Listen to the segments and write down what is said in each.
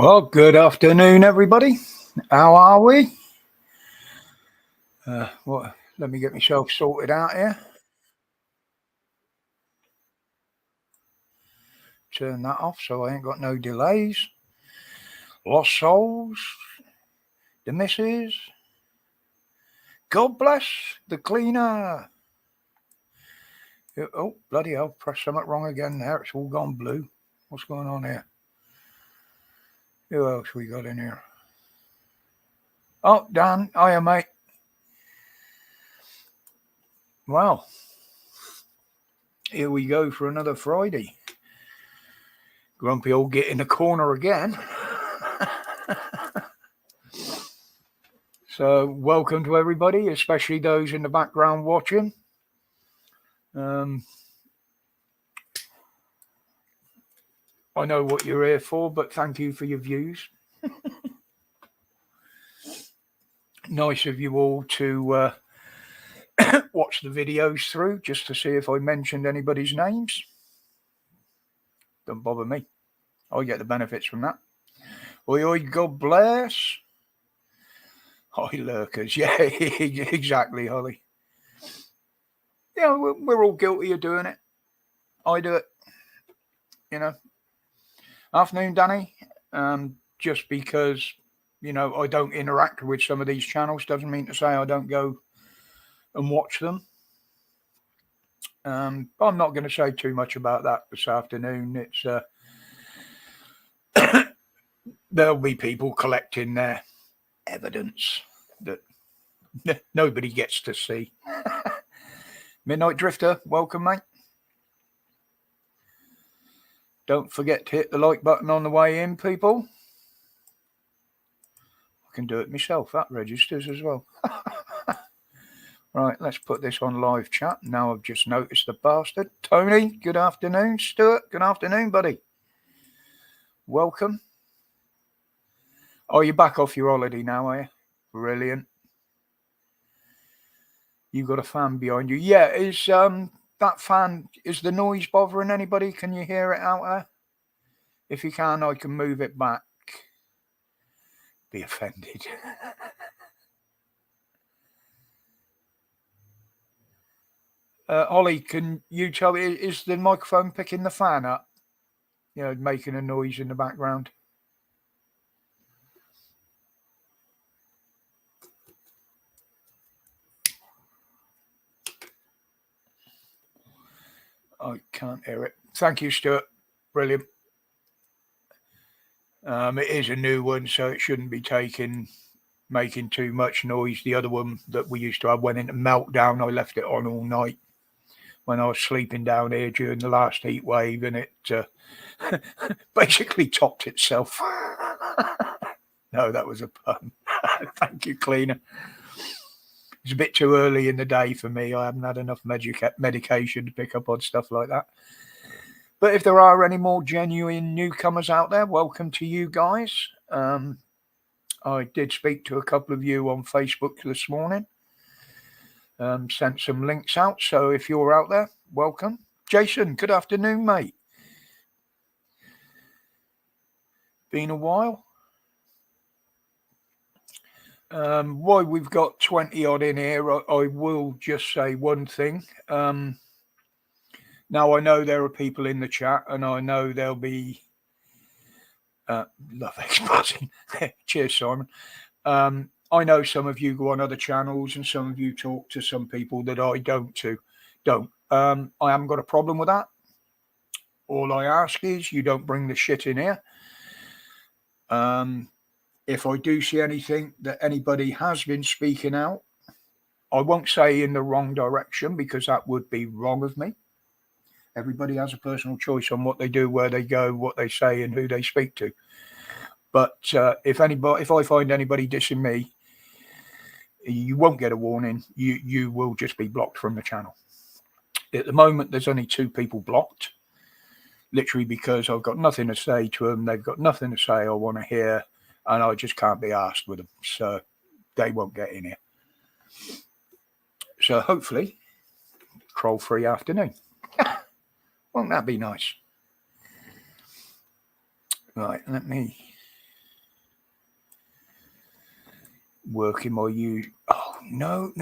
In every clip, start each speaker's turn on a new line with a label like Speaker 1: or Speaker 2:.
Speaker 1: Well, good afternoon, everybody. How are we? Let me get myself sorted out here. Turn that off so I ain't got no delays. Lost souls, the missus. God bless the cleaner. Oh, bloody hell, pressed something wrong again there. It's all gone blue. What's going on here? Who else we got in here? Oh, Dan. Hiya, mate. Well, here we go for another Friday. Grumpy old Git in the corner again. So, welcome to everybody, especially those in the background watching. I know what you're here for, but thank you for your views. Nice of you all to watch the videos through just to see if I mentioned anybody's names. Don't bother me. I get the benefits from that. Oi, oi, God bless. Hi, lurkers. Yeah, exactly, Holly. Yeah, we're all guilty of doing it. I do it. Afternoon, Danny. Just because, I don't interact with some of these channels doesn't mean to say I don't go and watch them. I'm not going to say too much about that this afternoon. It's there'll be people collecting their evidence that nobody gets to see. Midnight Drifter, welcome, mate. Don't forget to hit the like button on the way in, people. I can do it myself. That registers as well. Right, let's put this on live chat. Now I've just noticed the bastard. Tony, good afternoon. Stuart, good afternoon, buddy. Welcome. Oh, you're back off your holiday now, are you? Brilliant. You got a fan behind you. Yeah, is that fan, is the noise bothering anybody? Can you hear it out there? If you can, I can move it back. Be offended. Ollie, can you tell me, is the microphone picking the fan up? Making a noise in the background. I can't hear it. Thank you, Stuart. Brilliant. It is a new one, so it shouldn't be making too much noise. The other one that we used to have went into meltdown. I left it on all night when I was sleeping down here during the last heat wave, and it basically topped itself. No, that was a pun. Thank you, cleaner. It's a bit too early in the day for me. I haven't had enough medication to pick up on stuff like that. But if there are any more genuine newcomers out there, welcome to you guys. I did speak to a couple of you on Facebook this morning. Sent some links out. So if you're out there, welcome. Jason, good afternoon, mate. Been a while. Why we've got 20 odd in here, I will just say one thing. Now, I know there are people in the chat, and I know there'll be love expressing. Cheers, Simon. I know some of you go on other channels, and some of you talk to some people that I don't. I haven't got a problem with that. All I ask is you don't bring the shit in here. If I do see anything that anybody has been speaking out, I won't say in the wrong direction, because that would be wrong of me. Everybody has a personal choice on what they do, where they go, what they say, and who they speak to. But if I find anybody dissing me, you won't get a warning. You will just be blocked from the channel. At the moment, there's only 2 people blocked, literally because I've got nothing to say to them. They've got nothing to say I want to hear, and I just can't be asked with them. So they won't get in here. So hopefully, troll-free afternoon. Won't that be nice? Right, let me working my oh no.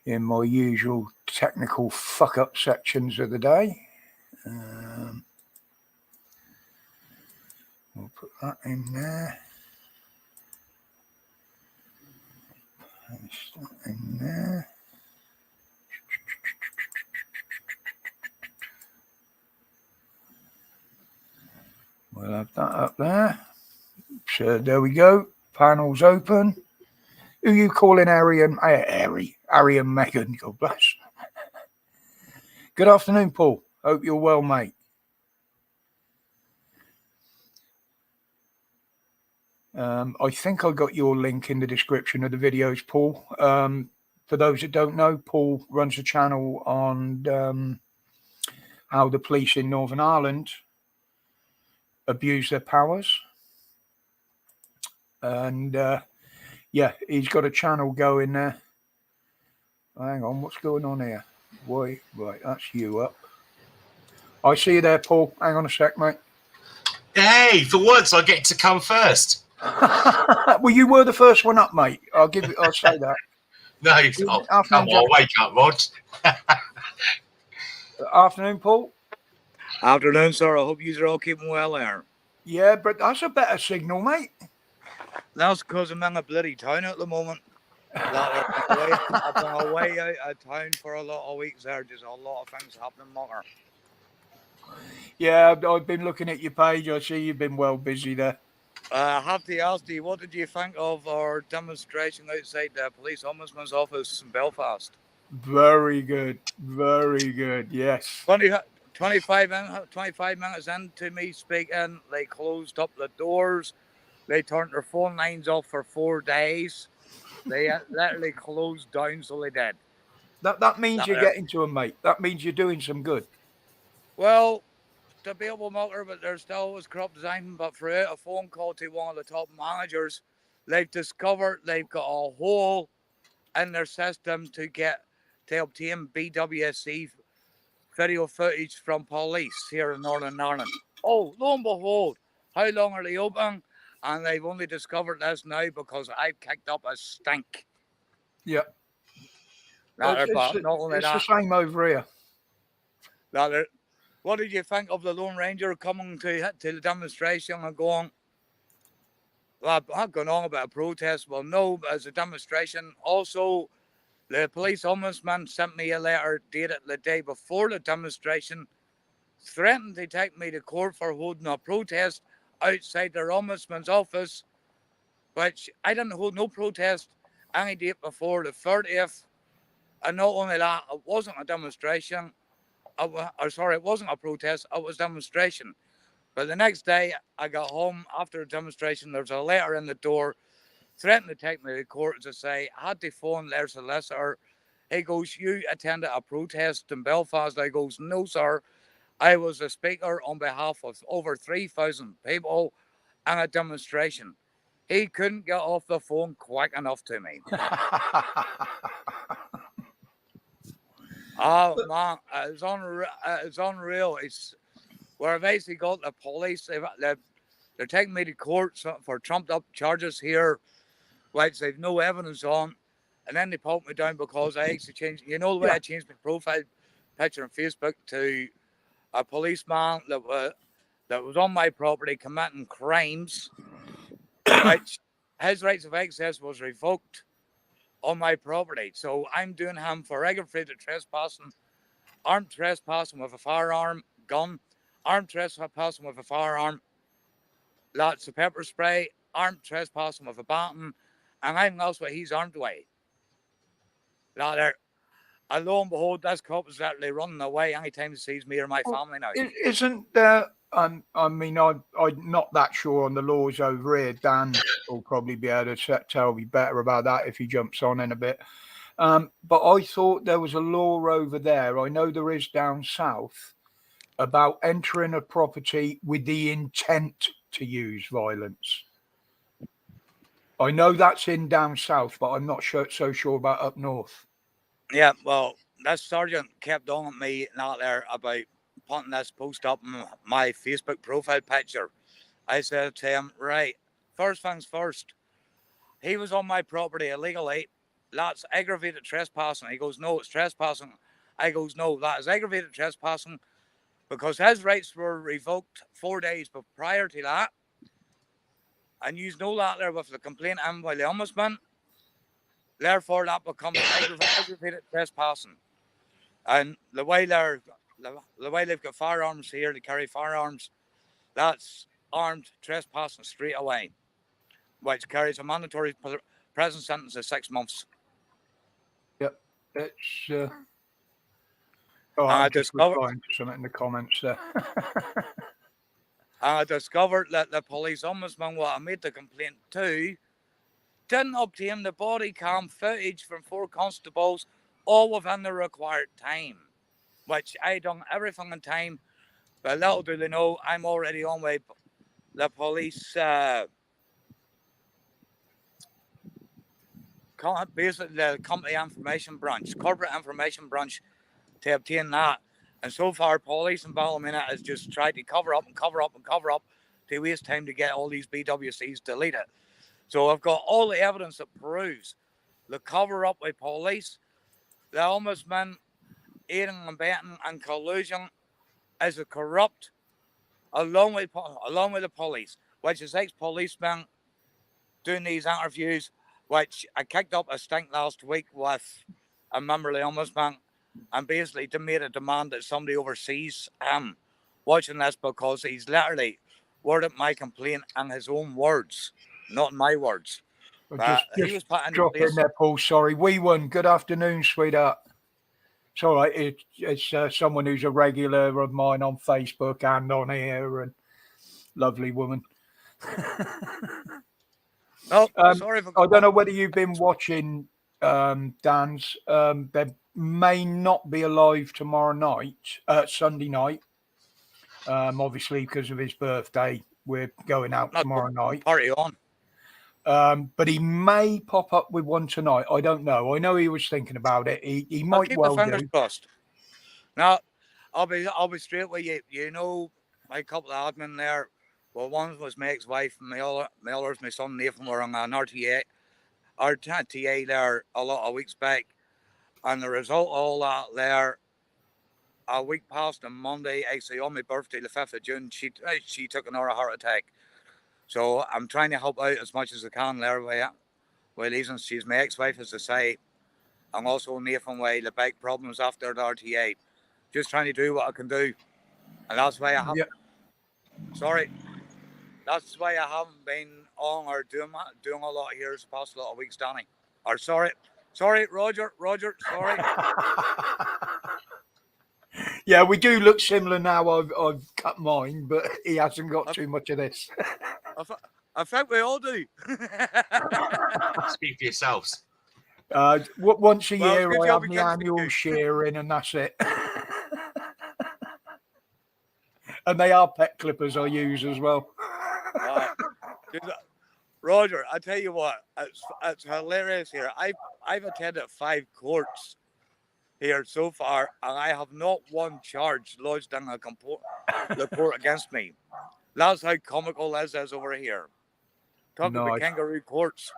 Speaker 1: In my usual technical fuck up sections of the day. We'll put that in there. Paste that in there. We'll have that up there. So there we go. Panels open. Who are you calling Harry and Meghan? God bless. Good afternoon, Paul. Hope you're well, mate. I think I got your link in the description of the videos, Paul. For those that don't know, Paul runs a channel on how the police in Northern Ireland abuse their powers. And yeah, he's got a channel going there. Hang on, what's going on here? Wait, right, that's you up. I see you there, Paul. Hang on a sec, mate.
Speaker 2: Hey, for once I get to come first.
Speaker 1: Well, you were the first one up, mate. I'll say that.
Speaker 2: No, come on, wake up, Rod.
Speaker 1: Afternoon, Paul.
Speaker 3: Afternoon, sir. I hope you're all keeping well there.
Speaker 1: Yeah, but that's a better signal, mate.
Speaker 3: That's because I'm in a bloody town at the moment. I've been away out of town for a lot of weeks there. Just a lot of things happening, Mocker.
Speaker 1: Yeah, I've been looking at your page. I see you've been well busy there.
Speaker 3: I have to ask you, what did you think of our demonstration outside the police ombudsman's office in Belfast?
Speaker 1: Very good. Very good. Yes.
Speaker 3: 25 minutes into me speaking, they closed up the doors. They turned their phone lines off for 4 days. They literally closed down, so they did.
Speaker 1: That means you're getting to them, mate. That means you're doing some good.
Speaker 3: Well, debatable, Mocker, but there still was corrupt design. But for a phone call to one of the top managers, they've discovered they've got a hole in their system to obtain BWSC video footage from police here in Northern Ireland. Oh, lo and behold, how long are they open? And they've only discovered this now because I've kicked up a stink.
Speaker 1: Yeah.
Speaker 3: It's
Speaker 1: the same over here.
Speaker 3: What did you think of the Lone Ranger coming to the demonstration and going, well, I've gone on about a protest? Well, no, but as a demonstration. Also, the police ombudsman sent me a letter dated the day before the demonstration, threatened to take me to court for holding a protest outside their ombudsman's office, which I didn't hold no protest any date before the 30th. And not only that, it wasn't a demonstration. It wasn't a protest, it was a demonstration. But the next day, I got home after the demonstration, there was a letter in the door threatened to take me to court to say, I had to phone their solicitor. He goes, you attended a protest in Belfast? I goes, no, sir. I was a speaker on behalf of over 3,000 people in a demonstration. He couldn't get off the phone quick enough to me. Oh, man, it's unreal. It's where I've basically got the police. They're taking me to court for trumped up charges here, which they've no evidence on. And then they put me down because I actually changed, the way I changed my profile picture on Facebook to a policeman that was on my property committing crimes, which his rights of access was revoked on my property. So I'm doing him for aggravated trespassing, armed trespassing with a firearm, gun, armed trespassing with a firearm, lots of pepper spray, armed trespassing with a baton, and anything else what he's armed with. And lo and behold, this cop is actually running away anytime he sees me or my family now.
Speaker 1: Isn't there? I'm not that sure on the laws over here. Dan will probably be able to tell me better about that if he jumps on in a bit. But I thought there was a law over there. I know there is down south about entering a property with the intent to use violence. I know that's in down south, but I'm not so sure about up north.
Speaker 3: Yeah, well, that sergeant kept on at me out there about putting this post up in my Facebook profile picture. I said to him, right, first things first. He was on my property illegally. That's aggravated trespassing. He goes, no, it's trespassing. I goes, no, that is aggravated trespassing because his rights were revoked 4 days prior to that. And you know that there with the complaint in by the ombudsman. Therefore, that becomes aggravated trespassing. And the way they've got firearms here, they carry firearms, that's armed trespassing straight away, which carries a mandatory prison sentence of 6 months.
Speaker 1: Yep, it's. Oh, I'm just replying to something in the comments there.
Speaker 3: And I discovered that the police ombudsman, what I made the complaint to, didn't obtain the body cam footage from 4 constables all within the required time, which I done everything in time. But little do they know, I'm already on with the police, basically the company information branch, corporate information branch, to obtain that. And so far, police in Ballymena has just tried to cover up to waste time to get all these BWCs deleted. So I've got all the evidence that proves the cover up with police, the ombudsman aiding and abetting and collusion is a corrupt, along with the police, which is ex-policemen doing these interviews, which I kicked up a stink last week with a member of the ombudsman, and basically made a demand that somebody overseas watching this, because he's literally worded my complaint in his own words, not in my words.
Speaker 1: Just drop in there, Paul. Sorry, we won. Good afternoon, sweetheart. It's all right. It's someone who's a regular of mine on Facebook and on here, and lovely woman.
Speaker 3: No, sorry.
Speaker 1: I don't know whether you've been watching Dan's. There may not be a live tomorrow night, Sunday night. Obviously, because of his birthday, we're going out tomorrow night.
Speaker 3: Party on.
Speaker 1: But he may pop up with one tonight. I don't know. I know he was thinking about it. He might
Speaker 3: keep
Speaker 1: well
Speaker 3: the fingers
Speaker 1: do.
Speaker 3: crossed. Now, I'll be straight with you. You know, my couple of admin there. Well, one was my ex-wife, and my other's my son Nathan. Were on an RTA there a lot of weeks back, and the result of all that there, a week past on Monday, actually on my birthday, the 5th of June, she took another heart attack. So I'm trying to help out as much as I can there with reasons. She's my ex-wife, as I say. I'm also Nathan with the big problems after the RTA. Just trying to do what I can do. And that's why I have sorry. That's why I haven't been on or doing a lot here this past lot of weeks, Danny. Or sorry, Roger, sorry.
Speaker 1: Yeah, we do look similar now. I've cut mine, but he hasn't got too much of this.
Speaker 3: I think we all do.
Speaker 2: Speak for yourselves.
Speaker 1: Once a year, I have the annual shearing, and that's it. And they are pet clippers I use as well.
Speaker 3: Roger, I tell you what, it's hilarious here. I've attended 5 courts here so far, and I have not one charge lodged in the court against me. That's how comical this is over here. Talking about kangaroo courts.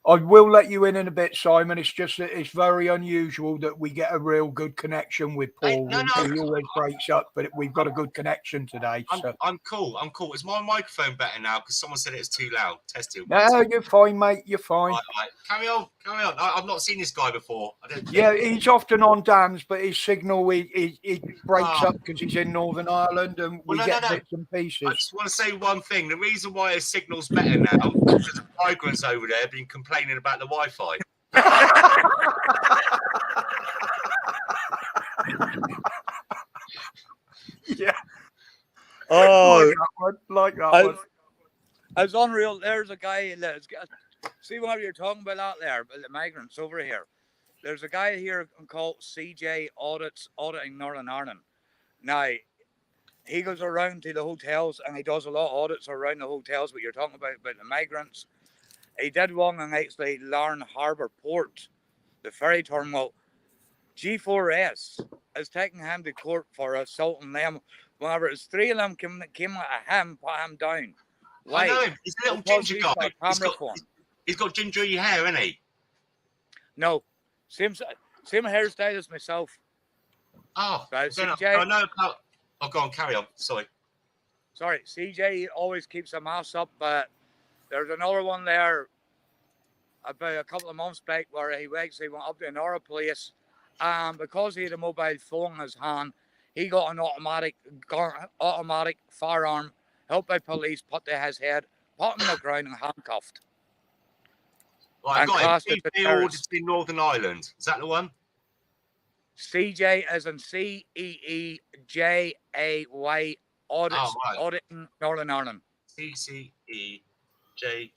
Speaker 1: I will let you in a bit, Simon. It's just that it's very unusual that we get a real good connection with Paul. He always breaks up, but we've got a good connection today.
Speaker 2: I'm cool. Is my microphone better now? Because someone said it was too loud. Test it.
Speaker 1: No, you're fine, mate. You're fine.
Speaker 2: Right. Carry on. I've not seen this guy before.
Speaker 1: Yeah, he's often on Dan's, but his signal he breaks up because he's in Northern Ireland, and we get bits and pieces.
Speaker 2: I just want to say one thing. The reason why his signal's better now is because the migrants over there have been complaining about the Wi-Fi.
Speaker 1: Yeah.
Speaker 3: Oh,
Speaker 1: like that one.
Speaker 3: It's unreal. There's a guy see what you're talking about out there, but the migrants over here. There's a guy here called CJ Auditing Northern Ireland. Now, he goes around to the hotels and he does a lot of audits around the hotels, what you're talking about the migrants. He did one in actually Larne Harbour Port, the ferry terminal. G4S is taking him to court for assaulting them. Whenever it's 3 of them came at him, put him down.
Speaker 2: I know
Speaker 3: Why?
Speaker 2: him. He's a little
Speaker 3: Because
Speaker 2: ginger
Speaker 3: he's
Speaker 2: guy.
Speaker 3: got a camera phone.
Speaker 2: He's got gingery hair, isn't he?
Speaker 3: No, same hairstyle as myself.
Speaker 2: Oh,
Speaker 3: Right,
Speaker 2: I
Speaker 3: CJ.
Speaker 2: know about. Oh, go on, carry on. Sorry.
Speaker 3: Sorry, CJ always keeps a mask up, but there's another one there about a couple of months back where he went up to another place, and because he had a mobile phone in his hand, he got an automatic firearm held by police, put to his head, put him on the ground and handcuffed.
Speaker 2: Right,
Speaker 3: And
Speaker 2: got
Speaker 3: classed
Speaker 2: him.
Speaker 3: as a
Speaker 2: CJ
Speaker 3: terrorist.
Speaker 2: Audits in Northern Ireland. Is that the one?
Speaker 3: CJ as in CEEJAY audits,
Speaker 2: Oh, right.
Speaker 3: auditing Northern Ireland.
Speaker 2: CCEJ.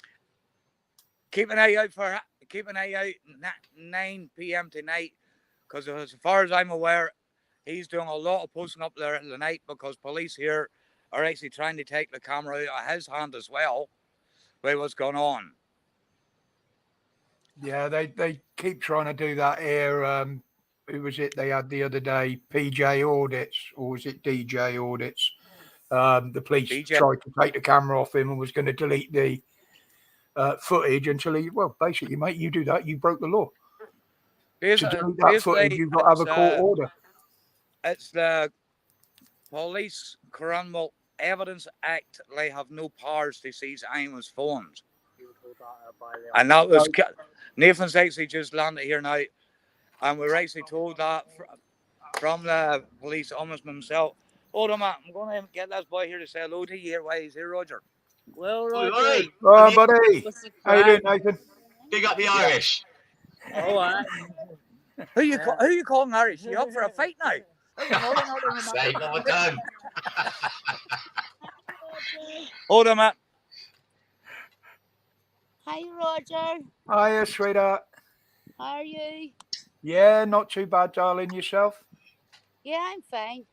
Speaker 3: Keep an eye out 9 p.m. tonight, because as far as I'm aware, he's doing a lot of posting up there at the night, because police here are actually trying to take the camera out of his hand as well, with what's going on.
Speaker 1: Yeah, they keep trying to do that here. Who was it they had the other day? PJ Audits, or was it DJ Audits? The police
Speaker 3: DJ.
Speaker 1: tried to take the camera off him and was going to delete the footage until basically, mate, you do that, you broke the law. To delete that footage, you've got to have a court order.
Speaker 3: It's the Police Criminal Evidence Act. They have no powers to seize anyone's phones. And that was Nathan's actually just landed here now, and we were actually told that from the police ombudsman himself. Hold on, Matt. I'm going to get this boy here to say hello to you here while he's here, Roger.
Speaker 4: Well, Roger.
Speaker 2: Oi,
Speaker 1: Oh, buddy. How you doing, Nathan?
Speaker 2: Big up the Irish.
Speaker 4: All right.
Speaker 3: Who you calling Irish? You up for a fight now?
Speaker 2: Say what we're done.
Speaker 3: Hold on, Matt.
Speaker 4: Hi, Roger.
Speaker 1: Hiya, sweetheart.
Speaker 4: How are you?
Speaker 1: Yeah, not too bad, darling. Yourself?
Speaker 4: Yeah, I'm fine.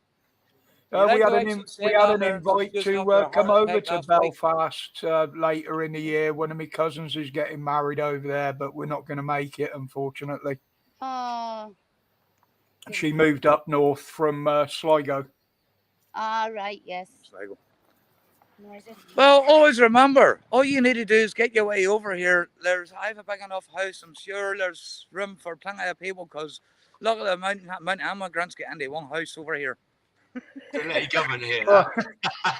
Speaker 1: We had an invite to come over to Belfast later in the year. One of my cousins is getting married over there, but we're not going to make it, unfortunately.
Speaker 4: Oh.
Speaker 1: She moved up north from Sligo.
Speaker 4: All right, yes.
Speaker 3: Sligo. Well, always remember, all you need to do is get your way over here. I have a big enough house. I'm sure there's room for plenty of people, because look at the amount of immigrants get into one house over here.
Speaker 2: Don't let your government hear that.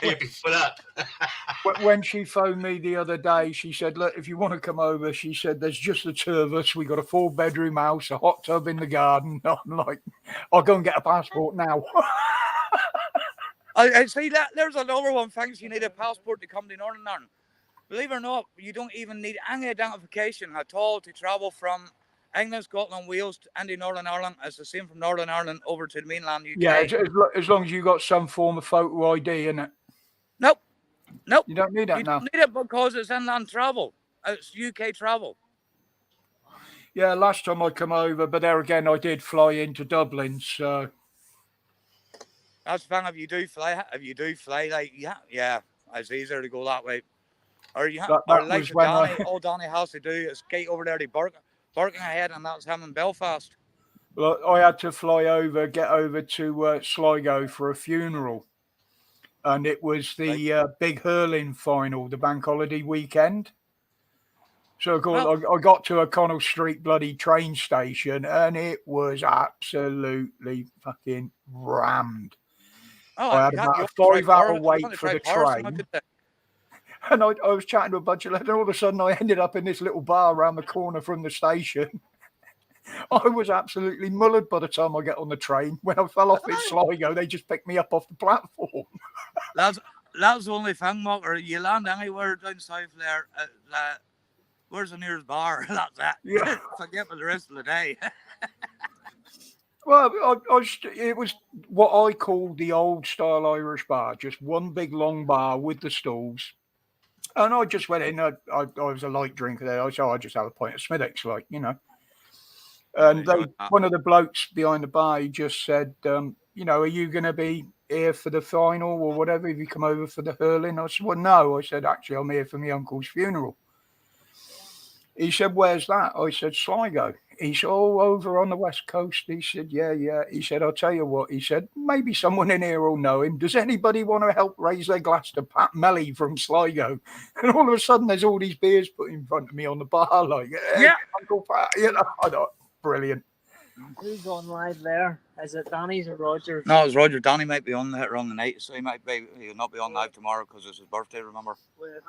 Speaker 2: You'll be full up.
Speaker 1: When she phoned me the other day, she said, look, if you want to come over, she said, there's just the two of us. We got a 4-bedroom house, a hot tub in the garden. I'm like, I'll go and get a passport now.
Speaker 3: I see that. There's another one. Thanks. You need a passport to come to Northern Ireland. Believe it or not, you don't even need any identification at all to travel from England, Scotland, Wales, and Northern Ireland. It's the same from Northern Ireland over to the mainland UK.
Speaker 1: Yeah, as long as you got some form of photo ID, innit?
Speaker 3: Nope.
Speaker 1: You don't need that
Speaker 3: you
Speaker 1: now.
Speaker 3: Don't need it because it's inland travel. It's UK travel.
Speaker 1: Yeah, last time I come over, but there again, I did fly into Dublin, so...
Speaker 3: That's the thing. If you do fly, like, yeah, it's easier to go that way. Or all Danny has to do is skate over there to Birkenhead, and that's him in Belfast.
Speaker 1: Well, I had to fly over, get over to Sligo for a funeral, and it was the big hurling final, the bank holiday weekend. So I got to O'Connell Street bloody train station, and it was absolutely fucking rammed.
Speaker 3: Oh,
Speaker 1: I had about a 5-hour wait for the train. And I was chatting to a bunch of lads, and all of a sudden I ended up in this little bar around the corner from the station. I was absolutely mullered by the time I get on the train. When I fell off in Sligo, they just picked me up off the platform.
Speaker 3: That's the only thing, Mark. You land anywhere down south there, where's the nearest bar? That's that.
Speaker 1: Yeah.
Speaker 3: Forget for the rest of the day.
Speaker 1: Well, it was what I call the old style Irish bar, just one big long bar with the stools. And I just went in. I was a light drinker there, so I just had a pint of Smithwick's, like, you know. And one of the blokes behind the bar, he just said, are you going to be here for the final or whatever? Have you come over for the hurling? I said, well, no. I said, actually, I'm here for my uncle's funeral. He said, "Where's that?" I said, "Sligo." He said, "Oh, over on the west coast." He said, "Yeah, yeah." He said, "I'll tell you what." He said, "Maybe someone in here will know him. Does anybody want to help raise their glass to Pat Melly from Sligo?" And all of a sudden, there's all these beers put in front of me on the bar, like, "Hey,
Speaker 3: Yeah.
Speaker 1: Uncle Pat." You know, I thought, brilliant.
Speaker 5: Who's on live there? Is it Danny's or Roger's?
Speaker 3: No, it's Roger. Danny might be on later on the night, so he'll not be on live tomorrow because it's his birthday, remember?
Speaker 5: With a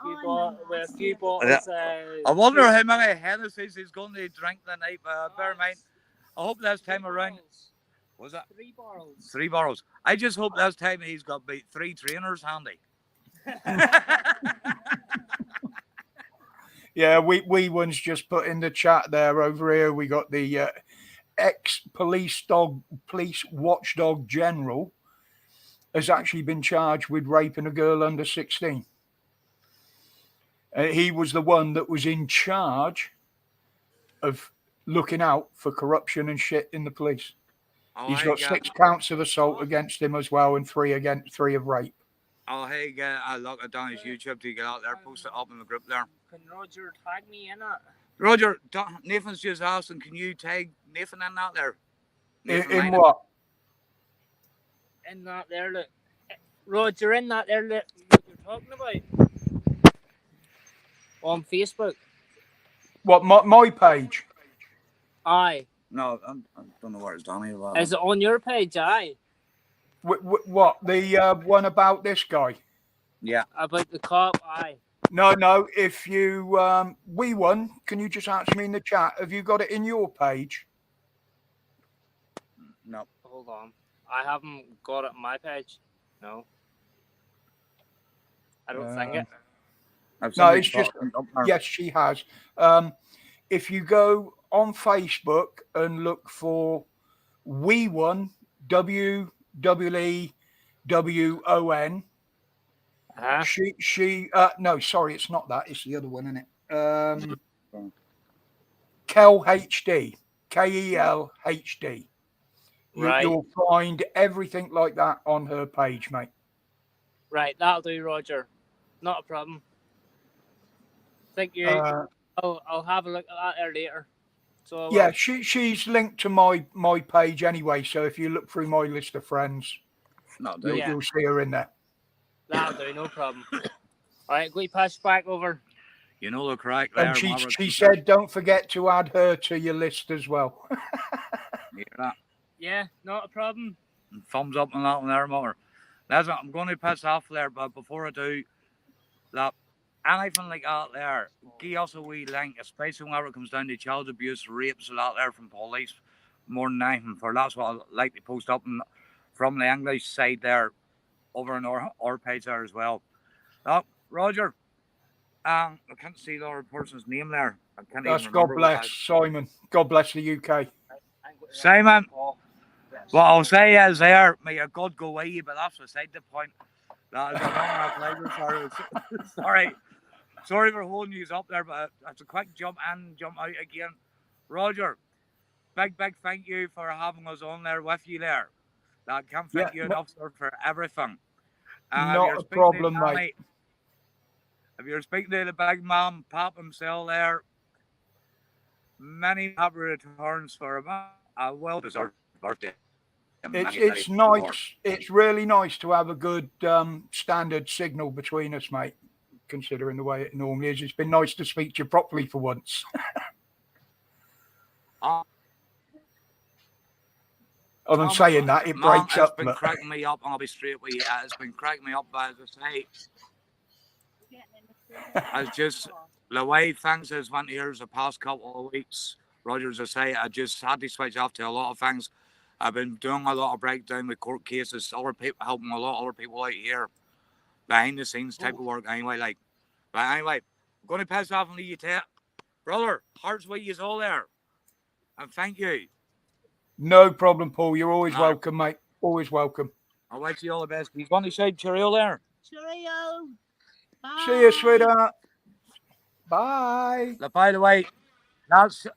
Speaker 5: few bottles.
Speaker 3: I wonder how many Hennessy's he's going to drink the night, but bear in mind, I hope this time around. Was that
Speaker 5: 3 barrels?
Speaker 3: 3 barrels? I just hope this time he's got 3 trainers handy.
Speaker 1: Yeah, we ones just put in the chat there over here. We got the ex-police watchdog general has actually been charged with raping a girl under 16. He was the one that was in charge of looking out for corruption and shit in the police.
Speaker 3: Oh,
Speaker 1: He's got 6 counts of assault against him as well, and 3 of rape.
Speaker 3: Oh, hey, I look at Danny's YouTube to get out there, post it up in the group there.
Speaker 5: Can Roger tag me in it?
Speaker 3: Roger, Nathan's just asking, can you tag Nathan in that there?
Speaker 1: In what?
Speaker 5: In that there, look. Roger, in that there, look. What you're talking about? On Facebook.
Speaker 1: What, my page?
Speaker 5: Aye.
Speaker 3: No, I don't know where it's Danny.
Speaker 5: Is it on your page? Aye.
Speaker 1: What? The one about this guy?
Speaker 3: Yeah.
Speaker 5: About the cop? Aye.
Speaker 1: No. If you we won, can you just answer me in the chat? Have you got it in your page?
Speaker 3: No.
Speaker 5: Hold on. I haven't got it on my page. No. I don't think it.
Speaker 1: No, it's just yes, she has. If you go on Facebook and look for We Won, WWEWON. She no, sorry, it's not that. It's the other one, isn't it? Kel HD, KEL HD.
Speaker 5: Right.
Speaker 1: You'll find everything like that on her page, mate.
Speaker 5: Right, that'll do, Roger. Not a problem. Thank you. I'll have a look at that there later. So
Speaker 1: yeah, she's linked to my page anyway. So if you look through my list of friends, you'll see her in there.
Speaker 5: That'll do, no problem. All right, go pass back over.
Speaker 3: You know the correct there.
Speaker 1: And she said, don't forget to add her to your list as well.
Speaker 5: Yeah, not a problem.
Speaker 3: Thumbs up on that one there, mother. Listen, I'm going to piss off there, but before I do, that anything like that there, give us a wee link, especially whenever it comes down to child abuse, rapes, a lot there from police, more than anything. For that's what I like to post up from the English side there, over on our page there as well. Roger, I can't see the other person's name there. I can't
Speaker 1: That's
Speaker 3: even
Speaker 1: God
Speaker 3: remember.
Speaker 1: bless Simon. God bless the UK.
Speaker 3: Simon, what I'll say is there, may your God go away, but that's beside the point. That is a long sorry for holding you up there, but that's a quick jump in, jump out again. Roger, big thank you for having us on there with you there. I can't thank you enough, sir, for everything.
Speaker 1: Not a problem, mate.
Speaker 3: If you're speaking to the big man, Pop himself there, many happy returns for him. A well-deserved birthday.
Speaker 1: It's nice. It's really nice to have a good standard signal between us, mate. Considering the way it normally is, it's been nice to speak to you properly for once. Other than saying that, it breaks up.
Speaker 3: It's been cracking me up, and I'll be straight with you. It's been cracking me up, but as I say, it's just the way things has went here the past couple of weeks. Roger, as I say, I just had to switch off to a lot of things. I've been doing a lot of breakdown with court cases, other people helping a lot of other people out here, behind the scenes type of work. Anyway, but anyway, I'm going to pass off and leave you to it. Brother, hearts with you all there, and thank you.
Speaker 1: No problem, Paul. You're always welcome, mate. Always welcome.
Speaker 3: I wish you all the best. You want to say cheerio there?
Speaker 4: Cheerio. Bye.
Speaker 1: See you, sweetheart. Bye.
Speaker 3: Now, by the way, that's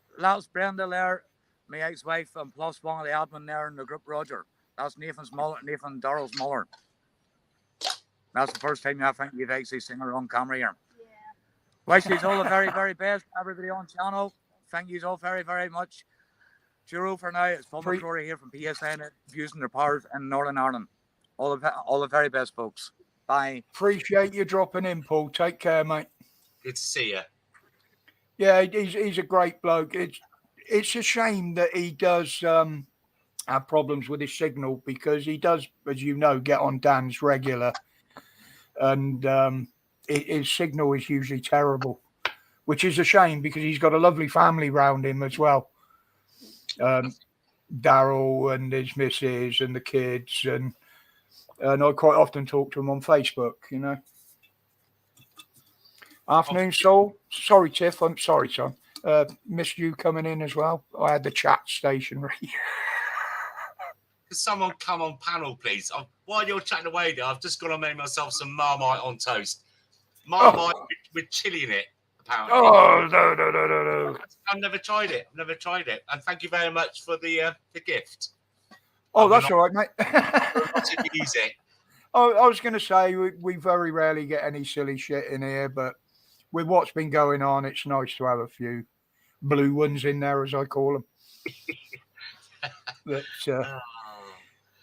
Speaker 3: Brenda there, my ex-wife, and plus one of the admin there in the group, Roger. That's Nathan Darrell's mother. That's the first time I think you've actually seen her on camera here. Wish you all the very, very best. Everybody on channel. Thank you all very, very much. Cheerio for now. It's Paul McCrory here from PSN, using their powers in Northern Ireland. All the very best, folks. Bye.
Speaker 1: Appreciate you dropping in, Paul. Take care, mate.
Speaker 2: Good to see you.
Speaker 1: Yeah, he's a great bloke. It's a shame that he does have problems with his signal, because he does, as you know, get on Dan's regular, and his signal is usually terrible, which is a shame because he's got a lovely family round him as well. Daryl and his missus and the kids, and I quite often talk to him on Facebook, you know. Afternoon, Sol. Sorry, Tiff. I'm sorry, son. Missed you coming in as well. I had the chat station ready.
Speaker 2: Could someone come on panel, please? While you're chatting away there, I've just got to make myself some Marmite on toast. Marmite with chili in it, apparently.
Speaker 1: Oh, no.
Speaker 2: I've never tried it. And thank you very much for the gift.
Speaker 1: Oh, that's all right, mate.
Speaker 2: Not to use it.
Speaker 1: I was going to say, we very rarely get any silly shit in here, but with what's been going on, it's nice to have a few blue ones in there, as I call them. But,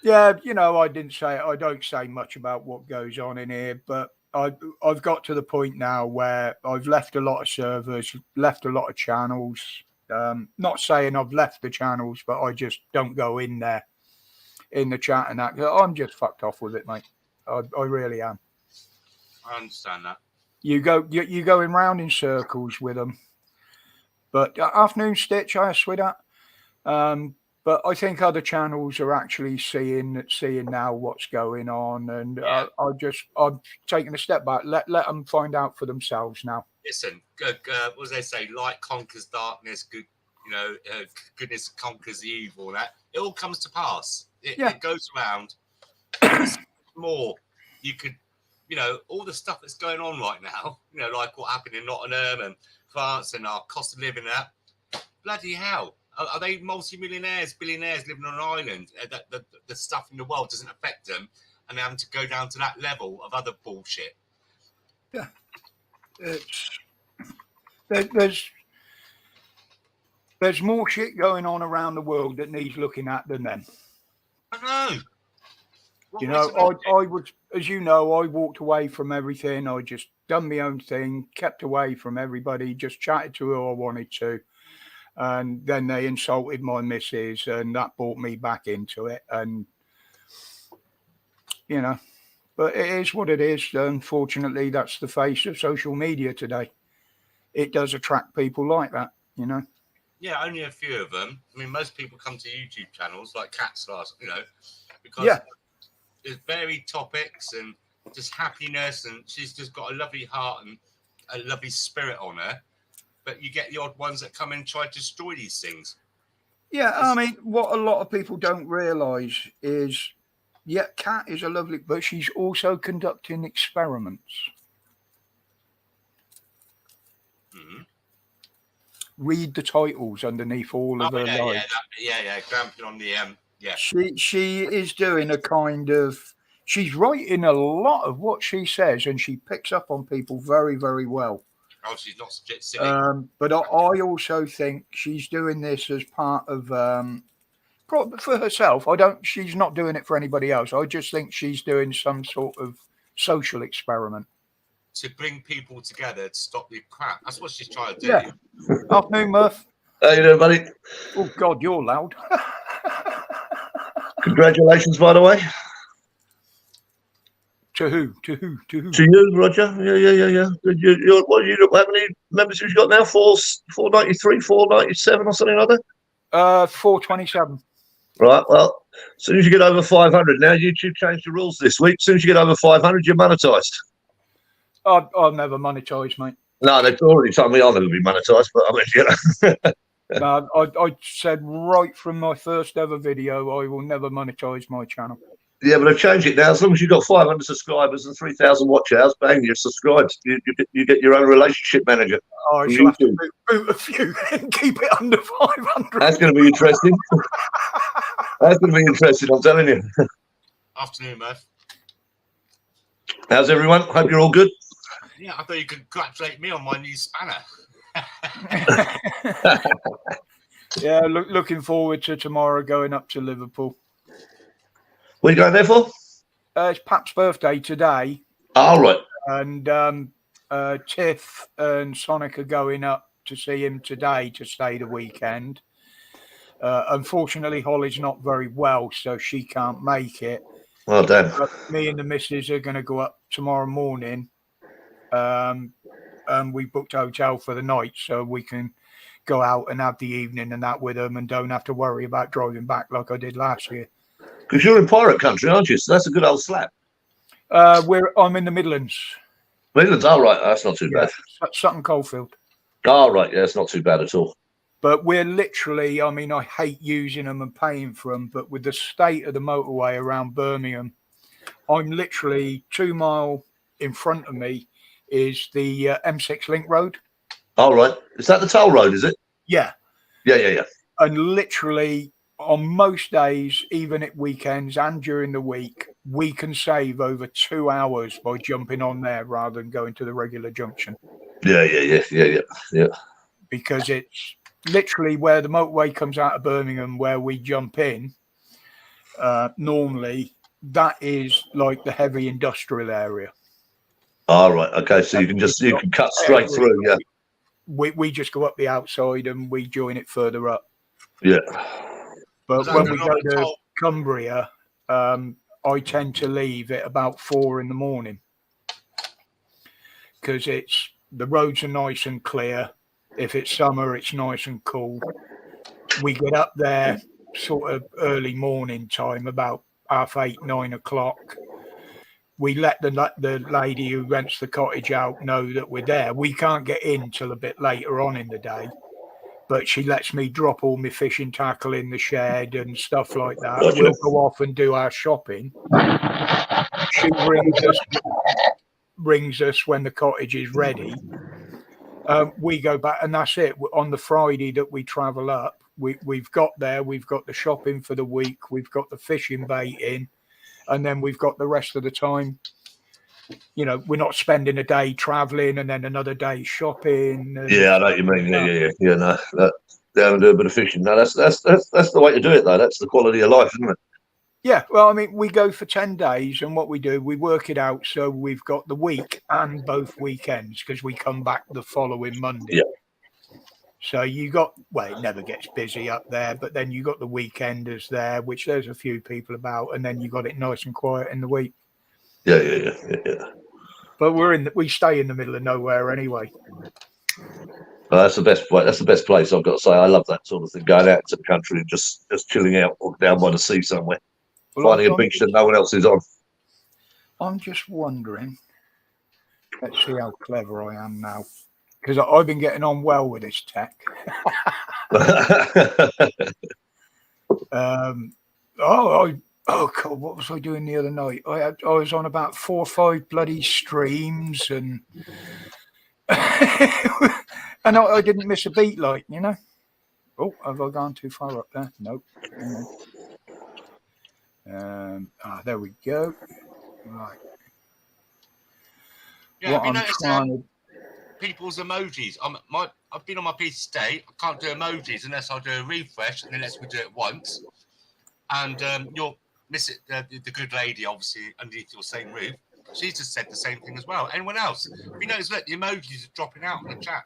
Speaker 1: yeah, you know, I don't say much about what goes on in here, but I've got to the point now where I've left a lot of servers, left a lot of channels. Not saying I've left the channels, but I just don't go in there in the chat and that. I'm just fucked off with it, mate. I really am.
Speaker 2: I understand that.
Speaker 1: You're going round in circles with them. But afternoon, Stitch, sweetheart. But I think other channels are actually seeing now what's going on, and
Speaker 2: Yeah.
Speaker 1: I'm taking a step back. Let them find out for themselves now.
Speaker 2: Listen, what do they say? Light conquers darkness. Good, goodness conquers the evil. And that it all comes to pass. It goes around. More, you could, all the stuff that's going on right now. Like what happened in Nottingham and France and our cost of living. That bloody hell. Are they multi-millionaires, billionaires living on an island? That the stuff in the world doesn't affect them, and they're having to go down to that level of other bullshit.
Speaker 1: Yeah, there's more shit going on around the world that needs looking at than them.
Speaker 2: I know.
Speaker 1: I was, as you know, I walked away from everything. I just done my own thing, kept away from everybody, just chatted to who I wanted to. And then they insulted my missus, and that brought me back into it. And, but it is what it is. Unfortunately, that's the face of social media today. It does attract people like that,
Speaker 2: Yeah, only a few of them. I mean, most people come to YouTube channels like Cat's Last, because there's varied topics and just happiness, and she's just got a lovely heart and a lovely spirit on her. But you get the odd ones that come in and try to destroy these things.
Speaker 1: Yeah, I mean, what a lot of people don't realise is, Kat is a lovely, but she's also conducting experiments.
Speaker 2: Mm-hmm.
Speaker 1: Read the titles underneath all of her lives.
Speaker 2: Gramping on the
Speaker 1: She is doing a kind of. She's writing a lot of what she says, and she picks up on people very, very well.
Speaker 2: Oh, she's not silly.
Speaker 1: But I also think she's doing this as part of for herself. She's not doing it for anybody else. I just think she's doing some sort of social experiment
Speaker 2: to bring people together to stop the crap. That's what she's trying to do.
Speaker 1: Yeah. Afternoon, Murph.
Speaker 6: How you doing, buddy?
Speaker 1: Oh God, you're loud.
Speaker 6: Congratulations, by the way.
Speaker 1: To who?
Speaker 6: To you, Roger. Yeah. How many members have you got now? 493, 497 or something like that?
Speaker 1: 427.
Speaker 6: Right, well, as soon as you get over 500, now YouTube changed the rules this week. As soon as you get over 500, you're monetized.
Speaker 1: I'll never monetize, mate.
Speaker 6: No, they've already told me I'll never be monetized, but I mean,
Speaker 1: No, I said right from my first ever video, I will never monetize my channel.
Speaker 6: Yeah, but I've changed it now. As long as you've got 500 subscribers and 3,000 watch hours, bang, you're subscribed. You get your own relationship manager.
Speaker 1: I shall have to boot a few and keep it under 500.
Speaker 6: That's going to be interesting. That's going to be interesting, I'm telling you.
Speaker 2: Afternoon, Murph.
Speaker 6: How's everyone? Hope you're all good.
Speaker 2: Yeah, I thought you could congratulate me on my new spanner.
Speaker 1: Yeah, looking forward to tomorrow going up to Liverpool.
Speaker 6: What are you going there for?
Speaker 1: It's Pap's birthday today.
Speaker 6: All right.
Speaker 1: And Tiff and Sonic are going up to see him today to stay the weekend. Unfortunately, Holly's not very well, so she can't make it.
Speaker 6: Well, damn.
Speaker 1: But me and the missus are going to go up tomorrow morning. And we booked a hotel for the night so we can go out and have the evening and that with them and don't have to worry about driving back like I did last year.
Speaker 6: Because you're in pirate country, aren't you? So that's a good old slap.
Speaker 1: I'm in the Midlands.
Speaker 6: Midlands, all right. That's not too bad.
Speaker 1: Sutton Coldfield.
Speaker 6: All right. Yeah, it's not too bad at all.
Speaker 1: But we're literally, I mean, I hate using them and paying for them, but with the state of the motorway around Birmingham, I'm literally 2 miles in front of me is the M6 Link Road.
Speaker 6: All right. Is that the toll road, is it?
Speaker 1: Yeah.
Speaker 6: Yeah.
Speaker 1: And literally on most days, even at weekends and during the week, we can save over 2 hours by jumping on there rather than going to the regular junction.
Speaker 6: Yeah.
Speaker 1: Because it's literally where the motorway comes out of Birmingham, where we jump in. Normally, that is like the heavy industrial area.
Speaker 6: All right. Okay. So you can cut straight through. Yeah.
Speaker 1: We just go up the outside and we join it further up.
Speaker 6: Yeah.
Speaker 1: But when we go to Cumbria, I tend to leave at about 4 a.m. because the roads are nice and clear. If it's summer, it's nice and cool. We get up there sort of early morning time, about 8:30, 9 o'clock. We let the lady who rents the cottage out know that we're there. We can't get in till a bit later on in the day, but she lets me drop all my fishing tackle in the shed and stuff like that.
Speaker 6: Gotcha.
Speaker 1: We'll go off and do our shopping. She rings us when the cottage is ready. We go back, and that's it. On the Friday that we travel up, we've got there. We've got the shopping for the week. We've got the fishing bait in. And then we've got the rest of the time, we're not spending a day traveling and then another day shopping.
Speaker 6: Yeah, I know what you mean. Yeah. No, down and do a bit of fishing. No, that's the way to do it, though. That's the quality of life, isn't it?
Speaker 1: Yeah. Well, I mean, we go for 10 days, and what we do, we work it out so we've got the week and both weekends because we come back the following Monday.
Speaker 6: Yeah.
Speaker 1: So it never gets busy up there, but then you got the weekenders there, which there's a few people about, and then you got it nice and quiet in the week.
Speaker 6: Yeah.
Speaker 1: But we stay in the middle of nowhere anyway.
Speaker 6: Well, that's the best place. That's the best place, I've got to say. I love that sort of thing, going out to the country and just chilling out or down by the sea somewhere, finding a beach that no one else is on.
Speaker 1: I'm just wondering. Let's see how clever I am now. Because I've been getting on well with this tech. Oh God! What was I doing the other night? I was on about 4 or 5 bloody streams, and and I didn't miss a beat, Oh, have I gone too far up there? Nope. There we go. Right.
Speaker 2: Yeah, have you noticed people's emojis? I've been on my PC today. I can't do emojis unless I do a refresh, and then lets me do it once. And your the good lady, obviously underneath your same roof, she's just said the same thing as well. Anyone else? Have you noticed that the emojis are dropping out in the chat?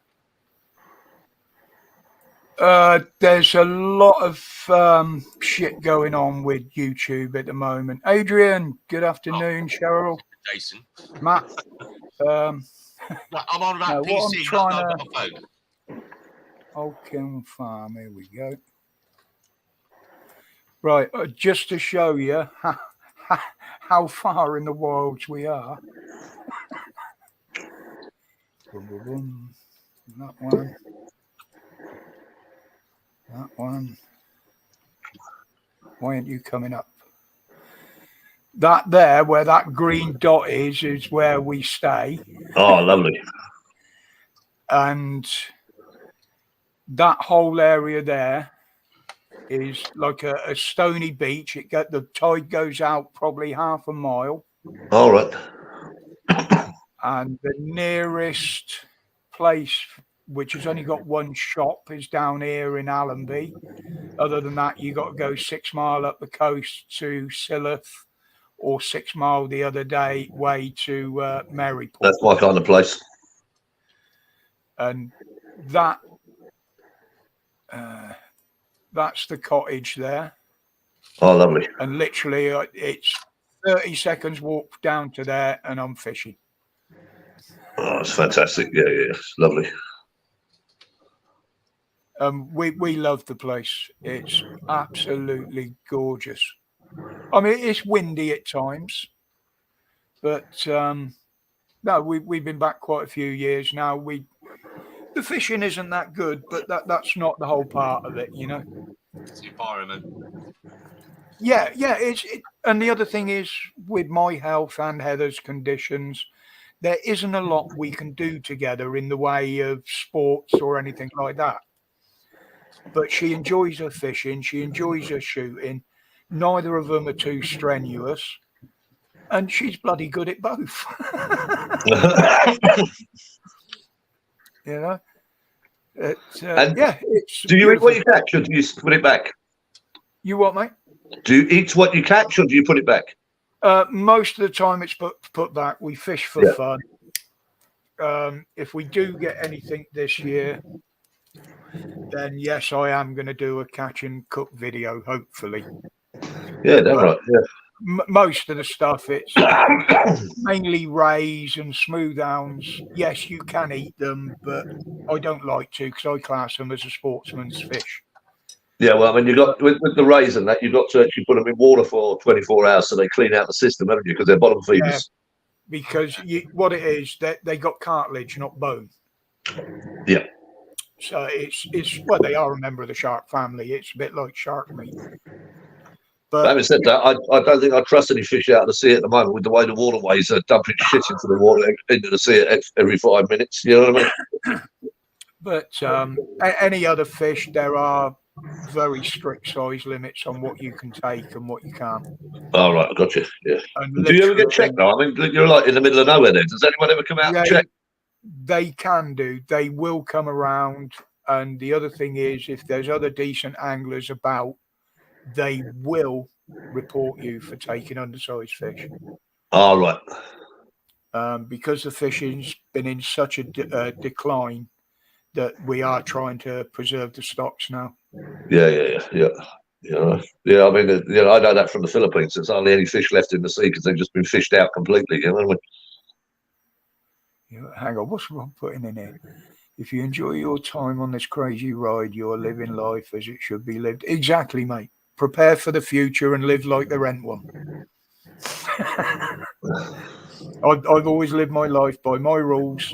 Speaker 1: There's a lot of shit going on with YouTube at the moment. Adrian, good afternoon. Cheryl,
Speaker 2: Jason,
Speaker 1: Matt.
Speaker 2: I'm on about PC, not on my phone.
Speaker 1: Oaken Farm. Here we go. Right, just to show you how far in the wilds we are. Boom, boom, boom. That one. That one. Why aren't you coming up? That there, where that green dot is where we stay.
Speaker 6: Oh, lovely.
Speaker 1: And that whole area there is like a stony beach. The tide goes out probably half a mile.
Speaker 6: All right.
Speaker 1: And the nearest place, which has only got one shop, is down here in Allenby. Other than that, you got to go 6 mile up the coast to Silloth, or 6 mile the other way to Maryport.
Speaker 6: That's my kind of place.
Speaker 1: And that that's the cottage there.
Speaker 6: Oh, lovely.
Speaker 1: And literally, it's 30 seconds walk down to there, and I'm fishing.
Speaker 6: Oh, it's fantastic. Yeah, it's lovely.
Speaker 1: We love the place. It's absolutely gorgeous. I mean, it's windy at times, but no, we've been back quite a few years now. The fishing isn't that good, but that's not the whole part of it, you know.
Speaker 2: It's the environment.
Speaker 1: Yeah, and the other thing is, with my health and Heather's conditions, there isn't a lot we can do together in the way of sports or anything like that. But she enjoys her fishing, she enjoys her shooting. Neither of them are too strenuous, and she's bloody good at both. You know, it's.
Speaker 6: Do you eat what you catch, or do you put it back?
Speaker 1: You what, mate?
Speaker 6: Do you eat what you catch, or do you put it back?
Speaker 1: Most of the time, it's put back. We fish for fun. If we do get anything this year, then yes, I am going to do a catch and cook video, hopefully.
Speaker 6: Yeah, that's right. Yeah.
Speaker 1: Most of the stuff, it's mainly rays and smooth hounds. Yes, you can eat them, but I don't like to, because I class them as a sportsman's fish.
Speaker 6: Yeah, well, I mean, you got with the rays and that, you've got to actually put them in water for 24 hours so they clean out the system, haven't you? Because they're bottom feeders.
Speaker 1: Yeah, because what it is, they got cartilage, not bone.
Speaker 6: Yeah.
Speaker 1: So it's well, they are a member of the shark family. It's a bit like shark meat. But
Speaker 6: having said that, I don't think I trust any fish out of the sea at the moment with the way the waterways are dumping shit into the water, into the sea every 5 minutes. You know what I mean?
Speaker 1: But any other fish, there are very strict size limits on what you can take and what you can't.
Speaker 6: Oh, right, I got you. Yeah.
Speaker 1: And
Speaker 6: do you ever get checked though? I mean, you're like in the middle of nowhere there. Does anyone ever come out and check?
Speaker 1: They can do. They will come around. And the other thing is, if there's other decent anglers about, they will report you for taking undersized fish.
Speaker 6: Oh, right.
Speaker 1: Because the fishing's been in such a decline that we are trying to preserve the stocks now.
Speaker 6: Yeah. I mean, I know that from the Philippines. There's hardly any fish left in the sea because they've just been fished out completely. You know what I mean?
Speaker 1: Hang on, what's wrong putting in here? If you enjoy your time on this crazy ride, you're living life as it should be lived. Exactly, mate. Prepare for the future and live like the rent one. I've always lived my life by my rules.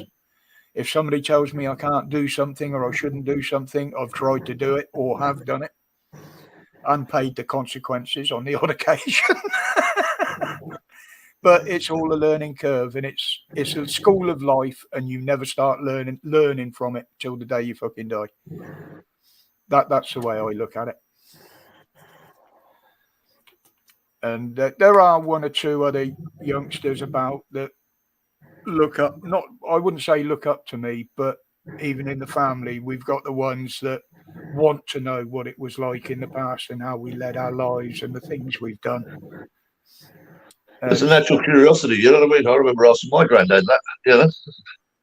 Speaker 1: If somebody tells me I can't do something or I shouldn't do something, I've tried to do it or have done it and paid the consequences on the odd occasion. But it's all a learning curve, and it's a school of life, and you never start learning from it till the day you fucking die. That's the way I look at it. And there are one or two other youngsters about that look up, I wouldn't say look up to me, but even in the family, we've got the ones that want to know what it was like in the past and how we led our lives and the things we've done.
Speaker 6: It's a natural curiosity, you know what I mean? I remember asking my granddad that, you know?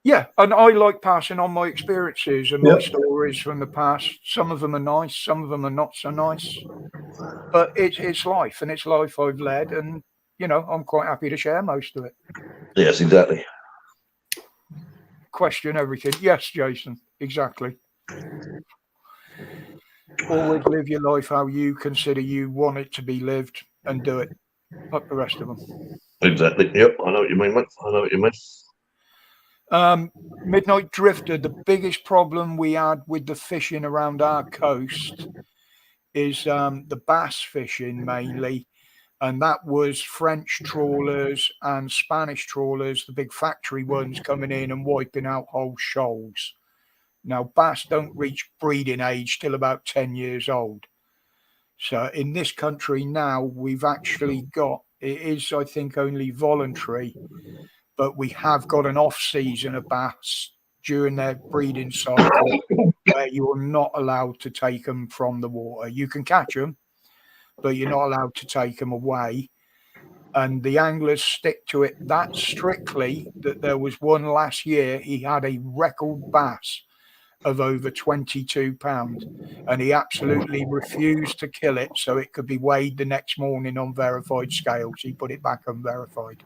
Speaker 1: Yeah, and I like passing on my experiences and my stories from the past. Some of them are nice, some of them are not so nice. But it's life, and it's life I've led, and, you know, I'm quite happy to share most of it.
Speaker 6: Yes, exactly.
Speaker 1: Question everything. Yes, Jason, exactly. Always live your life how you consider you want it to be lived, and do it. Fuck the rest of them.
Speaker 6: Exactly. Yep, I know what you mean, mate. I know what you mean.
Speaker 1: Midnight Drifter, the biggest problem we had with the fishing around our coast is the bass fishing mainly, and that was French trawlers and Spanish trawlers, the big factory ones coming in and wiping out whole shoals. Now, bass don't reach breeding age till about 10 years old. So in this country now, we've actually got, it is, I think, only voluntary, but we have got an off season of bass during their breeding cycle where you are not allowed to take them from the water. You can catch them, but you're not allowed to take them away. And the anglers stick to it that strictly that there was one last year, he had a record bass of over 22 pounds, and he absolutely refused to kill it so it could be weighed the next morning on verified scales. He put it back unverified.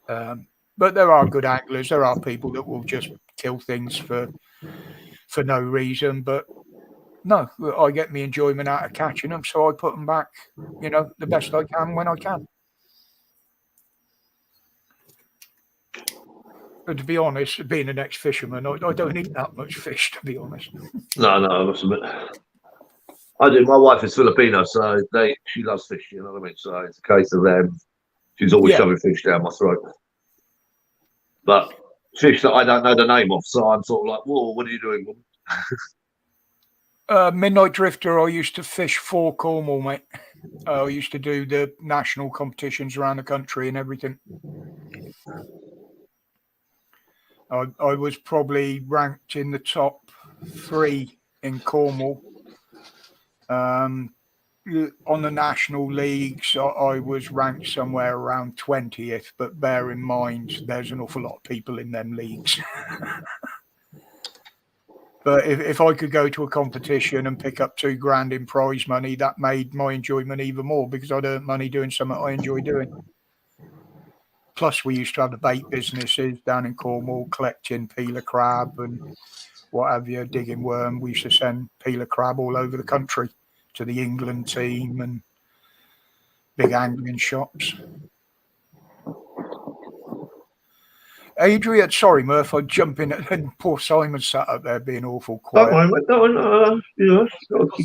Speaker 1: But there are good anglers. There are people that will just kill things for no reason. But no, I get my enjoyment out of catching them, so I put them back, you know, the best I can when I can. But to be honest, being an ex-fisherman, I don't eat that much fish, to be honest.
Speaker 6: No, I must admit. I do. My wife is Filipino, so she loves fish, you know what I mean? So it's a case of she's always shoving fish down my throat. But fish that I don't know the name of, so I'm sort of like, whoa, what are you doing, woman?
Speaker 1: Midnight Drifter, I used to fish for Cornwall, mate. I used to do the national competitions around the country and everything. I was probably ranked in the top 3 in Cornwall. On the national leagues, I was ranked somewhere around 20th, but bear in mind, there's an awful lot of people in them leagues. But if I could go to a competition and pick up $2 grand in prize money, that made my enjoyment even more because I'd earn money doing something I enjoy doing. Plus, we used to have the bait businesses down in Cornwall, collecting peeler crab and what have you, digging worm. We used to send peeler crab all over the country to the England team and big angling shops. Adrian, sorry, Murph, I'd jump in and poor Simon sat up there being awful quiet.
Speaker 6: Don't mind, no, you know,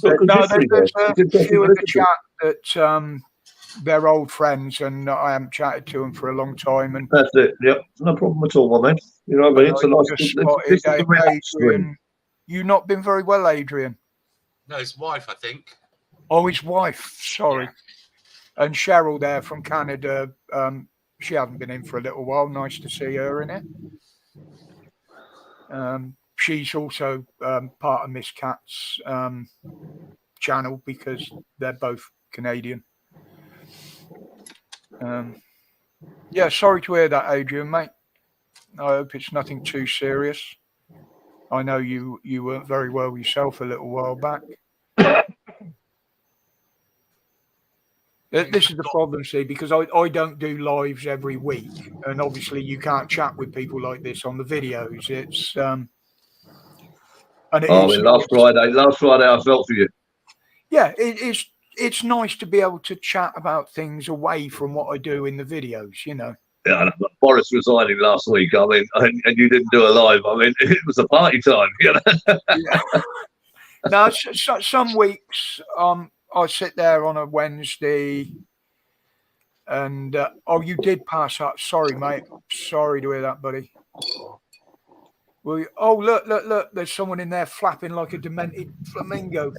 Speaker 1: there's a few in the chat that they're old friends and I haven't chatted to them for a long time. And
Speaker 6: that's it. Yep, no problem at all, my man. You know what I mean? It's a nice.
Speaker 1: Adrian, you've not been very well, Adrian.
Speaker 2: No, his wife, I think.
Speaker 1: Oh, his wife. Sorry. Yeah. And Cheryl there from Canada. She hasn't been in for a little while. Nice to see her in it. She's also part of Miss Cat's channel because they're both Canadian. Yeah, sorry to hear that, Adrian, mate. I hope it's nothing too serious. I know you weren't very well yourself a little while back. This is the problem, see, because I don't do lives every week, and obviously you can't chat with people like this on the videos. It's and
Speaker 6: last Friday I felt for you.
Speaker 1: Yeah, it's nice to be able to chat about things away from what I do in the videos, you know.
Speaker 6: Yeah, Boris resigning last week. I mean, and you didn't do a live. I mean, it was a party time, you know.
Speaker 1: Yeah. Now, some weeks I sit there on a Wednesday and oh, you did pass up. Sorry, mate. Sorry to hear that, buddy. Well, oh, look. There's someone in there flapping like a demented flamingo.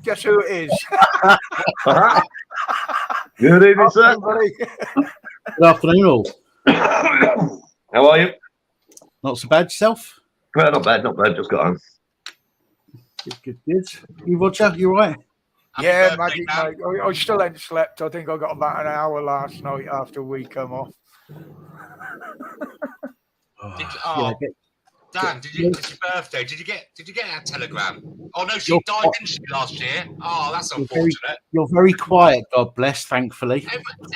Speaker 1: Guess who it is?
Speaker 6: Good evening, sir.
Speaker 7: Good afternoon, all.
Speaker 6: How are you?
Speaker 7: Not so bad, yourself?
Speaker 6: Well, not bad. Just got home.
Speaker 7: Good. You, Roger, you all right?
Speaker 1: Yeah, magic, mate. I still ain't slept. I think I got about an hour last night after we come off.
Speaker 2: Dan, it's your birthday. Did you get that telegram? Oh no, she died, didn't she, last year? Oh, that's unfortunate.
Speaker 7: You're very quiet, God bless, thankfully.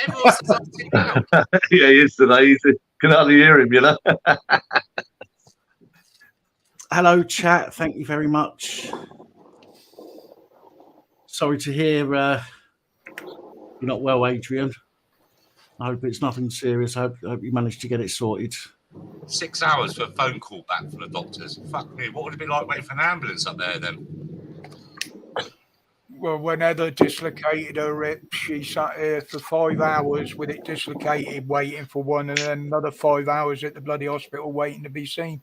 Speaker 2: Everyone says I'm too loud.
Speaker 6: Yeah, he is today. You can hardly hear him, you know.
Speaker 7: Hello, chat. Thank you very much. Sorry to hear you're not well, Adrian. I hope it's nothing serious. I hope you managed to get it sorted.
Speaker 2: 6 hours for a phone call back from the doctors. Fuck me. What would it be like waiting for an ambulance up there then?
Speaker 1: Well, when Heather dislocated her rib, she sat here for 5 hours with it dislocated, waiting for one, and then another 5 hours at the bloody hospital waiting to be seen.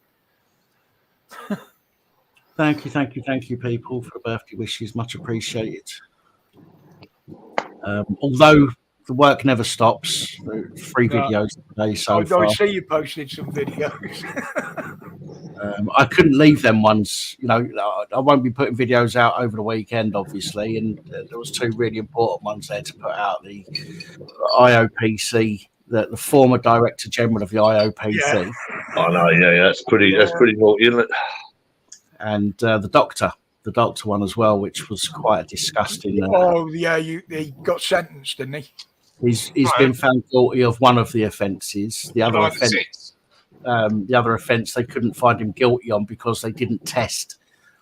Speaker 7: Thank you, people, for birthday wishes. Much appreciated. Although the work never stops. 3 videos today so far.
Speaker 1: I see you posted some videos.
Speaker 7: I couldn't leave them ones. You know, I won't be putting videos out over the weekend, obviously, and there was 2 really important ones there to put out. The IOPC, the former Director General of the IOPC.
Speaker 1: Yeah.
Speaker 6: I know, yeah, that's pretty naughty, isn't it?
Speaker 7: And the doctor one as well, which was quite disgusting.
Speaker 1: Oh yeah, he got sentenced, didn't he?
Speaker 7: He's been found guilty of one of the offences. The other offence they couldn't find him guilty on because they didn't test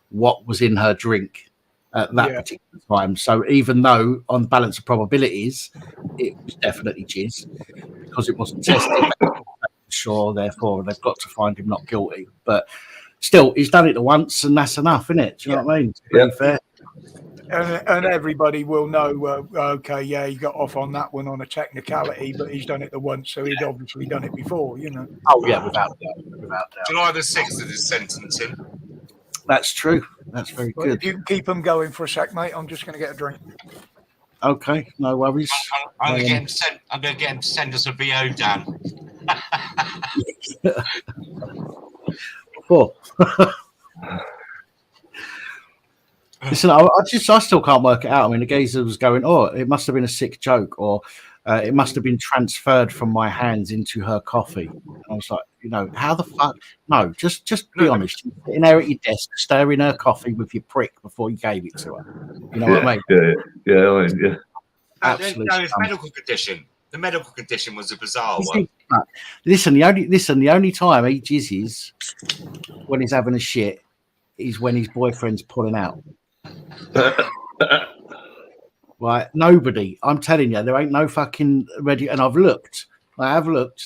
Speaker 7: what was in her drink at that particular time. So even though on balance of probabilities it was definitely jizz, because it wasn't tested, sure, therefore they've got to find him not guilty. But still, he's done it once, and that's enough, isn't it? Do you know what I mean? It's pretty fair.
Speaker 1: And everybody will know, okay, yeah, he got off on that one on a technicality, but he's done it the once, so he'd obviously done it before, you know.
Speaker 7: Oh, yeah, without doubt.
Speaker 2: July the 6th is his sentencing.
Speaker 7: That's true. That's very good.
Speaker 1: If you can keep them going for a sec, mate, I'm just going to get a drink.
Speaker 7: Okay, no worries.
Speaker 2: I'm going to get him to send us a VO, Dan.
Speaker 7: Cool. Listen, I still can't work it out. I mean, the geezer was going, "Oh, it must have been a sick joke," or "It must have been transferred from my hands into her coffee." And I was like, you know, how the fuck? No, just be honest. You're sitting there at your desk, stirring her coffee with your prick before you gave it to her. You know what I mean?
Speaker 6: Yeah.
Speaker 7: Absolutely.
Speaker 2: No, his medical condition. The medical condition was a bizarre one.
Speaker 7: Listen, the only time he jizzes when he's having a shit is when his boyfriend's pulling out. Right? Nobody. I'm telling you, there ain't no fucking ready. And I have looked.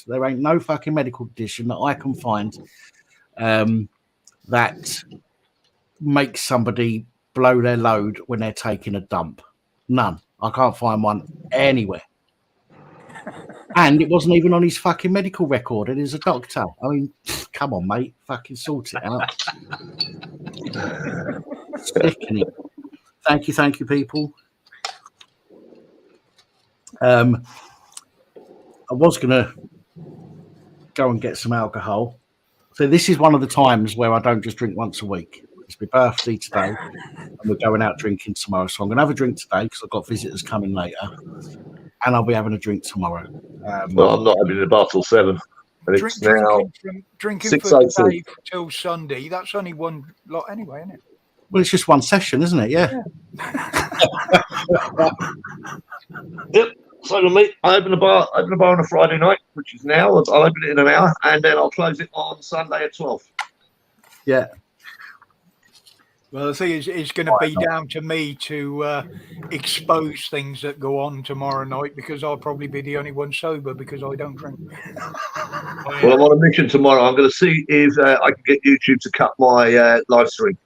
Speaker 7: There ain't no fucking medical condition that I can find that makes somebody blow their load when they're taking a dump. None. I can't find one anywhere. And it wasn't even on his fucking medical record. And he's a doctor. I mean, come on, mate. Fucking sort it out. Sickening. Thank you, people. I was going to go and get some alcohol. So this is one of the times where I don't just drink once a week. It's my birthday today, and we're going out drinking tomorrow. So I'm going to have a drink today because I've got visitors coming later, and I'll be having a drink tomorrow.
Speaker 6: Well, I'm not having a bar till 7. And it's now
Speaker 1: drinking from today till Sunday. That's only one lot anyway, isn't it?
Speaker 7: Well, it's just one session, isn't it? Yeah.
Speaker 6: Yep. So to me, I open a bar on a Friday night, which is now. I'll open it in an hour, and then I'll close it on Sunday at 12.
Speaker 7: Yeah.
Speaker 1: Well, the thing is, it's going to be down to me to expose things that go on tomorrow night, because I'll probably be the only one sober because I don't drink.
Speaker 6: Well, I'm on a mission tomorrow. I'm going to see if I can get YouTube to cut my live stream.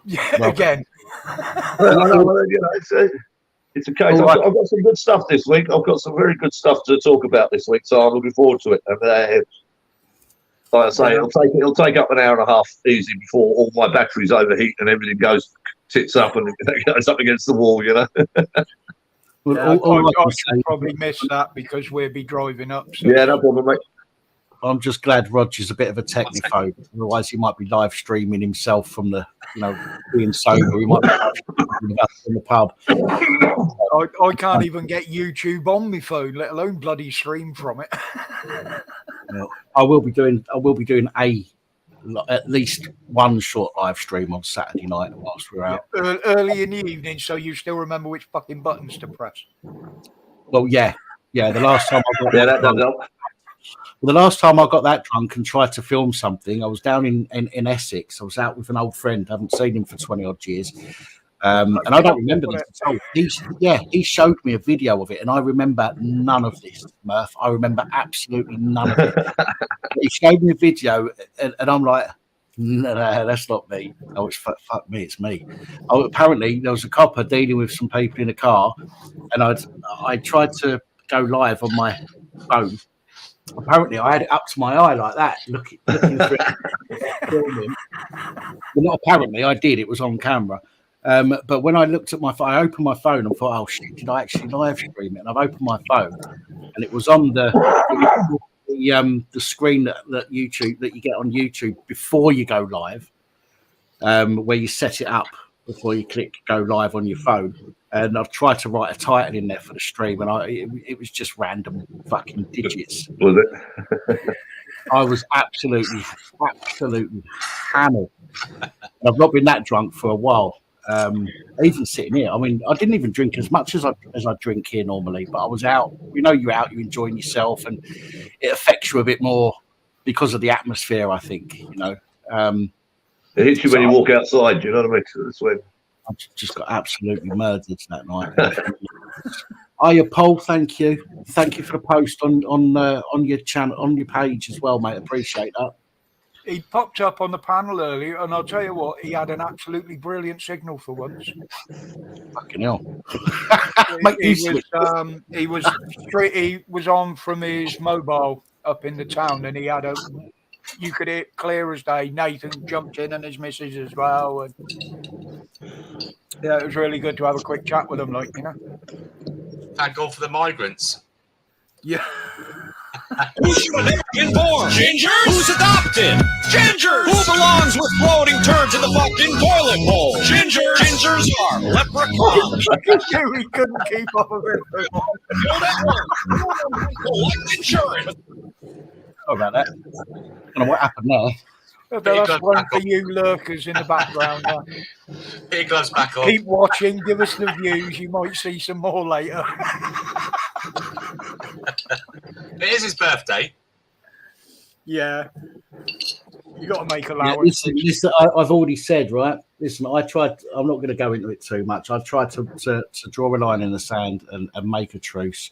Speaker 1: Yeah, again.
Speaker 6: It's a case. I've got some good stuff this week. I've got some very good stuff to talk about this week, so I'm looking forward to it. And like I say, it'll take up an hour and a half easy before all my batteries overheat and everything goes tits up and it goes up against the wall, you know.
Speaker 1: Well, I probably miss that because we'll be driving up. So.
Speaker 6: Yeah, no problem, mate.
Speaker 7: I'm just glad Roger's a bit of a technophobe. Otherwise, he might be live streaming himself from the, being sober. He might be live streaming in the pub.
Speaker 1: I can't even get YouTube on my phone, let alone bloody stream from it.
Speaker 7: I will be doing at least one short live stream on Saturday night whilst we're out.
Speaker 1: Early in the evening, so you still remember which fucking buttons to press.
Speaker 7: Well, yeah. The last time I got
Speaker 6: that does help.
Speaker 7: Well, the last time I got that drunk and tried to film something, I was down in Essex. I was out with an old friend. I haven't seen him for 20 odd years. And I don't remember this at all. He showed me a video of it, and I remember none of this, Murph. I remember absolutely none of it. He showed me a video, and I'm like, no, that's not me. Oh, it's fuck me, it's me. Oh, apparently there was a copper dealing with some people in a car, and I tried to go live on my phone. Apparently, I had it up to my eye like that, looking through it. Well, not apparently, I did. It was on camera. But when I looked at my phone, I opened my phone and thought, oh shit, did I actually live stream it? And I've opened my phone and it was on the screen that you get on YouTube before you go live, where you set it up before you click go live on your phone. And I've tried to write a title in there for the stream, and it was just random fucking digits.
Speaker 6: Was it?
Speaker 7: I was absolutely hammered. I've not been that drunk for a while. Even sitting here, I mean, I didn't even drink as much as I drink here normally, but I was out. You know, you're out, you're enjoying yourself, and it affects you a bit more because of the atmosphere. I think, you know.
Speaker 6: It hits you when you walk outside. Do you know what I mean? That's when
Speaker 7: I just got absolutely murdered that night. Hiya, Paul. Thank you for the post on your channel, on your page as well, mate. Appreciate that.
Speaker 1: He popped up on the panel earlier, and I'll tell you what, he had an absolutely brilliant signal for once.
Speaker 7: Fucking hell.
Speaker 1: He was on from his mobile up in the town, and you could hear clear as day. Nathan jumped in and his missus as well. And yeah, it was really good to have a quick chat with him, like, you know.
Speaker 2: Thank God for the migrants.
Speaker 1: Yeah.
Speaker 8: Who's American born? Gingers? Who's adopted? Gingers! Who belongs with floating turds in the fucking toilet bowl? Gingers! Gingers are leprechauns!
Speaker 1: We couldn't keep up with it.
Speaker 8: Collect insurance!
Speaker 7: Sorry about that. I don't know what happened there.
Speaker 1: That's one for you lurkers in the background.
Speaker 2: Here goes back on.
Speaker 1: Keep watching, give us the views. You might see some more later.
Speaker 2: It is his birthday.
Speaker 1: Yeah. You got to make allowance.
Speaker 7: Yeah, listen, I've already said, right? Listen, I'm not going to go into it too much. I've tried to draw a line in the sand and make a truce.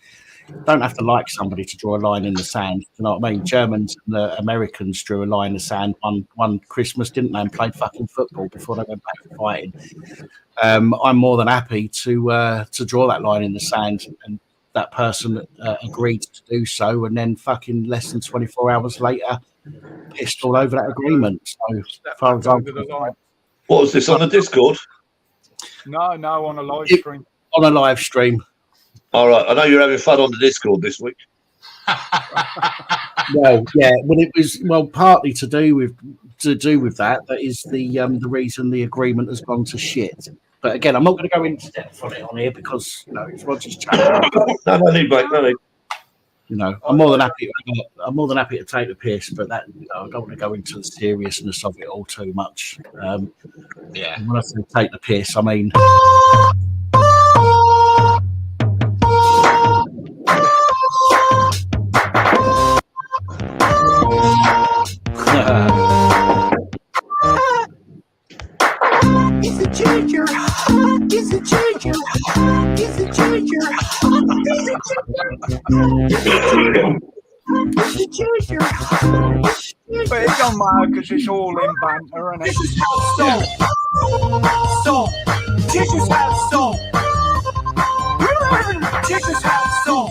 Speaker 7: Don't have to like somebody to draw a line in the sand. You know what I mean? Germans and the Americans drew a line in the sand one Christmas, didn't they? And played fucking football before they went back to fighting. I'm more than happy to draw that line in the sand, and that person agreed to do so, and then fucking less than 24 hours later pissed all over that agreement. So as far as I'm
Speaker 6: what was this on the Discord?
Speaker 1: No, on a live stream.
Speaker 7: On a live stream.
Speaker 6: All right, I know you're having fun on the Discord this week.
Speaker 7: Well, yeah, well, it was partly to do with that. That is the reason the agreement has gone to shit. But again, I'm not going to go into depth on it on here because it's Roger's channel.
Speaker 6: No need, mate. No need.
Speaker 7: You know, I'm more than happy to take the piss, but that I don't want to go into the seriousness of it all too much.
Speaker 2: Yeah.
Speaker 7: When I say take the piss, I mean.
Speaker 9: It's a ginger. It's a ginger. It's a ginger. It's a ginger.
Speaker 1: But it don't matter because it's all in banter, and
Speaker 9: Gingers have soul. Gingers have soul. Gingers have soul.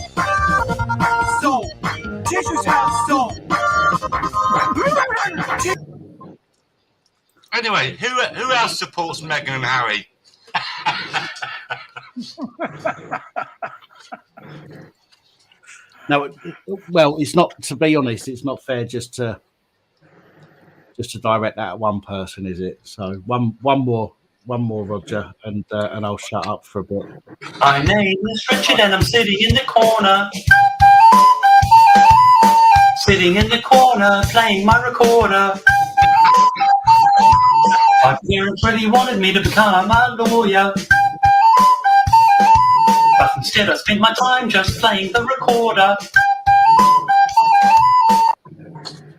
Speaker 9: Gingers have soul.
Speaker 2: Anyway, who else supports Meghan and Harry?
Speaker 7: No, well, it's not. To be honest, it's not fair just to direct that at one person, is it? So one more, Roger, and I'll shut up for a bit.
Speaker 10: My name is Richard, and I'm sitting in the corner. Sitting in the corner, playing my recorder. My parents really wanted me to become a lawyer, but instead I spent my time just playing the recorder.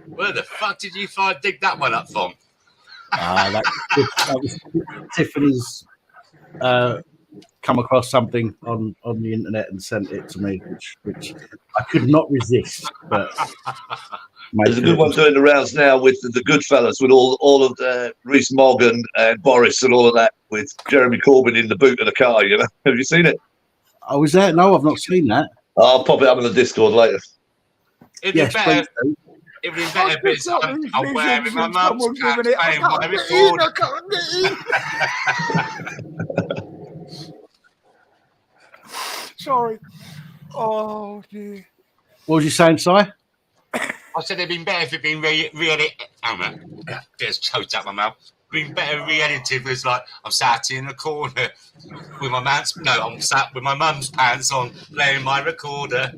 Speaker 2: Where the fuck did you dig that one up from?
Speaker 7: That was Tiffany's come across something on the internet and sent it to me, which I could not resist. But
Speaker 6: there's a good one doing the rounds now with the Goodfellas, with all of Reese Mogg and Boris and all of that, with Jeremy Corbyn in the boot of the car. You know, have you seen it?
Speaker 7: I was there. No, I've not seen that.
Speaker 6: I'll pop it up in the Discord later.
Speaker 2: It'd be better It'd be better if it's I'm wearing my mum's pants, playing my record.
Speaker 1: Sorry. Oh dear.
Speaker 7: What was you saying, Si?
Speaker 2: I said it'd been better if it'd been re-edited. Oh no, there's choked out my mouth. Been better re-edited. Was like I'm sat in the corner with my man's. No, I'm sat with my mum's pants on, playing my recorder.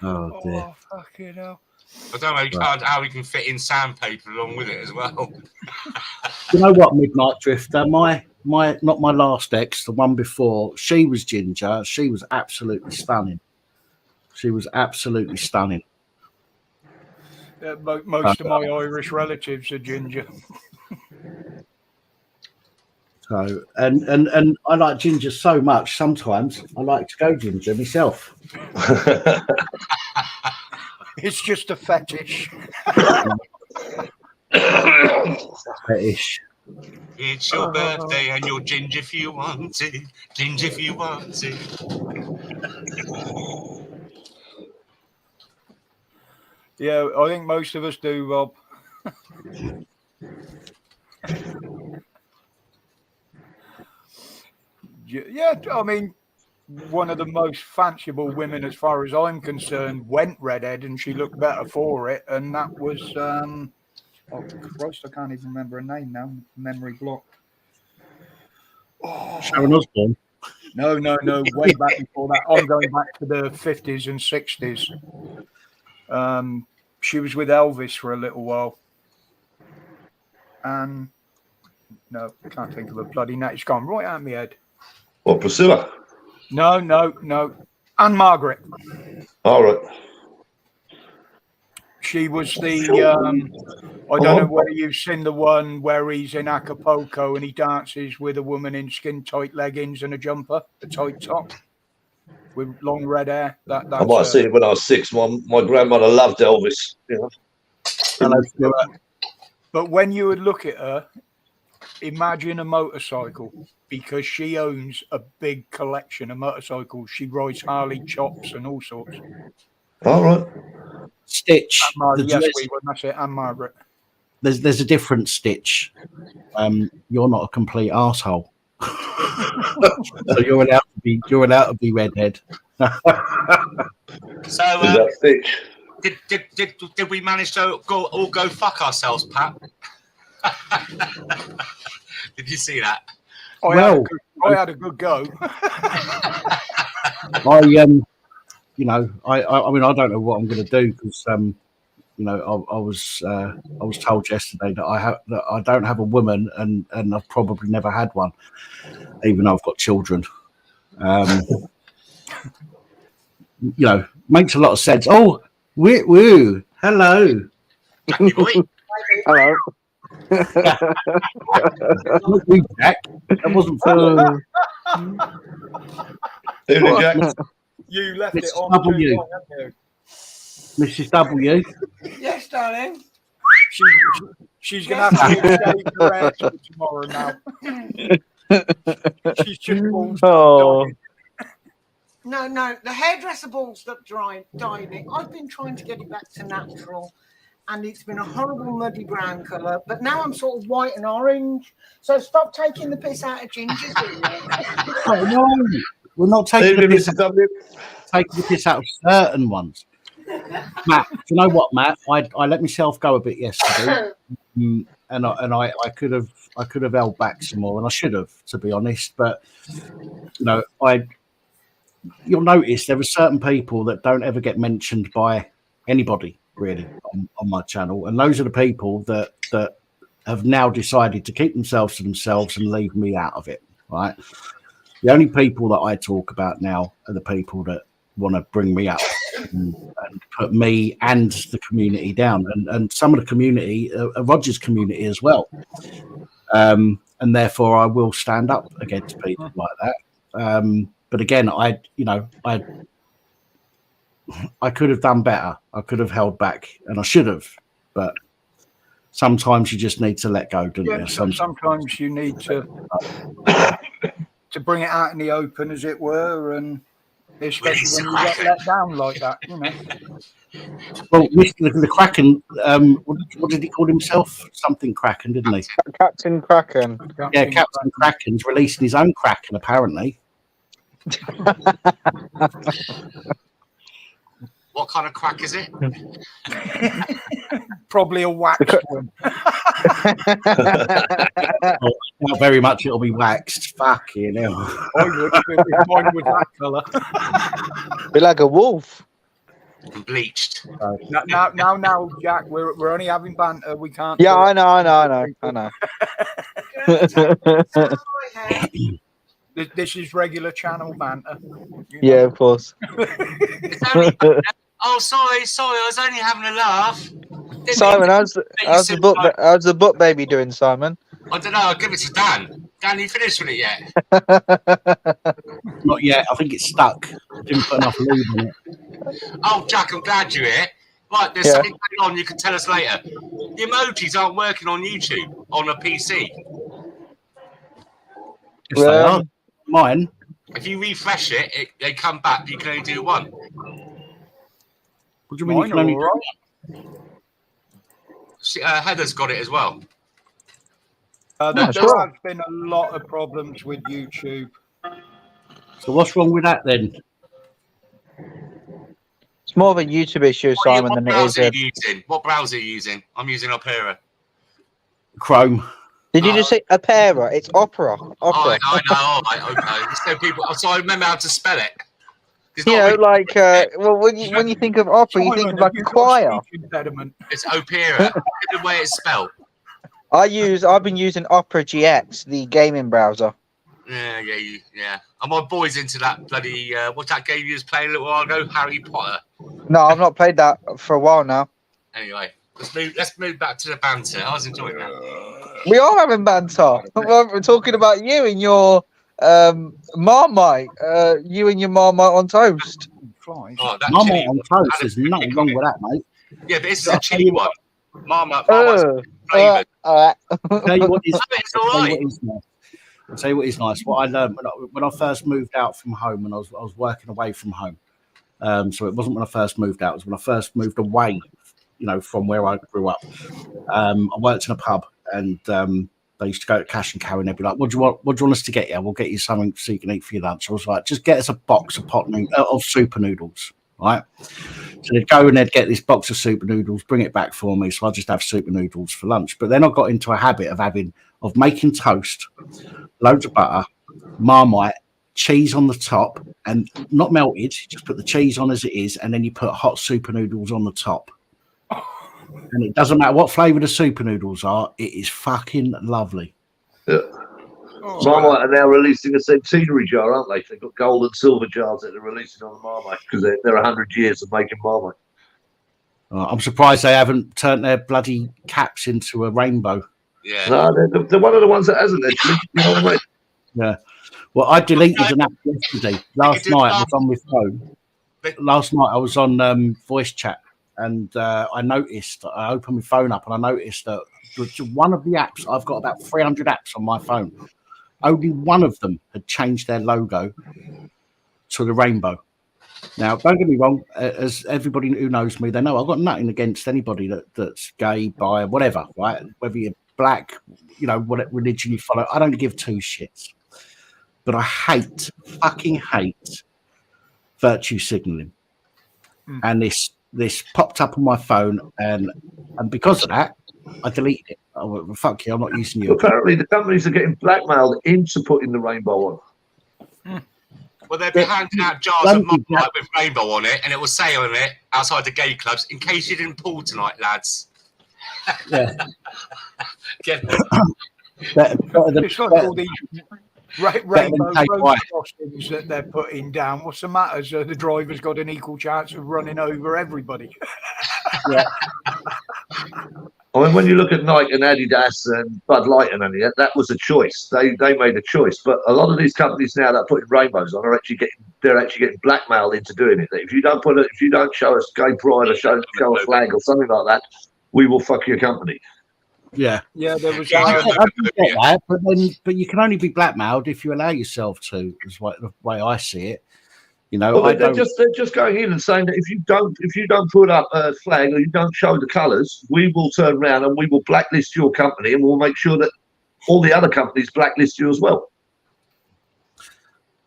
Speaker 7: Oh dear.
Speaker 1: Oh fucking hell.
Speaker 2: I don't know how we can fit in sandpaper along with it as well.
Speaker 7: You know what, Midnight Drifter? My not my last ex, the one before. She was ginger. She was absolutely stunning. She was absolutely stunning.
Speaker 1: Most of my Irish relatives are ginger.
Speaker 7: So and I like ginger so much. Sometimes I like to go ginger myself.
Speaker 1: It's just a fetish.
Speaker 7: Fetish.
Speaker 2: It's your birthday and you're ginger if you want to. Ginger if you want to.
Speaker 1: Yeah, I think most of us do, Rob. Yeah, I mean, one of the most fanciable women, as far as I'm concerned, went redhead, and she looked better for it. And that was, oh Christ, I can't even remember her name now. Memory blocked. Oh.
Speaker 7: Sharon Osbourne.
Speaker 1: No, way back before that. I'm going back to the 50s and 60s. She was with Elvis for a little while. And no, I can't think of a bloody name. It's gone right out of my head.
Speaker 6: What, Priscilla?
Speaker 1: No. Anne Margaret.
Speaker 6: All right.
Speaker 1: She was the, I don't know whether you've seen the one where he's in Acapulco and he dances with a woman in skin-tight leggings and a jumper, a tight top, with long red hair. That's
Speaker 6: I might have seen it when I was 6. My grandmother loved Elvis. You know?
Speaker 1: But when you would look at her, imagine a motorcycle, because she owns a big collection of motorcycles. She rides Harley chops and all sorts.
Speaker 6: All right.
Speaker 7: Stitch.
Speaker 1: Yes, that's it. And Margaret.
Speaker 7: There's a different Stitch. You're not a complete arsehole. So you're allowed to be redhead.
Speaker 2: So did we manage to all go fuck ourselves, Pat? Did you see that?
Speaker 1: I had a good go.
Speaker 7: I mean, I don't know what I'm going to do because, I was told yesterday that I don't have a woman and I've probably never had one, even though I've got children. Makes a lot of sense. Oh, woo, hello.
Speaker 11: Hello.
Speaker 7: Jack. That wasn't funny.
Speaker 6: Jack?
Speaker 1: You left
Speaker 7: Mrs.
Speaker 1: it on
Speaker 7: W. Mrs. W.
Speaker 9: Yes, darling.
Speaker 1: She's going to have to shave her hair tomorrow now. She's just dying.
Speaker 9: No, the hairdresser balls look dying. I've been trying to get it back to natural, and it's been a horrible muddy brown colour, but now I'm sort of white and orange. So stop taking the piss out of gingers.
Speaker 7: No, we're not taking the piss out of certain ones. Matt, do you know what, Matt? I let myself go a bit yesterday, and I could have held back some more, and I should have, to be honest. But you'll notice there are certain people that don't ever get mentioned by anybody really on my channel, and those are the people that have now decided to keep themselves to themselves and leave me out of it. Right, the only people that I talk about now are the people that want to bring me up and put me and the community down, and some of the community, Roger's community as well, and therefore I will stand up against people like that. But again, I could have done better. I could have held back, and I should have. But sometimes you just need to let go, don't you?
Speaker 1: Sometimes you need to bring it out in the open, as it were, and especially when you get let down like that, you know.
Speaker 7: Well, the Kraken, what did he call himself? Something Kraken, didn't he?
Speaker 11: Captain Kraken.
Speaker 7: Yeah, Captain Kraken's releasing his own Kraken, apparently.
Speaker 2: What kind of crack is it?
Speaker 1: Probably a waxed one.
Speaker 7: Not very much it'll be waxed. Fuck you know.
Speaker 1: I would if mine was that colour.
Speaker 11: Be like a wolf.
Speaker 2: Bleached.
Speaker 1: Now, Jack, we're only having banter. We can't.
Speaker 11: Yeah, I know.
Speaker 1: This is regular channel banter.
Speaker 11: Yeah, of course.
Speaker 2: Oh, sorry. I was only having a laugh.
Speaker 11: Simon, how's the book baby doing, Simon?
Speaker 2: I don't know. I'll give it to Dan. Dan, you finished with it yet?
Speaker 7: Not yet. I think it's stuck. Didn't put enough lube in it.
Speaker 2: Oh, Jack, I'm glad you're here. Right, there's something going on. You can tell us later. The emojis aren't working on YouTube on a PC.
Speaker 7: Yes, they are. Mine.
Speaker 2: If you refresh it, they come back. You can only do one.
Speaker 7: What do you mean? You can only do one?
Speaker 2: Heather's got it as well.
Speaker 1: There has been a lot of problems with YouTube.
Speaker 7: So what's wrong with that then?
Speaker 11: It's more of a YouTube issue, Simon, than it is.
Speaker 2: What browser are you using? I'm using Opera.
Speaker 7: Chrome.
Speaker 11: Did you just say Opera? It's Opera.
Speaker 2: I know. All right, okay. So people, so I remember how to spell it.
Speaker 11: You know, like well, when you think of opera, you think of like a choir.
Speaker 2: It's Opera. The way it's spelled.
Speaker 11: I've been using Opera GX, the gaming browser.
Speaker 2: Yeah. And my boy's into that bloody what's that game you was playing a little while ago? Harry Potter.
Speaker 11: No, I've not played that for a while now.
Speaker 2: Anyway, let's move back to the banter. I was enjoying that.
Speaker 11: We are having banter. We're talking about you and your Marmite. You and your Marmite on toast.
Speaker 2: Oh, that
Speaker 7: Marmite on toast. There's nothing wrong with that, mate.
Speaker 2: Yeah, but it's a chili one. Marmite flavoured.
Speaker 7: I'll tell you what is
Speaker 2: nice.
Speaker 7: I'll tell you what is nice. What I learned when I first moved out from home, and I was working away from home. So it wasn't when I first moved out; it was when I first moved away, from where I grew up. I worked in a pub, and they used to go to cash and carry, and they'd be like, "What do you want us to get you? We'll get you something so you can eat for your lunch." I was like, "Just get us a box of super noodles." Right? So they'd go and they'd get this box of super noodles, bring it back for me. So I just have super noodles for lunch. But then I got into a habit of making toast, loads of butter, Marmite, cheese on the top, and not melted. You just put the cheese on as it is, and then you put hot super noodles on the top. And it doesn't matter what flavour the super noodles are, it is fucking lovely.
Speaker 6: Yeah. Marmite are now releasing a centenary jar, aren't they? They've got gold and silver jars that they're releasing on the Marmite because they're 100 years of making Marmite.
Speaker 7: I'm surprised they haven't turned their bloody caps into a rainbow.
Speaker 2: Yeah.
Speaker 6: No, they're one of the ones that hasn't actually. You know what I mean?
Speaker 7: Yeah. Well, I deleted an app yesterday. Last night I was on my phone. Last night I was on voice chat, and I opened my phone up and I noticed that one of the apps, I've got about 300 apps on my phone. Only one of them had changed their logo to the rainbow. Now, don't get me wrong, as everybody who knows me, they know I've got nothing against anybody that's gay, bi, whatever, right? Whether you're black, what religion you follow, I don't give two shits. But I fucking hate virtue signaling. And this popped up on my phone, and because of that, I deleted it. Oh, well, fuck you, I'm not using you.
Speaker 6: Apparently, the companies are getting blackmailed into putting the rainbow on.
Speaker 2: Well, they'd be handing out jars of Marmite with rainbow on it, and it will say on it outside the gay clubs, "In case you didn't pull tonight, lads."
Speaker 7: Yeah.
Speaker 1: It's like all these rainbow road crossings that they're putting down. What's the matter? So the driver's got an equal chance of running over everybody.
Speaker 7: Yeah.
Speaker 6: I mean, when you look at Nike and Adidas and Bud Light and any that was a choice. They made a choice. But a lot of these companies now that are putting rainbows on are actually getting blackmailed into doing it. If you don't show us gay pride or show a flag or something like that, we will fuck your company.
Speaker 7: Yeah.
Speaker 1: Yeah, there was
Speaker 7: I get that, but you can only be blackmailed if you allow yourself to, is the way I see it. You know,
Speaker 6: well, they're just going in and saying that if you don't put up a flag or you don't show the colours, we will turn around and we will blacklist your company, and we'll make sure that all the other companies blacklist you as well.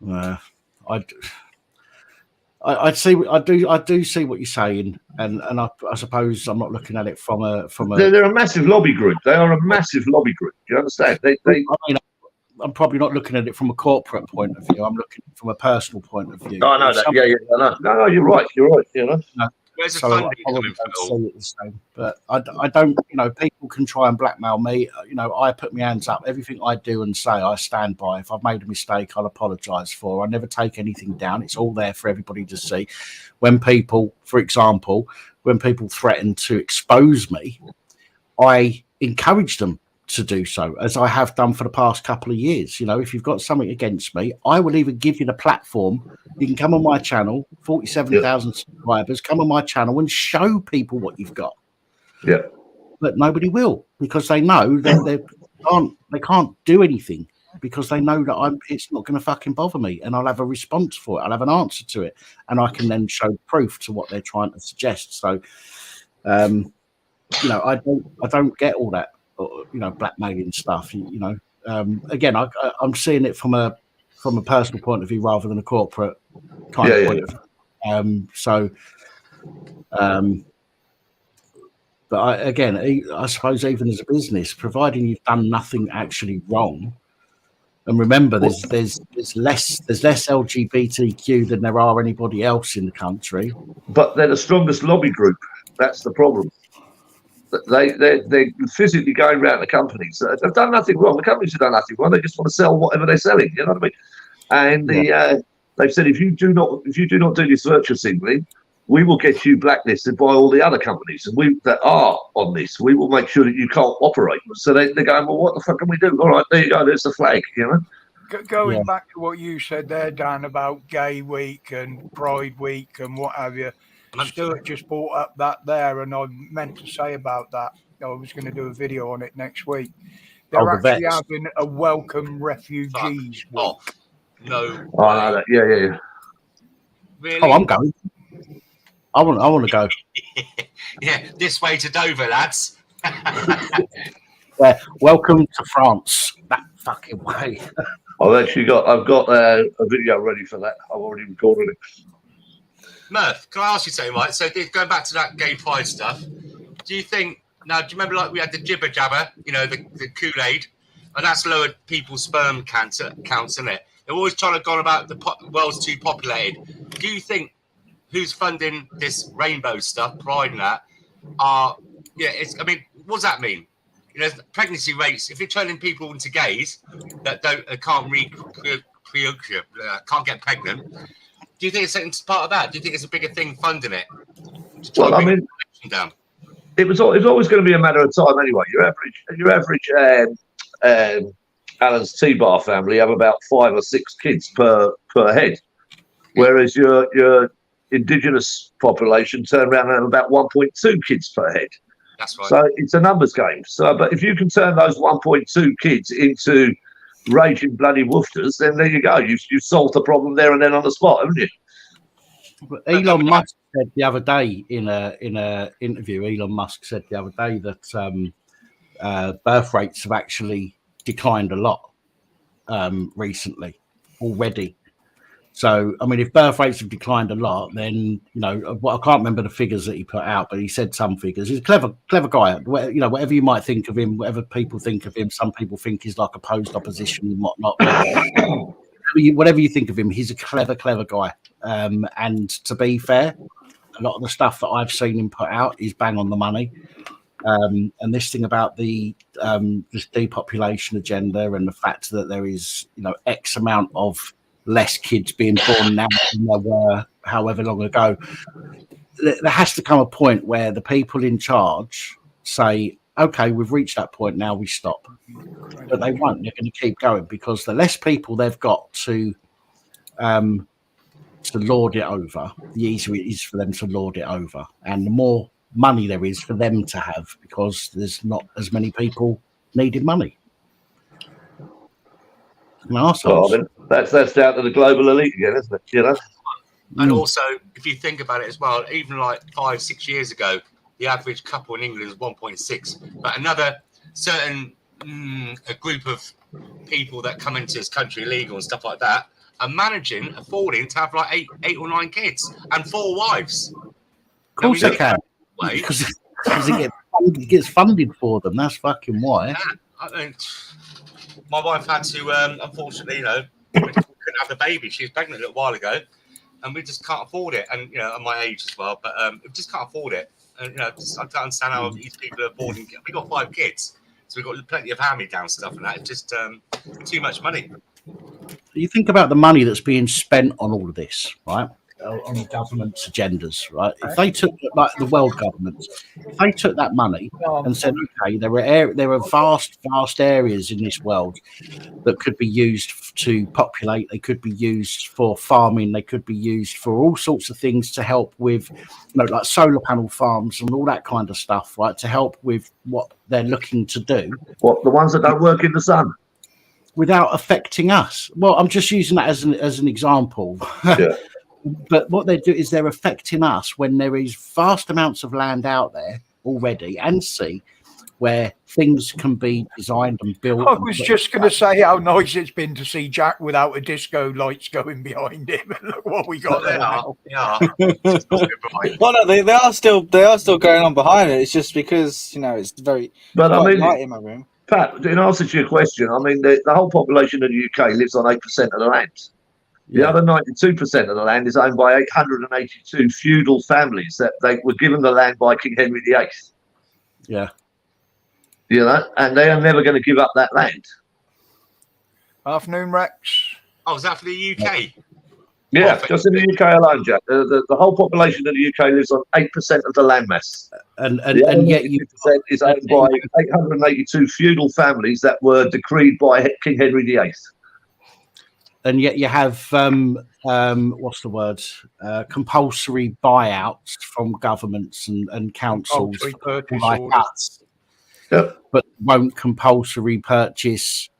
Speaker 7: I do see what you're saying, and I suppose I'm not looking at it from a.
Speaker 6: They're a massive lobby group. They are a massive lobby group. Do you understand? I
Speaker 7: mean, I'm probably not looking at it from a corporate point of view. I'm looking from a personal point of view.
Speaker 6: I know that. Yeah, I know. No, you're right. You're right. You know.
Speaker 2: Where's the
Speaker 7: So
Speaker 2: funding
Speaker 7: I
Speaker 2: coming
Speaker 7: don't
Speaker 2: from?
Speaker 7: see it the same, but I don't. You know, people can try and blackmail me. You know, I put my hands up. Everything I do and say, I stand by. If I've made a mistake, I'll apologise for. I never take anything down. It's all there for everybody to see. When people, for example, when people threaten to expose me, I encourage them to do so, as I have done for the past couple of years. You know, if you've got something against me, I will even give you the platform. You can come on my channel, 47,000 subscribers, come on my channel and show people what you've got.
Speaker 6: Yeah.
Speaker 7: But nobody will, because they know that they can't do anything, because they know that it's not going to fucking bother me, and I'll have a response for it. I'll have an answer to it, and I can then show proof to what they're trying to suggest. So, you know, I don't get all that, you know, blackmailing stuff. You know, again, I'm seeing it from a personal point of view rather than a corporate kind of point of view. But I suppose even as a business, providing you've done nothing actually wrong, and remember, there's less LGBTQ than there are anybody else in the country.
Speaker 6: But they're the strongest lobby group. That's the problem. They're physically going around the companies. They've done nothing wrong. The companies have done nothing wrong. They just want to sell whatever they're selling. You know what I mean? And they've said if you do not do this virtue signaling, we will get you blacklisted by all the other companies, and that are on this. We will make sure that you can't operate. So they're going, well, what the fuck can we do? All right, there you go. There's the flag. You know.
Speaker 1: Going back to what you said there, Dan, about Gay Week and Pride Week and what have you, Stuart just brought up that there, and I meant to say about that. I was going to do a video on it next week. They're actually having a welcome refugees week.
Speaker 2: Oh, no.
Speaker 6: Oh, I know that. Yeah.
Speaker 2: Really?
Speaker 7: Oh, I'm going. I want to go.
Speaker 2: Yeah, this way to Dover, lads.
Speaker 7: Yeah, welcome to France. That fucking way.
Speaker 6: I've got a video ready for that. I've already recorded it.
Speaker 2: Murph, can I ask you something, right? So going back to that gay pride stuff, do you remember like we had the jibber jabber, you know, the Kool-Aid, and that's lowered people's sperm counts, isn't it? They're always trying to go on about the world's too populated. Do you think who's funding this rainbow stuff, pride and that, what does that mean? You know, pregnancy rates, if you're turning people into gays that can't get pregnant, do you think it's part of that? Do you think it's a bigger thing funding it?
Speaker 6: Well, I mean,
Speaker 2: down?
Speaker 6: It was always going to be a matter of time anyway. Your average Alan's T-Bar family have about 5 or 6 kids per head, whereas your indigenous population turn around and have about 1.2 kids per head.
Speaker 2: That's right.
Speaker 6: So it's a numbers game. So, but if you can turn those 1.2 kids into raging bloody woofers, then there you go. You solved the problem there and then on the spot, haven't you?
Speaker 7: But Elon Musk said the other day in a interview, Elon Musk said the other day that birth rates have actually declined a lot recently already. So, I mean, if birth rates have declined a lot, then, you know, I can't remember the figures that he put out, but he said some figures. He's a clever guy. You know, whatever you might think of him, whatever people think of him, some people think he's like opposed opposition and whatnot. Whatever you think of him, he's a clever guy. And to be fair, a lot of the stuff that I've seen him put out is bang on the money. And this thing about the this depopulation agenda and the fact that there is, you know, X amount of less kids being born now than there were however long ago. There has to come a point where the people in charge say, okay, we've reached that point, now we stop. But they won't. They're going to keep going, because the less people they've got to lord it over, the easier it is for them to lord it over. And the more money there is for them to have, because there's not as many people needing money.
Speaker 6: Well, I mean, that's down to the global elite again, isn't it? You know.
Speaker 2: And also, if you think about it as well, even like 5-6 years ago, the average couple in England was 1.6. But another certain a group of people that come into this country illegal and stuff like that are affording to have like eight or 9 kids and 4 wives.
Speaker 7: Of course they can. Because it gets funded for them. That's fucking why.
Speaker 2: Yeah, I mean, my wife had to, unfortunately, couldn't have the baby. She was pregnant a little while ago, and we just can't afford it. And at my age as well, but we just can't afford it. And I don't understand how these people are affording. We got 5 kids, so we've got plenty of hand-me-down stuff, and that it's just too much money.
Speaker 7: You think about the money that's being spent on all of this, right? On the government's agendas, right? If they took, like the world governments, if they took that money and said, okay, there are vast areas in this world that could be used to populate, they could be used for farming, they could be used for all sorts of things to help with, like solar panel farms and all that kind of stuff, right? To help with what they're looking to do.
Speaker 6: What, the ones that don't work in the sun?
Speaker 7: Without affecting us. Well, I'm just using that as an example. Yeah. But what they do is they're affecting us when there is vast amounts of land out there already and sea where things can be designed and built.
Speaker 1: I was just going to say how nice it's been to see Jack without a disco lights going behind him. Look what we got there.
Speaker 2: Yeah.
Speaker 11: Well, no, they are still going on behind it. It's just because it's very.
Speaker 6: But I mean,
Speaker 11: light in my room.
Speaker 6: Pat, in answer to your question, I mean the whole population of the UK lives on 8% of the land. The other 92% of the land is owned by 882 feudal families that they were given the land by King Henry VIII.
Speaker 7: Yeah.
Speaker 6: And they are never going to give up that land.
Speaker 1: Afternoon, Rex.
Speaker 2: Oh, is that for the UK?
Speaker 6: Yeah, just in the UK alone, Jack. The whole population of the UK lives on 8% of the landmass.
Speaker 7: And yet
Speaker 6: 2% is owned by 882 feudal families that were decreed by King Henry VIII.
Speaker 7: And yet you have what's the word? Compulsory buyouts from governments and councils like us, but won't compulsory purchase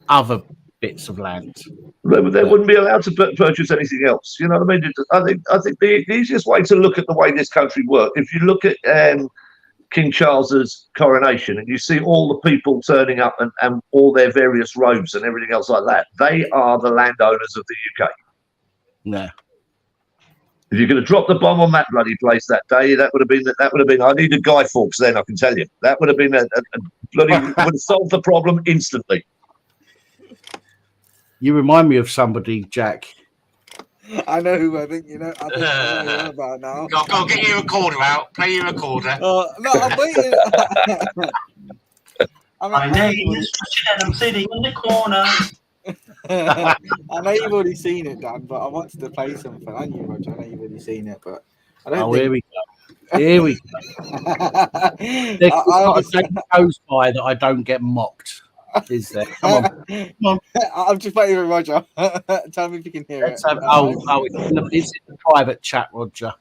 Speaker 7: other bits of land.
Speaker 6: They wouldn't be allowed to purchase anything else. You know what I mean? I think the easiest way to look at the way this country works, if you look at King Charles's coronation and you see all the people turning up and all their various robes and everything else like that, they are the landowners of the UK.
Speaker 7: Yeah.
Speaker 6: If you're going to drop the bomb on that bloody place that day, that would have been. I needed Guy Fawkes then. I can tell you that would have been a bloody would have solved the problem instantly.
Speaker 7: You remind me of somebody, Jack.
Speaker 11: I know who I think I know who you're about now.
Speaker 2: Go get your recorder out. Play your recorder.
Speaker 11: No, I'm waiting.
Speaker 10: My name is Richard and I'm sitting in the corner.
Speaker 11: I know you've already seen it, Dan, but I wanted to play something. I knew, Roger. I know you've already seen it, but I don't think...
Speaker 7: Here we go. Here we go. There's not a day goes by that I don't get mocked. Is there? Come on. Come on.
Speaker 11: I'm just waiting for Roger. Tell me if you can hear it.
Speaker 7: It's in the private chat, Roger.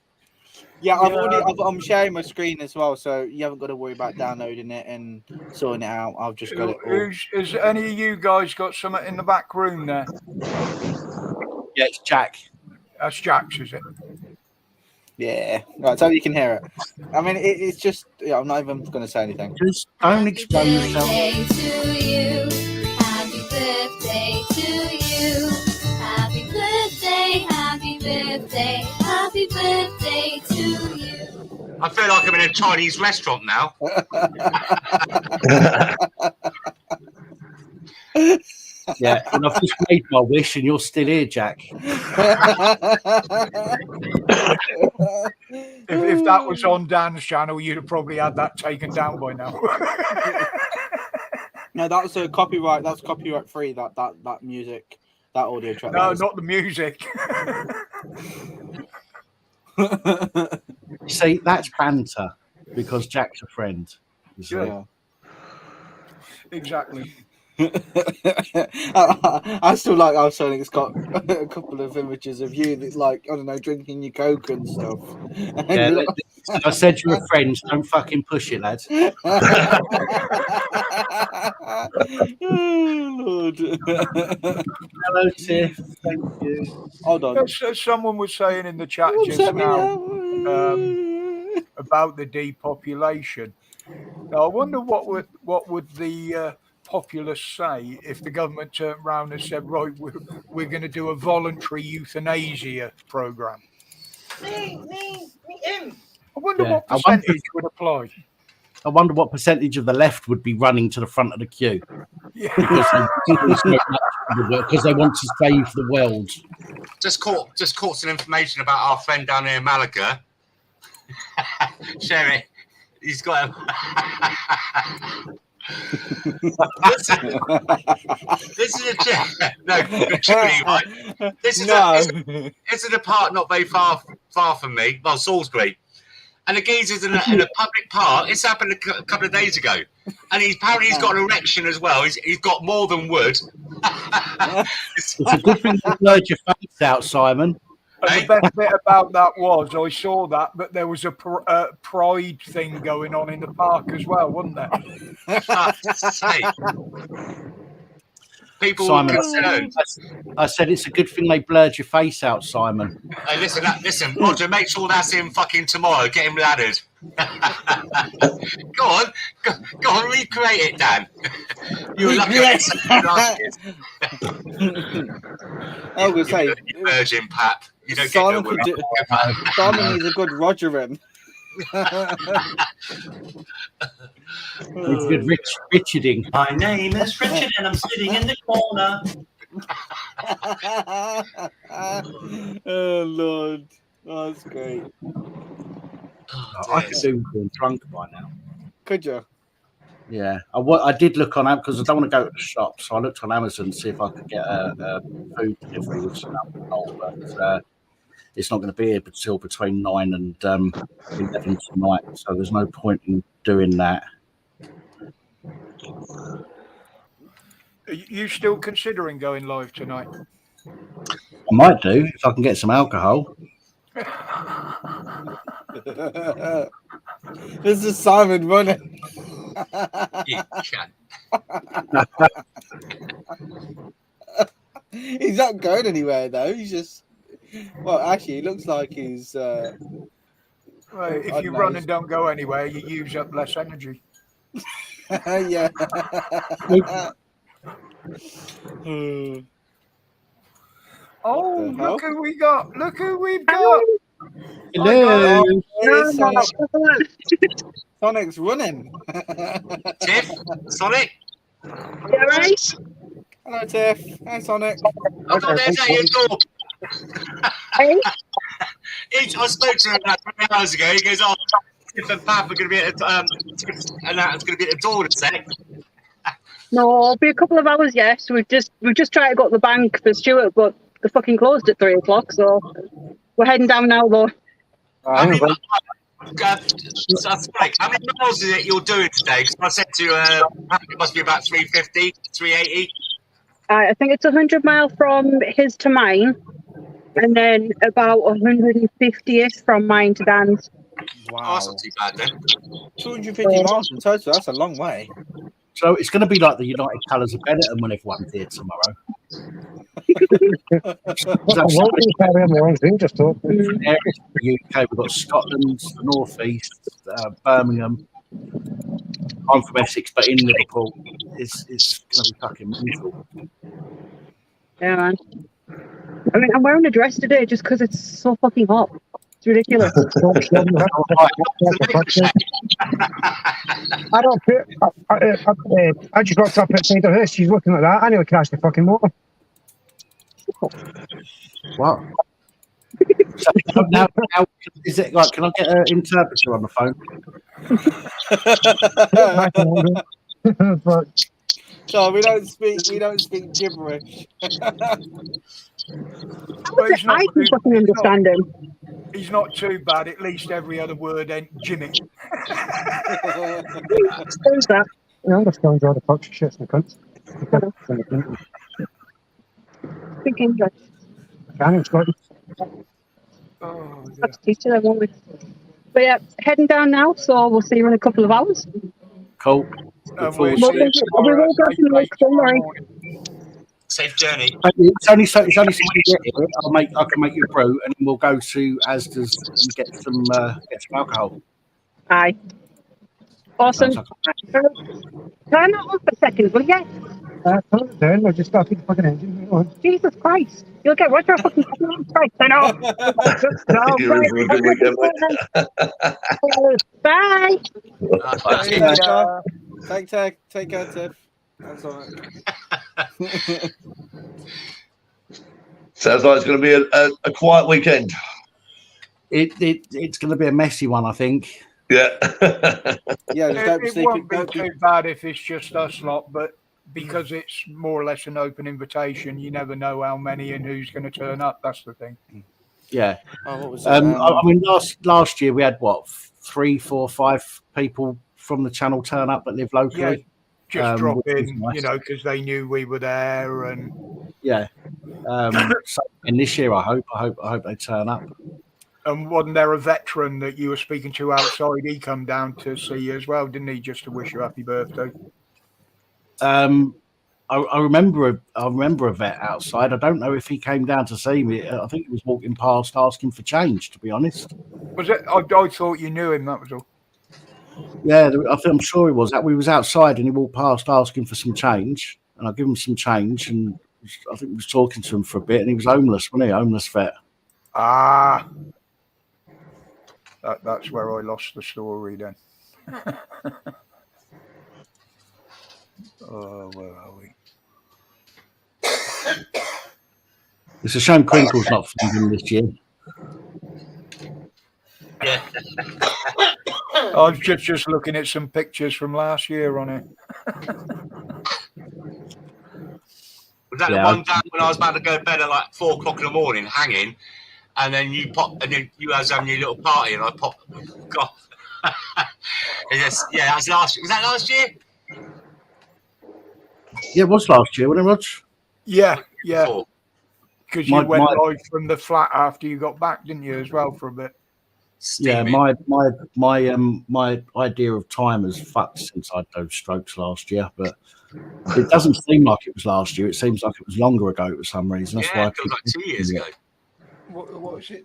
Speaker 11: Yeah, I'm sharing my screen as well, so you haven't got to worry about downloading it and sorting it out. I've just got it all.
Speaker 1: Has any of you guys got something in the back room there?
Speaker 7: Yeah, it's Jack.
Speaker 1: That's Jack's, is it?
Speaker 11: Yeah, right. So you can hear it. I mean, it's just. Yeah, I'm not even going to say anything.
Speaker 7: Just don't explain yourself.
Speaker 12: Happy birthday to you. Happy birthday, happy birthday, happy birthday to you.
Speaker 2: I feel like I'm in a Chinese restaurant now.
Speaker 7: Yeah, and I've just made my wish, and you're still here, Jack.
Speaker 1: If that was on Dan's channel, you'd have probably had that taken down by now.
Speaker 11: No, that was a copyright. That's copyright free. That music, that audio track.
Speaker 1: No, not the music.
Speaker 7: See, that's banter because Jack's a friend.
Speaker 1: Yeah. Exactly.
Speaker 11: I still like how Sonic's got a couple of images of you that, like, I don't know, drinking your Coke and stuff. And
Speaker 7: Yeah,
Speaker 11: you're
Speaker 7: I said you're a friend. Don't fucking push it, lads.
Speaker 11: Oh, Lord.
Speaker 7: Hello, Tiff. Thank you.
Speaker 11: Hold on.
Speaker 1: Someone was saying in the chat just now about the depopulation. Now, I wonder what would the populace say if the government turned around and said, right, we're going to do a voluntary euthanasia program.
Speaker 9: Me, him.
Speaker 1: I wonder
Speaker 7: Yeah,
Speaker 1: what percentage would apply.
Speaker 7: I wonder what percentage of the left would be running to the front of the queue.
Speaker 1: Yeah.
Speaker 7: Because they want to save the world.
Speaker 2: Just caught some information about our friend down here in Malaga. Share it. He's got a this is a truly, right? This is it's in a park not very far from me. Well, Salisbury. And the geezer's in a public park. It's happened a couple of days ago. And he's got an erection as well. He's got more than wood.
Speaker 7: It's a good thing you blurred your face out, Simon.
Speaker 1: And the best bit about that was I saw that, but there was a pride thing going on in the park as well, wasn't there?
Speaker 2: People
Speaker 7: Simon,
Speaker 2: were concerned.
Speaker 7: I said it's a good thing they blurred your face out, Simon.
Speaker 2: Hey, listen, Roger, make sure that's him fucking tomorrow. Get him laddered. Go on, recreate it, Dan. You were lucky last year.
Speaker 11: I was going to say,
Speaker 2: Virgin Pap. You don't
Speaker 11: Simon,
Speaker 2: get
Speaker 11: Simon needs a good Rogerin.
Speaker 7: It's good Richarding.
Speaker 10: My name is Richard and I'm sitting in the corner.
Speaker 11: Oh, Lord. Oh, that's great.
Speaker 7: I could do with being drunk by now.
Speaker 11: Could you?
Speaker 7: Yeah. I did look on Amazon because I don't want to go to the shop, so I looked on Amazon to see if I could get a food delivery with some alcohol, but it's not going to be here until between 9 and 11 tonight, so there's no point in doing that.
Speaker 1: Are you still considering going live tonight?
Speaker 7: I might do if I can get some alcohol.
Speaker 11: This is Simon running. He's not going anywhere though. He's just. Well, actually, it looks like he's.
Speaker 1: Well, if you run and don't go anywhere, you use up less energy.
Speaker 11: Yeah.
Speaker 1: Oh, look who we got! Look who we've got!
Speaker 7: Hello.
Speaker 11: Sonic's running.
Speaker 2: Tiff, Sonic.
Speaker 13: You alright?
Speaker 11: Hello, Tiff. Hi, Sonic.
Speaker 2: I've got there's your door.
Speaker 13: Hey?
Speaker 2: I spoke to him about 3 hours ago. He goes, "Oh, Tiff and Pap are going to be at and that's going to be at the door in a sec."
Speaker 13: No, it'll be a couple of hours, yes. We've just tried to go to the bank for Stuart, but they're fucking closed at 3 o'clock, so we're heading down now, though.
Speaker 2: How many miles is it you're doing today? Because I said to it must be about 350, 380.
Speaker 13: I think it's 100 miles from his to mine, and then about 150-ish from mine to Dan's.
Speaker 11: Wow.
Speaker 2: Oh, that's not too bad then.
Speaker 11: 250 miles in total. That's a long way.
Speaker 7: So it's going to be like the United Colours of Benetton when everyone's here tomorrow. The UK, we've got Scotland, the North East, Birmingham. I'm from Essex, but in Liverpool, it's going to be fucking mental.
Speaker 13: Yeah, man. I mean, I'm wearing a dress today just because it's so fucking hot. It's ridiculous.
Speaker 14: I don't care. I just got up at St. her. She's looking at that. I nearly crashed the fucking motor.
Speaker 7: What? So now, is it like? Can I get an interpreter on the phone?
Speaker 11: So we don't speak gibberish.
Speaker 13: I can fucking understand him.
Speaker 1: He's not too bad. At least every other word ain't Jimmy.
Speaker 14: I understand all the fuck shit in the cunt.
Speaker 13: Speak English.
Speaker 14: It's got
Speaker 1: Oh,
Speaker 13: That's teacher, then, won't we? But yeah, heading down now, so we'll see you in a couple of hours.
Speaker 7: Cool.
Speaker 1: And
Speaker 7: forward
Speaker 1: we'll
Speaker 7: to
Speaker 1: see
Speaker 7: it.
Speaker 1: you
Speaker 13: We
Speaker 1: tomorrow.
Speaker 13: will go
Speaker 1: Safe
Speaker 13: to the
Speaker 1: place
Speaker 13: next, don't
Speaker 1: tomorrow
Speaker 13: worry.
Speaker 1: morning.
Speaker 2: Safe journey.
Speaker 7: It's only so you get here. I can make you a brew, and then we'll go to Asda's and get some alcohol.
Speaker 13: Aye. Awesome.
Speaker 7: Sounds
Speaker 13: Turn that off for a second, will you?
Speaker 14: turn. I just started the fucking engine. Go on.
Speaker 13: Jesus Christ. You'll get right for a fucking strike. I know.
Speaker 6: You're in for a good weekend, mate.
Speaker 13: Bye.
Speaker 15: Take care, Tiff. That's all right.
Speaker 6: Sounds like it's going to be a quiet weekend.
Speaker 7: It's going to be a messy one, I think.
Speaker 6: Yeah.
Speaker 15: Yeah,
Speaker 1: It won't be too bad if it's just us lot, but because it's more or less an open invitation, you never know how many and who's going to turn up. That's the thing.
Speaker 7: Yeah.
Speaker 15: Oh, what was it?
Speaker 7: I mean, last year we had what 3, 4, 5 people from the channel turn up that live locally.
Speaker 1: Just drop
Speaker 7: which was
Speaker 1: in,
Speaker 7: nice.
Speaker 1: you know, because they knew we were there, and
Speaker 7: Yeah. So, and this year, I hope they turn up.
Speaker 1: And wasn't there a veteran that you were speaking to outside? He come down to see you as well, didn't he? Just to wish you happy birthday.
Speaker 7: I remember a vet outside. I don't know if he came down to see me. I think he was walking past asking for change, to be honest.
Speaker 1: Was it? I thought you knew him. That was all.
Speaker 7: Yeah, I'm sure he was. We was outside and he walked past asking for some change, and I give him some change, and I think he was talking to him for a bit, and he was homeless, wasn't he? Homeless vet.
Speaker 1: Ah, that's where I lost the story then. Oh, where are we?
Speaker 7: It's a shame Crinkle's not funding this year.
Speaker 2: Yeah.
Speaker 1: I was just looking at some pictures from last year on it.
Speaker 2: Was that the one day when I was about to go to bed at like 4 o'clock in the morning, hanging, and then you guys having your little party, and I popped. God. Yeah, that was last year. Was that last year?
Speaker 7: Yeah, it was last year, wasn't it, Rog?
Speaker 1: Yeah. Because you went
Speaker 7: my-
Speaker 1: live from the flat after you got back, didn't you, as well, for a bit?
Speaker 7: Yeah, my idea of time has fucked since I had those strokes last year, but it doesn't seem like it was last year. It seems like it was longer ago for some reason. That's why
Speaker 2: it feels like 2 years ago.
Speaker 1: What was it?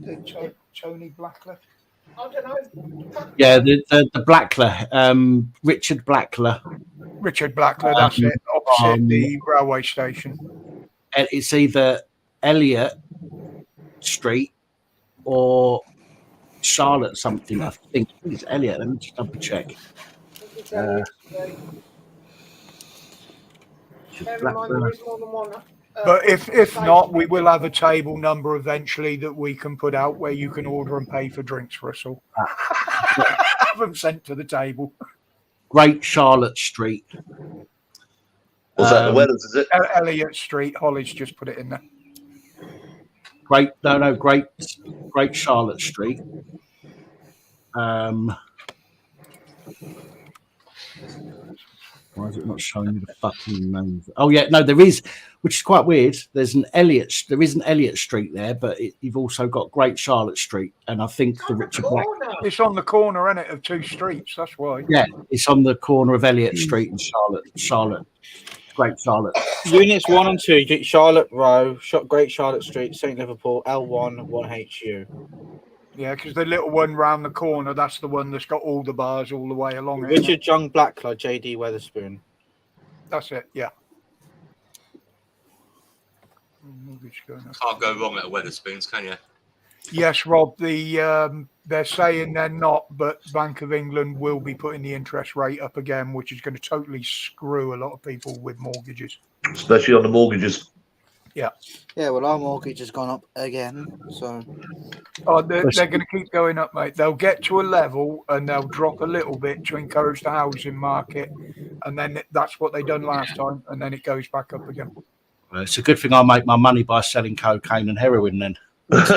Speaker 1: Tony Blackler? I don't know.
Speaker 7: Yeah, the Blackler, Richard Blackler.
Speaker 1: Richard Blackler, that's it, opposite the railway station.
Speaker 7: It's either Elliot Street or Charlotte something. I think it's Elliot. Let me just double check.
Speaker 1: But if not, we will have a table number eventually that we can put out where you can order and pay for drinks for us all. Have them sent to the table.
Speaker 7: Great Charlotte Street.
Speaker 6: Was that the Weathers, is it?
Speaker 1: Elliot Street. Holly's just put it in there.
Speaker 7: Great Charlotte Street. Why is it not showing me the fucking name? Oh yeah, no, there is, which is quite weird. There is an Elliot Street there, but you've also got Great Charlotte Street, and I think the Richard Black.
Speaker 1: It's on the corner, isn't it, of 2 streets? That's why.
Speaker 7: Yeah, it's on the corner of Elliot Street and Charlotte, Great Charlotte.
Speaker 15: Units 1 and 2, Charlotte Row, Great Charlotte Street, St Liverpool, L1 1HU.
Speaker 1: Yeah, because the little one round the corner, that's the one that's got all the bars all the way along it.
Speaker 15: Richard Young Blackler, JD Weatherspoon.
Speaker 1: That's it, yeah.
Speaker 2: Can't go wrong at a Weatherspoons, can you?
Speaker 1: Yes, Rob, they're saying they're not, but Bank of England will be putting the interest rate up again, which is going to totally screw a lot of people with mortgages.
Speaker 6: Especially on the mortgages.
Speaker 1: Yeah.
Speaker 15: Yeah, well, our mortgage has gone up again, so.
Speaker 1: Oh, they're going to keep going up, mate. They'll get to a level and they'll drop a little bit to encourage the housing market, and then that's what they done last time, and then it goes back up again.
Speaker 7: Well, it's a good thing I make my money by selling cocaine and heroin then.
Speaker 1: But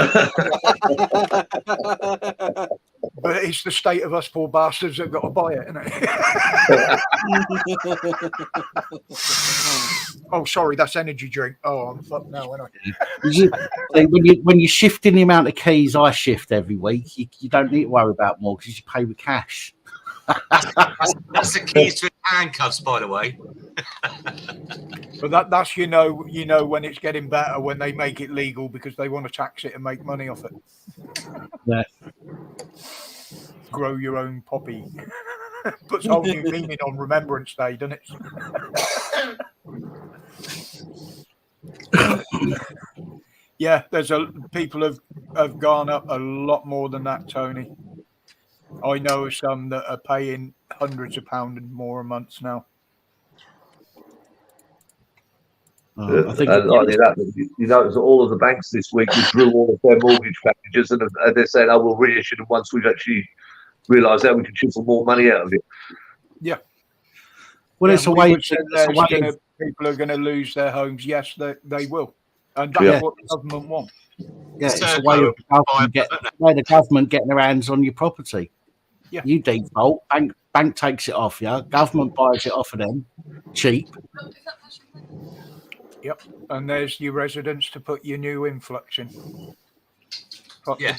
Speaker 1: it's the state of us poor bastards that got to buy it, isn't it? Oh, sorry, that's energy drink. Oh, I'm fucked now, aren't
Speaker 7: When you're shifting the amount of keys I shift every week, you don't need to worry about more because you pay with cash.
Speaker 2: That's the keys to handcuffs, by the way.
Speaker 1: But that's you know when it's getting better when they make it legal because they want to tax it and make money off it.
Speaker 7: Yeah.
Speaker 1: Grow your own poppy. Puts a whole new meaning on Remembrance Day, doesn't it? Yeah, people have gone up a lot more than that, Tony. I know some that are paying hundreds of pounds and more a month now.
Speaker 6: I think and like that, you notice that all of the banks this week withdrew all of their mortgage packages, and they're saying, "Oh, we'll reissue them once we've actually realised that we can chisel more money out of it."
Speaker 1: Yeah.
Speaker 7: Well, it's a way.
Speaker 1: People are going to lose their homes. Yes, they will, and that's what the government want.
Speaker 7: Yeah, it's a way of the government getting their hands on your property.
Speaker 1: Yeah.
Speaker 7: You default, bank takes it off you, government buys it off of them, cheap.
Speaker 1: Yep, and there's your residents to put your new influx in.
Speaker 2: Yeah,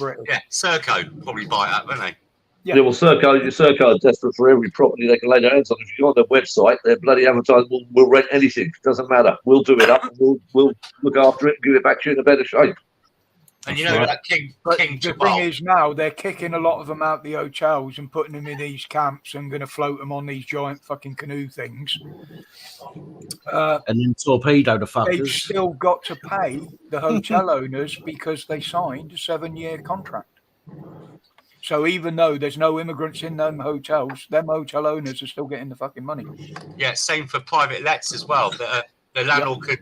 Speaker 2: Serco probably buy that, won't they?
Speaker 6: Yeah, well, Serco are desperate for every property they can lay their hands on. If you go on their website, their bloody advertising will rent anything. It doesn't matter. We'll do it up. And we'll look after it and give it back to you in a better shape.
Speaker 2: And you know that King
Speaker 1: the thing is now they're kicking a lot of them out the hotels and putting them in these camps and going to float them on these giant fucking canoe things.
Speaker 7: And then torpedo the fuckers.
Speaker 1: They've still got to pay the hotel owners because they signed a 7-year contract. So even though there's no immigrants in them hotels, them hotel owners are still getting the fucking money.
Speaker 2: Yeah, same for private lets as well. The landlord could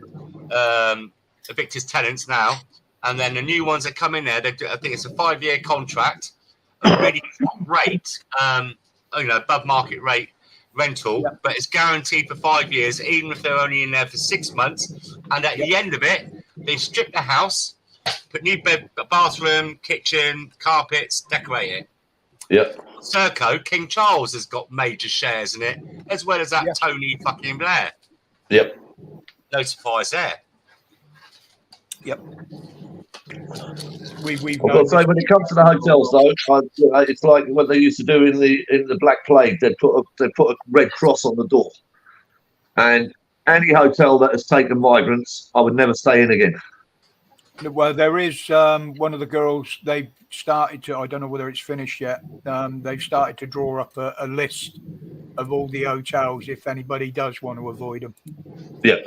Speaker 2: evict his tenants now, and then the new ones that come in there, I think it's a 5-year contract, a really top rate, above market rate rental, but it's guaranteed for 5 years, even if they're only in there for 6 months. And at the end of it, they strip the house, put new bed, bathroom, kitchen, carpets, decorate it.
Speaker 6: Yep.
Speaker 2: Serco, King Charles has got major shares in it, as well as that Tony fucking Blair.
Speaker 6: Yep.
Speaker 2: No surprise there.
Speaker 1: Yep.
Speaker 6: I've got to say, when it comes to the hotels, though, it's like what they used to do in the Black Plague. They put a red cross on the door, and any hotel that has taken migrants, I would never stay in again.
Speaker 1: Well, there is one of the girls. They've started to. I don't know whether it's finished yet. They've started to draw up a list of all the hotels if anybody does want to avoid them.
Speaker 6: Yeah.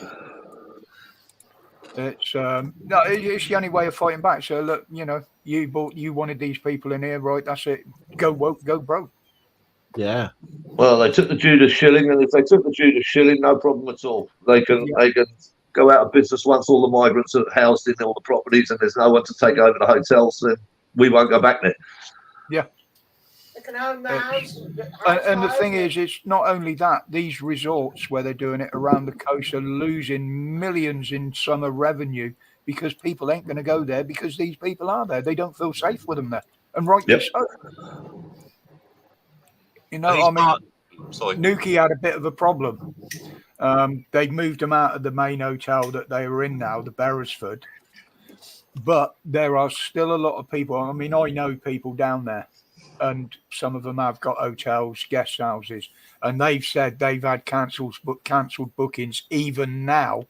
Speaker 1: It's it's the only way of fighting back. So look, you wanted these people in here, right? That's it. Go woke, go broke.
Speaker 7: Yeah.
Speaker 6: Well, they took the Judas shilling, and if they took the Judas shilling, no problem at all. They can go out of business once all the migrants are housed in all the properties, and there's no one to take over the hotels. Then we won't go back there.
Speaker 1: Yeah.
Speaker 9: They can own the house.
Speaker 1: And the thing is, it's not only that. These resorts where they're doing it around the coast are losing millions in summer revenue because people ain't going to go there because these people are there. They don't feel safe with them there, and rightly so. Nuki had a bit of a problem. They moved them out of the main hotel that they were in now, the Beresford. But there are still a lot of people. I mean, I know people down there, and some of them have got hotels, guest houses, and they've said they've had cancelled bookings even now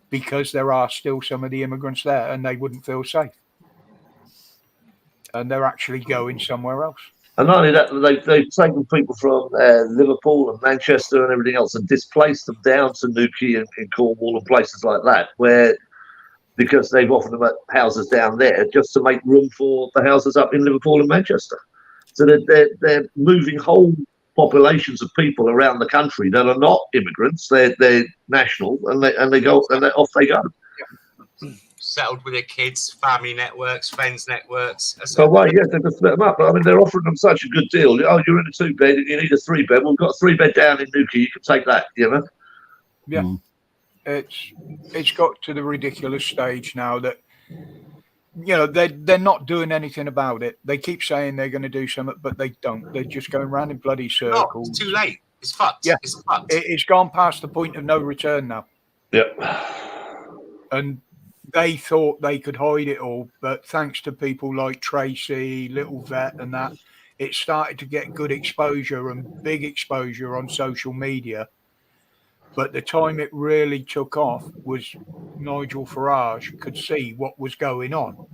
Speaker 1: because there are still some of the immigrants there, and they wouldn't feel safe. And they're actually going somewhere else.
Speaker 6: And not only that, they've taken people from Liverpool and Manchester and everything else and displaced them down to Newquay and Cornwall and places like that, because they've offered them houses down there just to make room for the houses up in Liverpool and Manchester. So they're moving whole populations of people around the country that are not immigrants. They're national, and they go and off they go.
Speaker 2: Settled with their kids, family networks, friends networks.
Speaker 6: So they just split them up. But I mean, they're offering them such a good deal. Oh, you're in a 2-bed and you need a 3-bed. Well, we've got a 3-bed down in Newquay. You can take that,
Speaker 1: Yeah. It's got to the ridiculous stage now that they're not doing anything about it. They keep saying they're going to do something, but they don't. They're just going round in bloody circles.
Speaker 2: No, it's too late. It's fucked.
Speaker 1: Yeah,
Speaker 2: it's fucked.
Speaker 1: It's gone past the point of no return now.
Speaker 6: Yep.
Speaker 1: And they thought they could hide it all, but thanks to people like Tracy, Little Vet, and that, it started to get good exposure and big exposure on social media. But the time it really took off was Nigel Farage could see what was going on.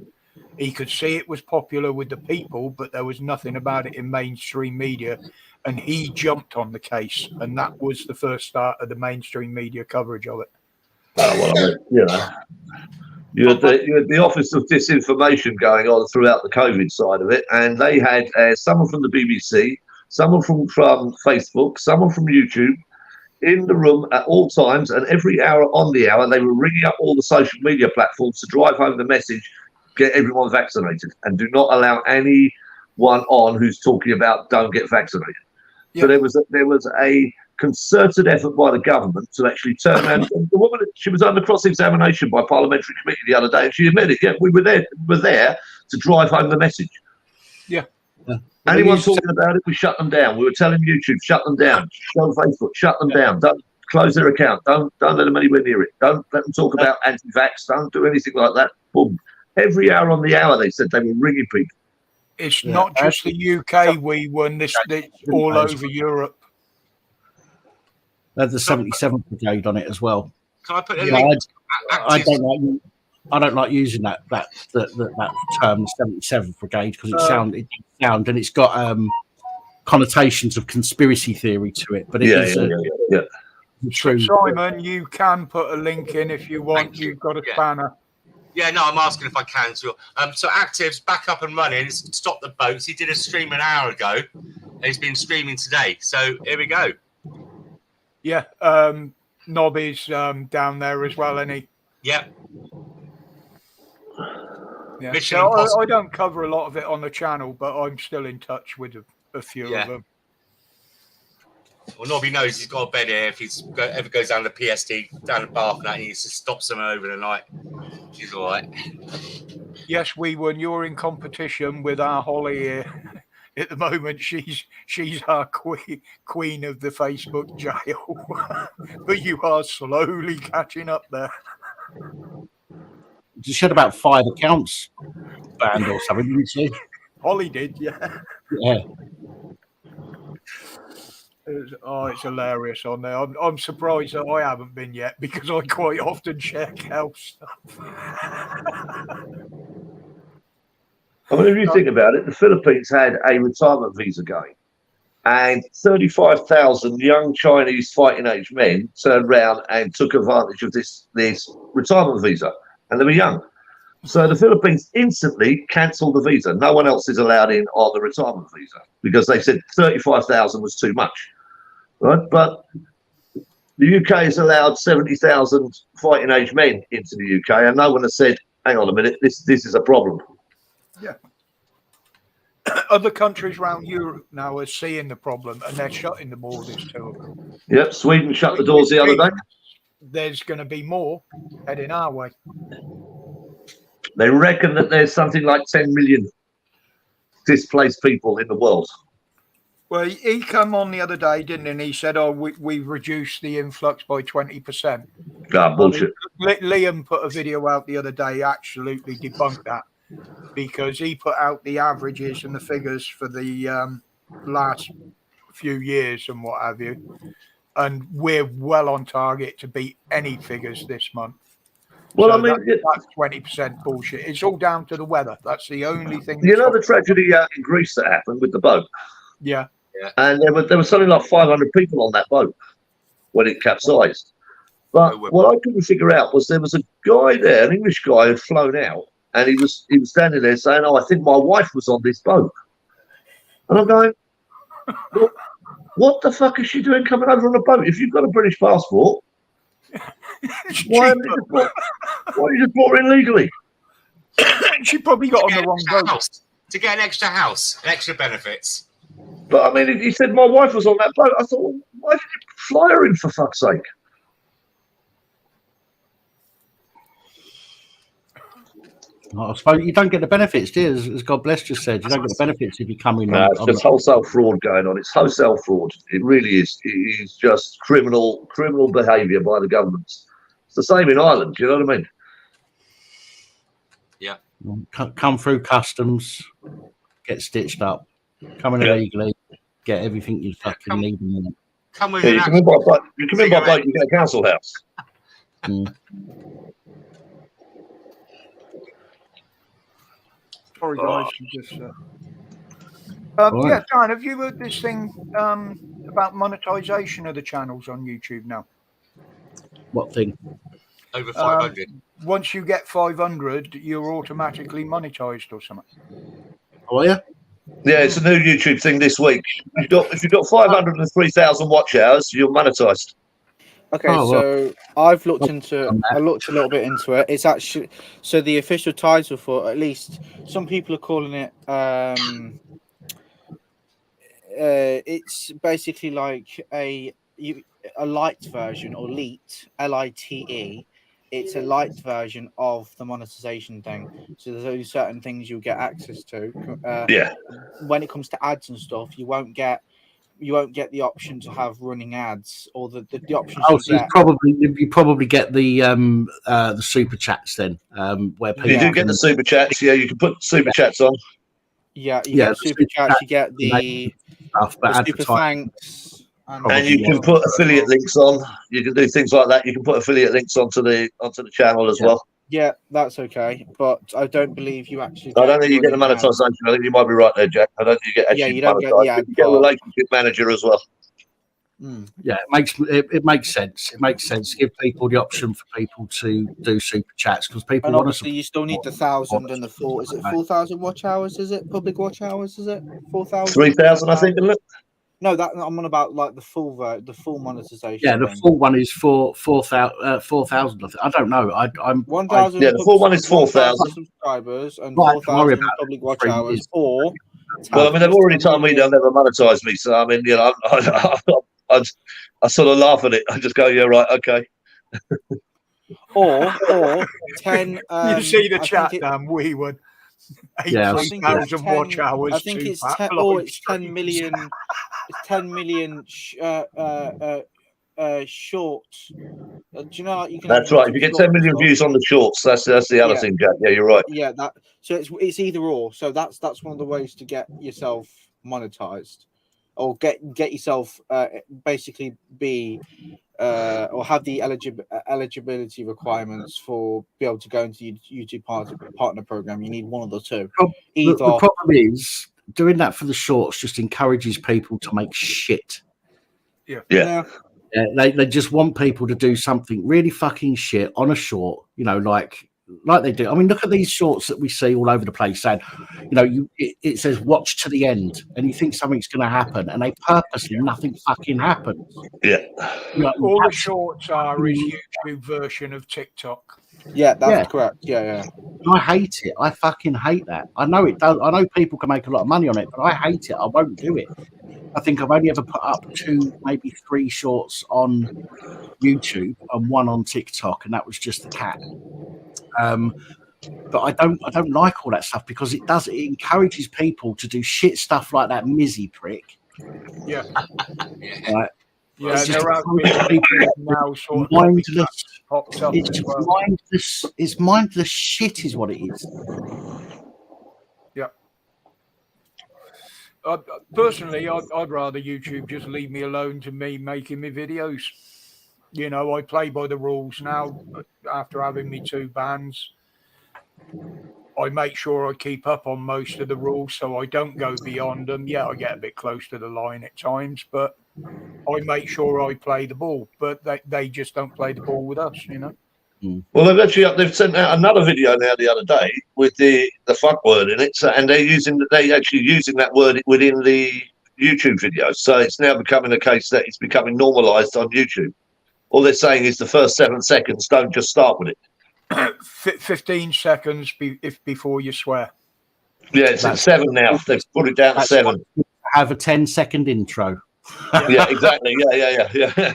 Speaker 1: He could see it was popular with the people, but there was nothing about it in mainstream media. And he jumped on the case. And that was the first start of the mainstream media coverage of it.
Speaker 6: Oh, well, I mean, you had the Office of Disinformation going on throughout the COVID side of it. And they had someone from the BBC, someone from Facebook, someone from YouTube, in the room at all times, and every hour on the hour, they were ringing up all the social media platforms to drive home the message, get everyone vaccinated, and do not allow anyone on who's talking about don't get vaccinated. Yep. So there was a concerted effort by the government to actually turn around. The woman, she was under cross-examination by Parliamentary Committee the other day, and she admitted, yeah, we were there to drive home the message.
Speaker 1: Yeah.
Speaker 6: Anyone talking about it, we shut them down. We were telling YouTube, shut them down. Show Facebook, shut them down. Don't close their account. Don't let them anywhere near it. Don't let them talk about anti-vax. Don't do anything like that. Boom. Every hour on the hour, they said they were ringing people.
Speaker 1: It's not just the UK. We won this all over Europe.
Speaker 7: They had the 77th Brigade on it as well.
Speaker 2: Can I put a link?
Speaker 7: I don't like using that term, 77th Brigade, because it sound and it's got connotations of conspiracy theory to it. But it is true.
Speaker 1: Simon, you can put a link in if you want. You've got a spanner.
Speaker 2: Yeah, no, I'm asking if I can. So Active's back up and running. It's stopped the boats. He did a stream an hour ago, and he's been streaming today. So here we go.
Speaker 1: Yeah, Nobby's down there as well, isn't he?
Speaker 2: Yep.
Speaker 1: Yeah. So I don't cover a lot of it on the channel, but I'm still in touch with a few of them.
Speaker 2: Well, Nobby knows he's got a bed here. If he ever goes down the PSD, down the bath, and that, he needs to stop someone over the night. She's all right.
Speaker 1: Yes, we won. You're in competition with our Holly here. At the moment, she's our queen of the Facebook jail. But you are slowly catching up there.
Speaker 7: She had about 5 accounts banned or something, didn't she?
Speaker 1: Holly did, yeah.
Speaker 7: Yeah.
Speaker 1: It's hilarious on there. I'm surprised that I haven't been yet, because I quite often share health stuff.
Speaker 6: I mean, if you think about it, the Philippines had a retirement visa going, and 35,000 young Chinese fighting age men turned around and took advantage of this retirement visa, and they were young. So the Philippines instantly cancelled the visa. No one else is allowed in on the retirement visa because they said 35,000 was too much, right? But the UK has allowed 70,000 fighting age men into the UK, and no one has said, hang on a minute, this is a problem.
Speaker 1: Yeah. Other countries around Europe now are seeing the problem, and they're shutting the borders to them.
Speaker 6: Yep, Sweden shut the doors the other day.
Speaker 1: There's going to be more heading our way.
Speaker 6: They reckon that there's something like 10 million displaced people in the world.
Speaker 1: Well, he came on the other day, didn't he? And he said, "Oh, we've reduced the influx by 20%."
Speaker 6: Ah, bullshit.
Speaker 1: Liam put a video out the other day, absolutely debunked that, because he put out the averages and the figures for the last few years and what have you, and we're well on target to beat any figures this month.
Speaker 6: Well,
Speaker 1: so
Speaker 6: I mean,
Speaker 1: that's 20% bullshit. It's all down to the weather. That's the only thing.
Speaker 6: You know the tragedy in Greece that happened with the boat?
Speaker 1: Yeah.
Speaker 6: And there was something like 500 people on that boat when it capsized. But what I couldn't figure out was there was a guy there, an English guy, who'd flown out, and he was standing there saying, "Oh, I think my wife was on this boat." And I'm going, well, what the fuck is she doing coming over on a boat? If you've got a British passport, why have you just brought her in legally?
Speaker 1: She probably got on the wrong boat.
Speaker 2: To get an extra house, extra benefits.
Speaker 6: But I mean, he said my wife was on that boat. I thought, well, why did you fly her in, for fuck's sake?
Speaker 7: I suppose you don't get the benefits, do you? As God bless just said, you don't get the benefits if you come in.
Speaker 6: No, it's just wholesale fraud going on. It's wholesale fraud. It really is. It is just criminal behaviour by the governments It's the same in Ireland. Do you know what I mean?
Speaker 2: Yeah.
Speaker 7: Come through customs, get stitched up, come in illegally, get everything you fucking need. And want.
Speaker 2: Come with
Speaker 6: Yeah,
Speaker 2: an
Speaker 6: you come in by boat. You come in by boat. You get a council house.
Speaker 1: Sorry, guys. Just,
Speaker 7: Right.
Speaker 1: Yeah, Dan, have you heard this thing about monetization of the channels on YouTube now?
Speaker 7: What thing?
Speaker 2: Over 500.
Speaker 1: Once you get 500, you're automatically monetized or something.
Speaker 7: Oh, yeah?
Speaker 6: Yeah, it's a new YouTube thing this week. If you've got 503,000 watch hours, you're monetized.
Speaker 15: Okay, so I've looked I looked a little bit into it. It's actually so the official title for, at least some people are calling it it's basically like a light version, or LITE, LITE. It's a light version of the monetization thing. So there's only certain things you'll get access to. When it comes to ads and stuff, you won't get the option to have running ads, or the options
Speaker 7: Oh,
Speaker 15: you
Speaker 7: so
Speaker 15: get.
Speaker 7: you probably get the super chats then, where people
Speaker 6: You do get the super chats. Yeah, you can put super chats on.
Speaker 15: Yeah, you get super chats. You get the
Speaker 7: stuff, but
Speaker 15: the super thanks,
Speaker 6: and you can put affiliate links on. You can do things like that. You can put affiliate links onto the channel as well.
Speaker 15: Yeah, that's okay, but I don't believe you actually.
Speaker 6: I don't think you get the monetization. I think you might be right there, Jack. I don't think you get actually
Speaker 15: you don't get the
Speaker 6: monetized.
Speaker 15: ad
Speaker 6: You get a
Speaker 15: part.
Speaker 6: relationship manager as well.
Speaker 7: Yeah, it makes sense. It makes sense. Give people the option for people to do super chats, because people
Speaker 15: And
Speaker 7: want
Speaker 15: obviously, you still need the 1,000 and the 4. Is it 4,000 watch hours? Is it public watch hours? Is it 4,000?
Speaker 6: 3,000, I think. Isn't it?
Speaker 15: No, that I'm on about like the full monetization.
Speaker 7: Yeah, the full one is for 4,000. I don't know. I'm
Speaker 15: 1,000.
Speaker 6: Yeah, the full one is 4,000
Speaker 15: subscribers and
Speaker 7: Right, don't worry
Speaker 15: 4,000
Speaker 7: about
Speaker 15: public watch
Speaker 7: 3
Speaker 15: hours,
Speaker 7: is-
Speaker 15: or
Speaker 6: Well, I mean, they've already told me they'll never monetize me. So I mean, you know, I sort of laugh at it. I just go, yeah, right, okay.
Speaker 15: or 10.
Speaker 1: You see the
Speaker 15: I
Speaker 1: chat,
Speaker 15: think
Speaker 1: Dan. We would.
Speaker 7: Yeah,
Speaker 1: 8,000 watch hours.
Speaker 15: I think it's 10. Oh, it's 10 million. It's 10 million shorts. Do you know you can?
Speaker 6: That's right. If you get 10 million views on the shorts, that's the other thing, Jack. Yeah, you're right.
Speaker 15: Yeah, that. So it's either or. So that's one of the ways to get yourself monetized, or get yourself basically be or have the eligibility requirements for be able to go into YouTube partner program. You need one of the two.
Speaker 7: The problem is doing that for the shorts just encourages people to make shit.
Speaker 6: Yeah.
Speaker 7: They just want people to do something really fucking shit on a short, you know, like they do. I mean, look at these shorts that we see all over the place saying, you know, it says watch to the end, and you think something's going to happen, and they purposely nothing fucking happens.
Speaker 6: Yeah.
Speaker 7: You know,
Speaker 1: All the shorts are is YouTube version of TikTok.
Speaker 15: Yeah, that's correct. Yeah.
Speaker 7: I hate it. I fucking hate that. I know it does. I know people can make a lot of money on it, but I hate it. I won't do it. I think I've only ever put up 2, maybe 3 shorts on YouTube and 1 on TikTok, and that was just the cat. But I don't like all that stuff, because it encourages people to do shit stuff like that Mizzy prick.
Speaker 1: Yeah.
Speaker 7: Right.
Speaker 1: Yeah,
Speaker 7: It's just
Speaker 1: there are
Speaker 7: encouraging
Speaker 1: now sort of
Speaker 7: mindless.
Speaker 1: popped up
Speaker 7: It's
Speaker 1: as
Speaker 7: just
Speaker 1: well.
Speaker 7: mindless. It's mindless shit, is what it is.
Speaker 1: Yeah. Personally, I'd rather YouTube just leave me alone to me making me videos. You know, I play by the rules now. After having me 2 bans, I make sure I keep up on most of the rules, so I don't go beyond them. Yeah, I get a bit close to the line at times, but I make sure I play the ball. But they just don't play the ball with us, you know.
Speaker 6: Well, they've sent out another video now the other day with the fuck word in it, and they're actually using that word within the YouTube videos. So it's now becoming a case that it's becoming normalised on YouTube. All they're saying is the first 7 seconds, don't just start with it.
Speaker 1: 15 seconds before you swear.
Speaker 6: Yeah, it's at 7 now. They've put it down to 7.
Speaker 7: Have a 10-second intro.
Speaker 6: Yeah, exactly. Yeah.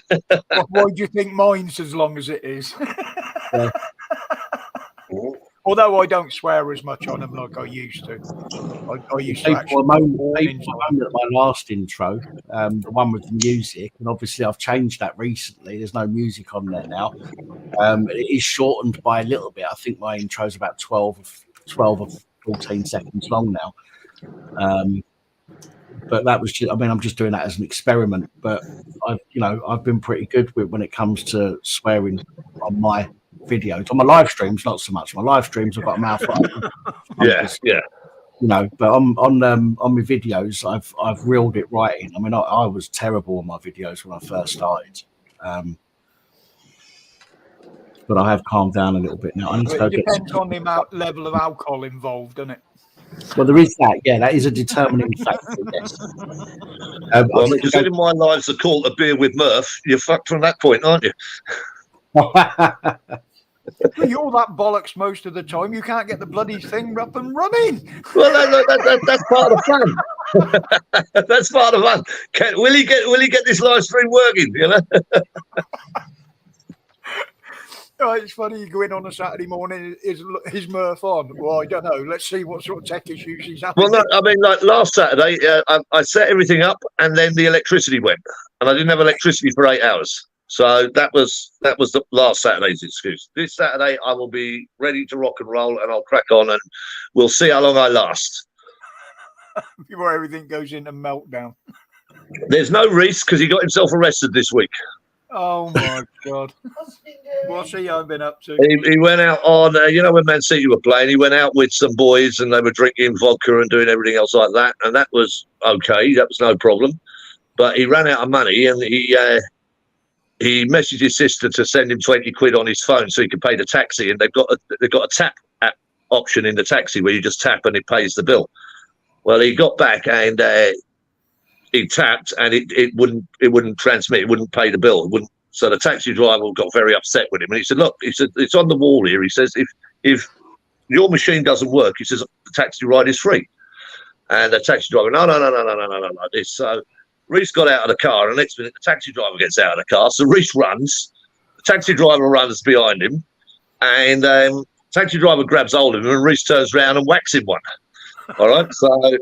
Speaker 1: Why do you think mine's as long as it is? Although I don't swear as much on them like I used to. I used to actually.
Speaker 7: People moaned at my last intro, the one with the music, and obviously I've changed that recently. There's no music on there now. It is shortened by a little bit. I think my intro is about 12 or 14 seconds long now. But that was just, I mean, I'm just doing that as an experiment. But I've been pretty good with when it comes to swearing on my videos. On my live streams, not so much. My live streams, I've got a mouth open.
Speaker 6: Yeah.
Speaker 7: But on my videos, I've reeled it right in. I mean, I was terrible on my videos when I first started. But I have calmed down a little bit now. I need to go
Speaker 1: it depends on the level of alcohol involved, doesn't it?
Speaker 7: Well, there is that. Yeah, that is a determining factor. Yes.
Speaker 6: Well, considering my lives are called a beer with Murph, you're fucked from that point, aren't you?
Speaker 1: You're that bollocks most of the time. You can't get the bloody thing up and running.
Speaker 6: Well, that's part of the fun. That's part of the fun. Will he get this live stream working? You know.
Speaker 1: Oh, it's funny. You go in on a Saturday morning. Is Murph on? Well, I don't know. Let's see what sort of tech issues he's having.
Speaker 6: Well, no, I mean, like last Saturday, I set everything up, and then the electricity went, and I didn't have electricity for 8 hours. So that was the last Saturday's excuse. This Saturday, I will be ready to rock and roll, and I'll crack on, and we'll see how long I last.
Speaker 1: Before everything goes into meltdown.
Speaker 6: There's no Reese because he got himself arrested this week.
Speaker 1: Oh my God! What's he been up to?
Speaker 6: He went out on, when Man City were playing, he went out with some boys and they were drinking vodka and doing everything else like that, and that was okay. That was no problem. But he ran out of money, and he messaged his sister to send him 20 quid on his phone so he could pay the taxi. And they've got a tap app option in the taxi where you just tap and it pays the bill. Well, he got back and he tapped and it wouldn't transmit. It wouldn't pay the bill. It wouldn't. So the taxi driver got very upset with him, and he said, "Look," he said, "it's on the wall here." He says, "If your machine doesn't work," he says, "the taxi ride is free." And the taxi driver, no. So Reese got out of the car, and the next minute the taxi driver gets out of the car. So Reese runs, the taxi driver runs behind him, and taxi driver grabs hold of him, and Reese turns around and whacks him one. All right, so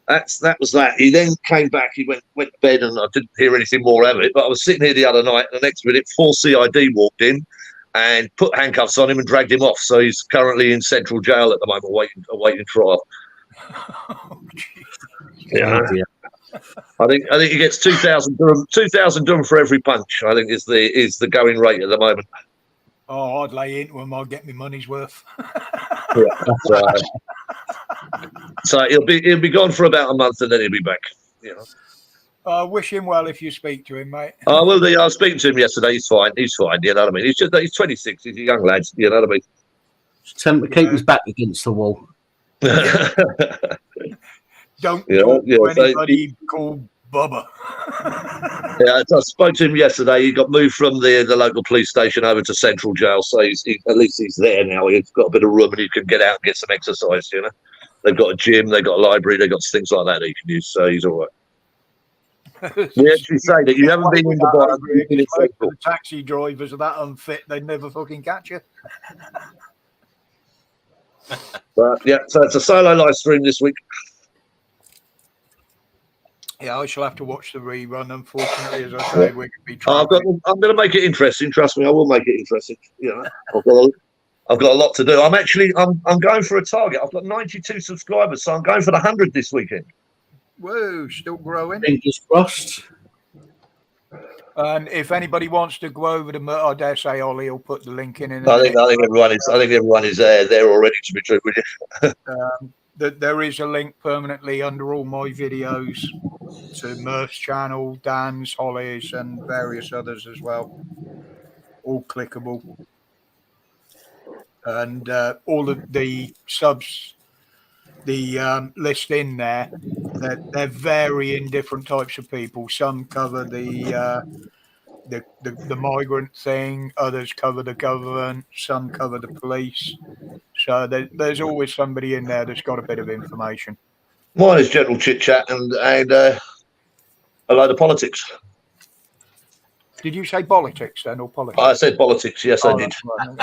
Speaker 6: that was that. He then came back, he went to bed, and I didn't hear anything more of it. But I was sitting here the other night, and the next minute, 4 CID walked in and put handcuffs on him and dragged him off. So he's currently in central jail at the moment, awaiting trial. Yeah. I think he gets 2,000 dirham for every punch. I think is the going rate at the moment.
Speaker 1: Oh, I'd lay into him. I'd get my money's worth.
Speaker 6: So he'll be gone for about a month, and then he'll be back.
Speaker 1: Wish him well if you speak to him, mate.
Speaker 6: I will do. I was speaking to him yesterday. He's fine. You know what I mean? He's 26. He's a young lad. You know what I mean?
Speaker 7: Tell him to keep his back against the wall.
Speaker 1: Don't talk to anybody called Bubba.
Speaker 6: Yeah, I spoke to him yesterday. He got moved from the local police station over to central jail, so at least he's there now. He's got a bit of room and he can get out and get some exercise. They've got a gym, they've got a library, they've got things like that he can use. So he's all right. We actually say that you haven't been in Dubai.
Speaker 1: The taxi drivers are that unfit; they'd never fucking catch you.
Speaker 6: But yeah, so it's a solo live stream this week.
Speaker 1: Yeah, I shall have to watch the rerun. Unfortunately, as I say, we could be trying.
Speaker 6: I'm going to make it interesting. Trust me, I will make it interesting. I've got a lot to do. I'm going for a target. I've got 92 subscribers, so I'm going for the 100 this weekend.
Speaker 1: Whoa, still growing.
Speaker 7: Fingers crossed.
Speaker 1: And if anybody wants to go over to, I dare say Ollie will put the link in.
Speaker 6: I think everyone is there already. To be true with you.
Speaker 1: There is a link permanently under all my videos to Murph's channel, Dan's, Holly's, and various others as well. All clickable. And all of the subs, the list in there, they're varying different types of people. Some cover the migrant thing, others cover the government, some cover the police. So there's always somebody in there that's got a bit of information.
Speaker 6: Mine is general chit chat and a load of politics.
Speaker 1: Did you say politics then, or politics?
Speaker 6: I said politics. Yes, I did.
Speaker 1: Right.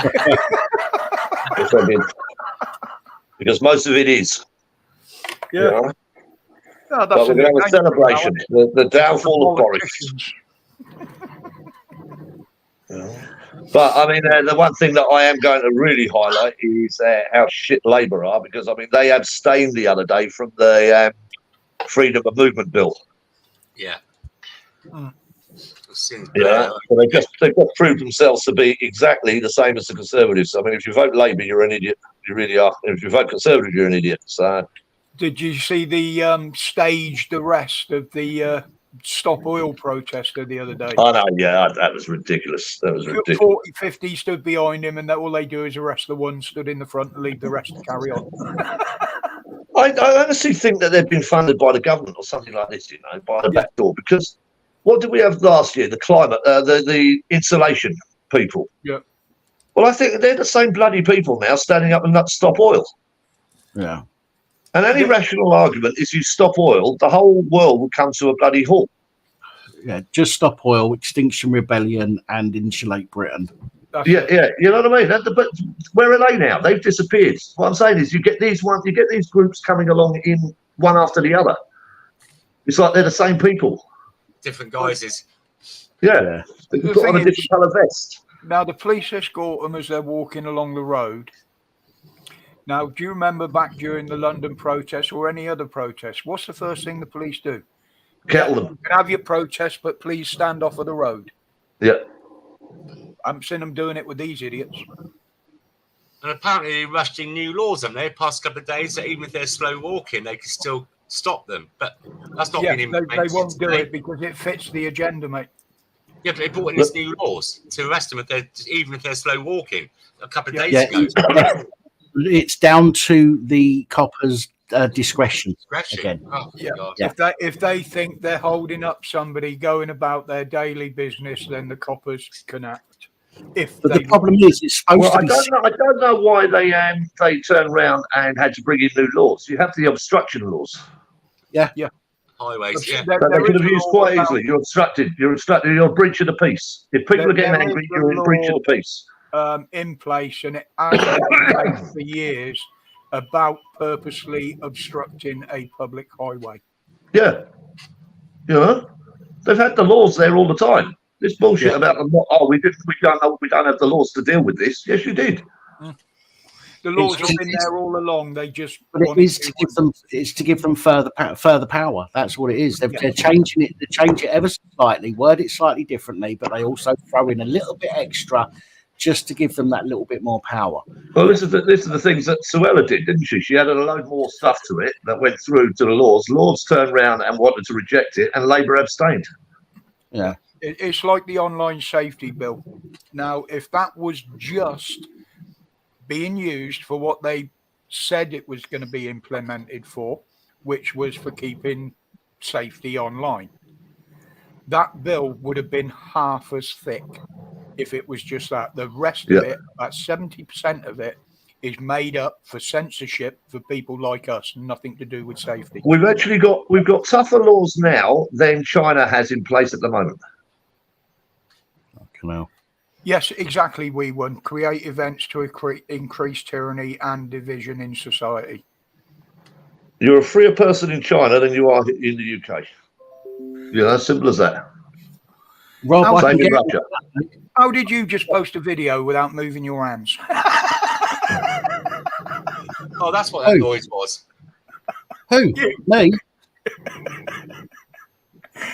Speaker 6: Yes, I did. because most of it is.
Speaker 1: Yeah.
Speaker 6: You know?
Speaker 1: Oh,
Speaker 6: But we're going to have a celebration. The downfall of Boris. But I mean, the one thing that I am going to really highlight is how shit Labour are, because I mean they abstained the other day from the freedom of movement bill.
Speaker 2: Yeah.
Speaker 6: Yeah, so they've just proved themselves to be exactly the same as the Conservatives. I mean, if you vote Labour, you're an idiot. You really are. If you vote Conservative, you're an idiot. So,
Speaker 1: did you see the staged arrest of the Stop Oil protester the other day?
Speaker 6: I know, yeah, that was ridiculous. That was ridiculous.
Speaker 1: 40, 50 stood behind him, and all they do is arrest the one stood in the front and leave the rest to carry on.
Speaker 6: I honestly think that they've been funded by the government or something like this, you know, by the back door. Because what did we have last year? The climate, the insulation people.
Speaker 1: Yeah.
Speaker 6: Well, I think they're the same bloody people now standing up and not stop oil.
Speaker 7: Yeah.
Speaker 6: And any rational argument is you stop oil, the whole world will come to a bloody halt.
Speaker 7: Yeah, just stop oil, Extinction Rebellion, and insulate Britain.
Speaker 6: Yeah, you know what I mean. But where are they now? They've disappeared. What I'm saying is, you get these groups coming along in one after the other. It's like they're the same people.
Speaker 2: Different guises.
Speaker 6: Yeah. They
Speaker 1: The
Speaker 6: put on a
Speaker 1: thing is,
Speaker 6: different colour vest.
Speaker 1: Now, the police escort them as they're walking along the road. Now, do you remember back during the London protests or any other protests? What's the first thing the police do?
Speaker 6: Kettle them.
Speaker 1: You can have your protest, but please stand off of the road.
Speaker 6: Yeah.
Speaker 1: I haven't seen them doing it with these idiots.
Speaker 2: And apparently they rushed in new laws on there past couple of days that even if they're slow walking, they can still stop them. But that's not been implemented.
Speaker 1: They won't do it because it fits the agenda, mate.
Speaker 2: Yeah, but they brought in these new laws to arrest them even if they're slow walking a couple of days ago.
Speaker 7: It's down to the coppers' discretion. Again.
Speaker 2: Oh,
Speaker 1: yeah.
Speaker 2: God.
Speaker 1: If they think they're holding up somebody going about their daily business, then the coppers can act.
Speaker 7: But the problem is, it's supposed to be.
Speaker 6: I don't know why they turned around and had to bring in new laws. You have the obstruction laws.
Speaker 7: Yeah.
Speaker 2: Highways, yeah.
Speaker 6: That they could have used quite easily. You're obstructed. You're a breach of the peace. If people are getting angry, you're in breach of the peace.
Speaker 1: In place, and it has been in place for years about purposely obstructing a public highway.
Speaker 6: Yeah. You know, they've had the laws there all the time. This bullshit about them. Oh, we don't have the laws to deal with this. Yes, you did.
Speaker 1: The laws have been there all along. They just.
Speaker 7: But it is to give them. It's to give them further power. That's what it is. They're changing it. They change it ever so slightly, word it slightly differently, but they also throw in a little bit extra, just to give them that little bit more power.
Speaker 6: Well, this is the things that Suella did, didn't she? She added a load more stuff to it that went through to the Lords. Lords turned around and wanted to reject it, and Labour abstained.
Speaker 7: Yeah.
Speaker 1: It's like the online safety bill. Now, if that was just being used for what they said it was going to be implemented for, which was for keeping safety online, that bill would have been half as thick if it was just that. The rest of it, about 70% of it, is made up for censorship for people like us, nothing to do with safety.
Speaker 6: We've got tougher laws now than China has in place at the moment.
Speaker 1: Yes, exactly. We won. Create events to increase tyranny and division in society.
Speaker 6: You're a freer person in China than you are in the UK. Yeah, as simple as that.
Speaker 7: Rob,
Speaker 1: how did you just post a video without moving your hands?
Speaker 2: Oh, that's what that noise was.
Speaker 7: Who? Me?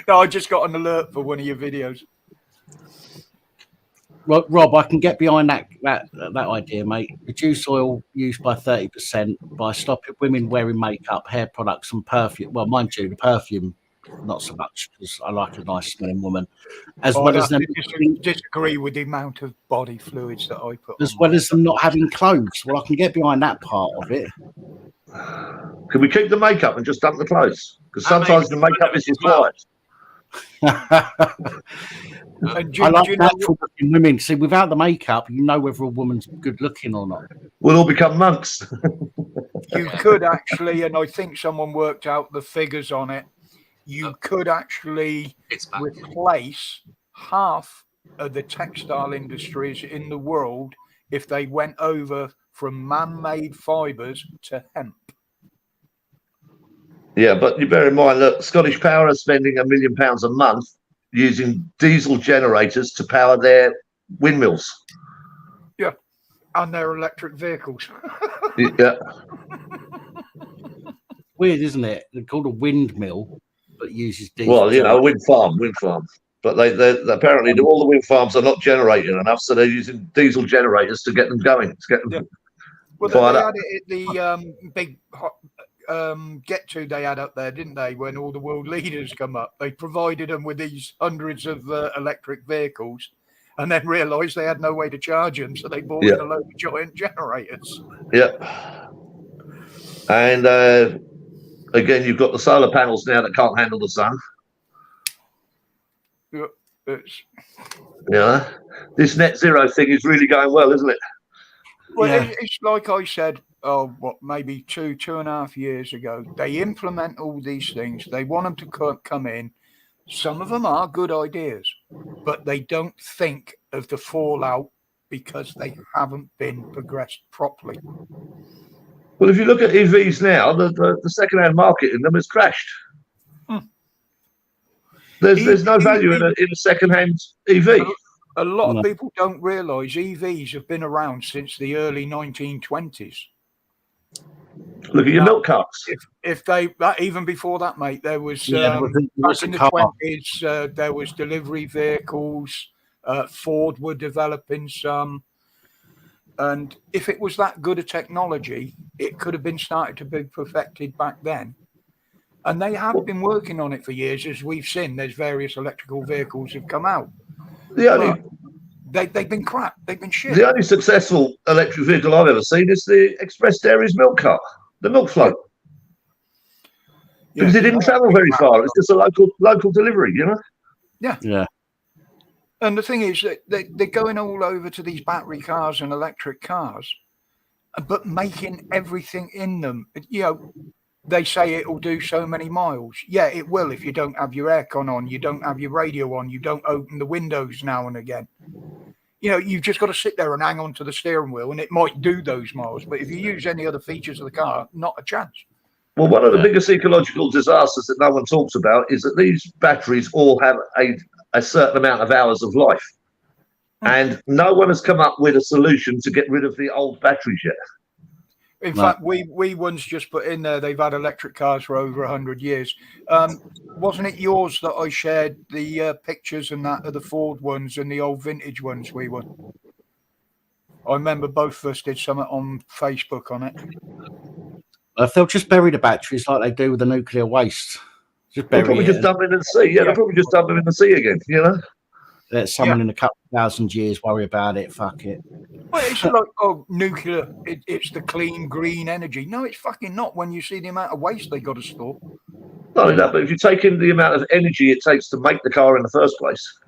Speaker 1: No, I just got an alert for one of your videos.
Speaker 7: Well, Rob, I can get behind that idea, mate. Reduce oil use by 30% by stopping women wearing makeup, hair products, and perfume. Well, mind you, the perfume, not so much, because I like a nice smelling woman. As well as them
Speaker 1: disagree with the amount of body fluids that I put.
Speaker 7: As well as them not having clothes. Well, I can get behind that part of it.
Speaker 6: Can we keep the makeup and just dump the clothes? Because sometimes the makeup is required.
Speaker 7: I like natural looking women. See, without the makeup, you know whether a woman's good looking or not.
Speaker 6: We'll all become monks.
Speaker 1: You could actually, and I think someone worked out the figures on it, you could actually replace half of the textile industries in the world if they went over from man-made fibres to hemp.
Speaker 6: Yeah, but you bear in mind that Scottish Power are spending £1 million a month using diesel generators to power their windmills.
Speaker 1: Yeah, and their electric vehicles.
Speaker 6: Yeah.
Speaker 7: Weird, isn't it? They're called a windmill, but uses diesel.
Speaker 6: Well, you know, wind farm. But they apparently all the wind farms are not generating enough, so they're using diesel generators to get them going, to get them
Speaker 1: Well,
Speaker 6: fired
Speaker 1: they
Speaker 6: up.
Speaker 1: had it at the big get-to they had up there, didn't they, when all the world leaders come up? They provided them with these hundreds of electric vehicles and then realised they had no way to charge them, so they bought in a load of giant generators.
Speaker 6: Yeah. And again, you've got the solar panels now that can't handle the sun.
Speaker 1: Yeah, it's...
Speaker 6: Yeah. This net zero thing is really going well, isn't it?
Speaker 1: Well, it's like I said, maybe 2.5 years ago. They implement all these things. They want them to come in. Some of them are good ideas, but they don't think of the fallout because they haven't been progressed properly.
Speaker 6: Well, if you look at EVs now, the second-hand market in them has crashed. There's no value in a second-hand EV.
Speaker 1: A lot of people don't realise EVs have been around since the early 1920s.
Speaker 6: Look at your milk carts.
Speaker 1: If they even before that, mate, there was
Speaker 7: there was
Speaker 1: back in
Speaker 7: a
Speaker 1: the
Speaker 7: car.
Speaker 1: 20s. There was delivery vehicles. Ford were developing some, and if it was that good a technology, it could have been started to be perfected back then. And they have been working on it for years, as we've seen. There's various electrical vehicles have come out. They've been crap. They've been shit.
Speaker 6: The only successful electric vehicle I've ever seen is the Express Dairies milk cart, the milk float. Because it didn't travel very far. It was just a local delivery, you know?
Speaker 7: Yeah.
Speaker 1: And the thing is that they're going all over to these battery cars and electric cars, but making everything in them. You know, they say it will do so many miles. Yeah, it will if you don't have your aircon on, you don't have your radio on, you don't open the windows now and again. You know, you've just got to sit there and hang on to the steering wheel, and it might do those miles. But if you use any other features of the car, not a chance.
Speaker 6: Well, one of the biggest ecological disasters that no one talks about is that these batteries all have a certain amount of hours of life. And no one has come up with a solution to get rid of the old batteries yet.
Speaker 1: In fact, we once just put in there, they've had electric cars for over 100 years. Wasn't it yours that I shared the pictures and that of the Ford ones and the old vintage ones we were? I remember both of us did something on Facebook on it.
Speaker 7: If they'll just bury the batteries like they do with the nuclear waste. Just bury
Speaker 6: They'll probably
Speaker 7: it.
Speaker 6: just dump it in the sea. Yeah, they'll probably just dump them in the sea again, you know?
Speaker 7: Let someone in a couple of thousand years worry about it. Fuck it.
Speaker 1: Well, it's like, nuclear, it's the clean, green energy. No, it's fucking not when you see the amount of waste they got to store.
Speaker 6: Not only that, but if you take in the amount of energy it takes to make the car in the first place.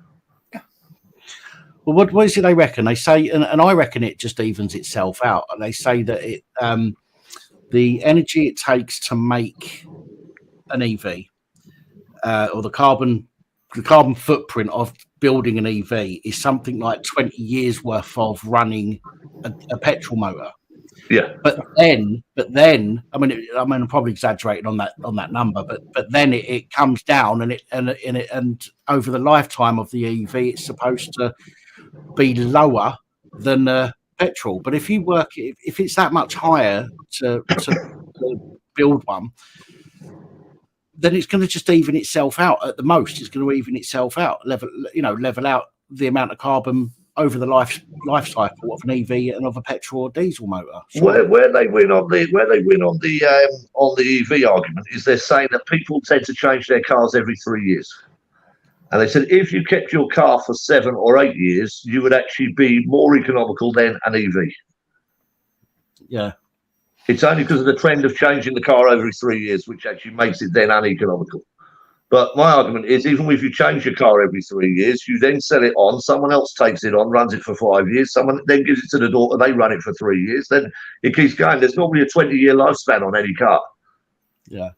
Speaker 7: Well, what is it they reckon? They say, and I reckon it just evens itself out. They say that it, the energy it takes to make an EV, or the carbon footprint of building an EV is something like 20 years worth of running a petrol motor.
Speaker 6: Yeah.
Speaker 7: But then, I mean, I'm probably exaggerating on that number, but then it comes down and over the lifetime of the EV, it's supposed to be lower than petrol. But if it's that much higher to build one, then it's going to just even itself out. At the most, it's going to even itself out, level out the amount of carbon over the life cycle of an EV and of a petrol or diesel motor.
Speaker 6: Sure. Where they win on the EV argument is they're saying that people tend to change their cars every 3 years. And they said if you kept your car for 7 or 8 years, you would actually be more economical than an EV.
Speaker 7: Yeah.
Speaker 6: It's only because of the trend of changing the car every 3 years, which actually makes it then uneconomical. But my argument is, even if you change your car every 3 years, you then sell it on, someone else takes it on, runs it for 5 years, someone then gives it to the daughter, they run it for 3 years, then it keeps going. There's normally a 20-year lifespan on any car.
Speaker 7: Yeah.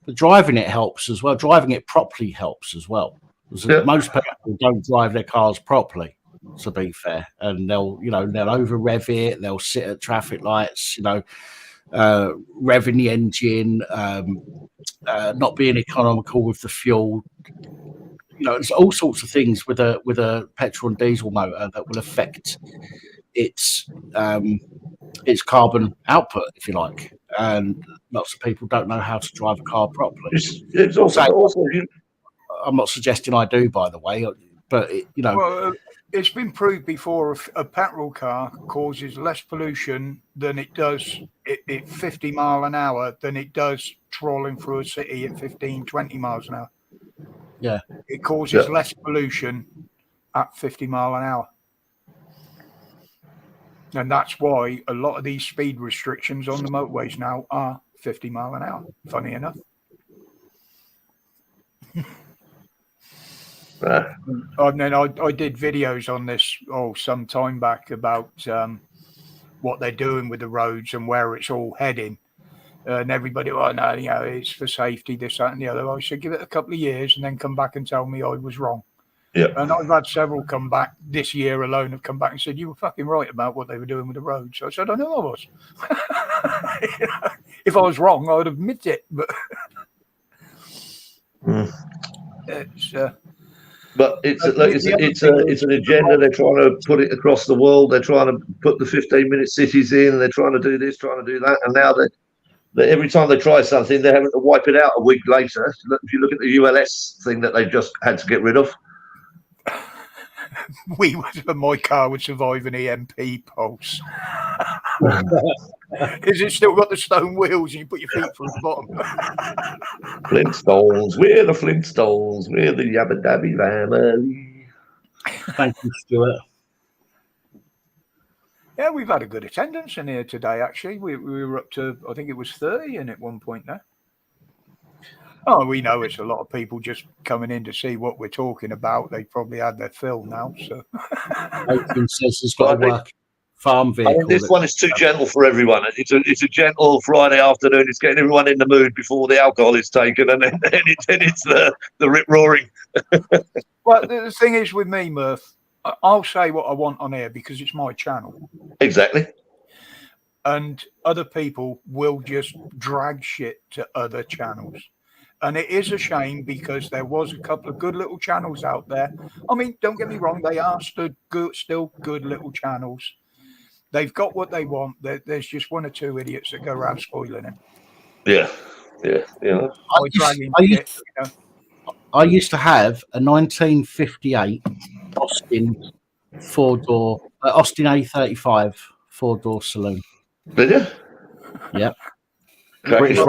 Speaker 7: But driving it helps as well. Driving it properly helps as well. Because most people don't drive their cars properly. to be fair, and they'll over rev it, they'll sit at traffic lights, revving the engine, not being economical with the fuel. There's all sorts of things with a petrol and diesel motor that will affect its carbon output, if you like. And lots of people don't know how to drive a car properly.
Speaker 6: It's also
Speaker 7: I'm not suggesting I do, by the way, but
Speaker 1: Well, it's been proved before a petrol car causes less pollution than it does at 50 mile an hour than it does trolling through a city at 15, 20 miles an hour.
Speaker 7: Yeah.
Speaker 1: It causes less pollution at 50 mile an hour. And that's why a lot of these speed restrictions on the motorways now are 50 mile an hour, funny enough. And then I did videos on this some time back about what they're doing with the roads and where it's all heading. And everybody, no, it's for safety, this, that, and the other. I said, give it a couple of years and then come back and tell me I was wrong.
Speaker 6: Yeah.
Speaker 1: And I've had several come back this year alone, have come back and said, you were fucking right about what they were doing with the roads. So I said, I know I was. If I was wrong, I would admit it. But
Speaker 6: it's an agenda. They're trying to put it across the world. They're trying to put the 15-minute cities in, and they're trying to do this, trying to do that. And now that every time they try something, they're having to wipe it out a week later. If you look at the ULS thing that they just had to get rid of.
Speaker 1: My car would survive an EMP pulse. Is it still got the stone wheels and you put your feet through the bottom?
Speaker 6: Flintstones, we're the Flintstones, we're the Yabba Dabby family.
Speaker 7: Thank you, Stuart.
Speaker 1: Yeah, we've had a good attendance in here today, actually. We were up to, I think it was 30 in at one point now. Oh, we know it's a lot of people just coming in to see what we're talking about. They probably had their fill now. So
Speaker 7: Adrian says he's got to work farm vehicle.
Speaker 6: I think this one is too gentle for everyone. It's a gentle Friday afternoon. It's getting everyone in the mood before the alcohol is taken, and then it's the rip roaring.
Speaker 1: Well, the thing is with me, Murph, I'll say what I want on air because it's my channel.
Speaker 6: Exactly.
Speaker 1: And other people will just drag shit to other channels. And it is a shame because there was a couple of good little channels out there. I mean, don't get me wrong, they are still good little channels. They've got what they want. There's just one or two idiots that go around spoiling it.
Speaker 6: Yeah.
Speaker 7: I used to have a 1958 Austin Austin A35 4-door saloon.
Speaker 6: Did you?
Speaker 7: Yeah. British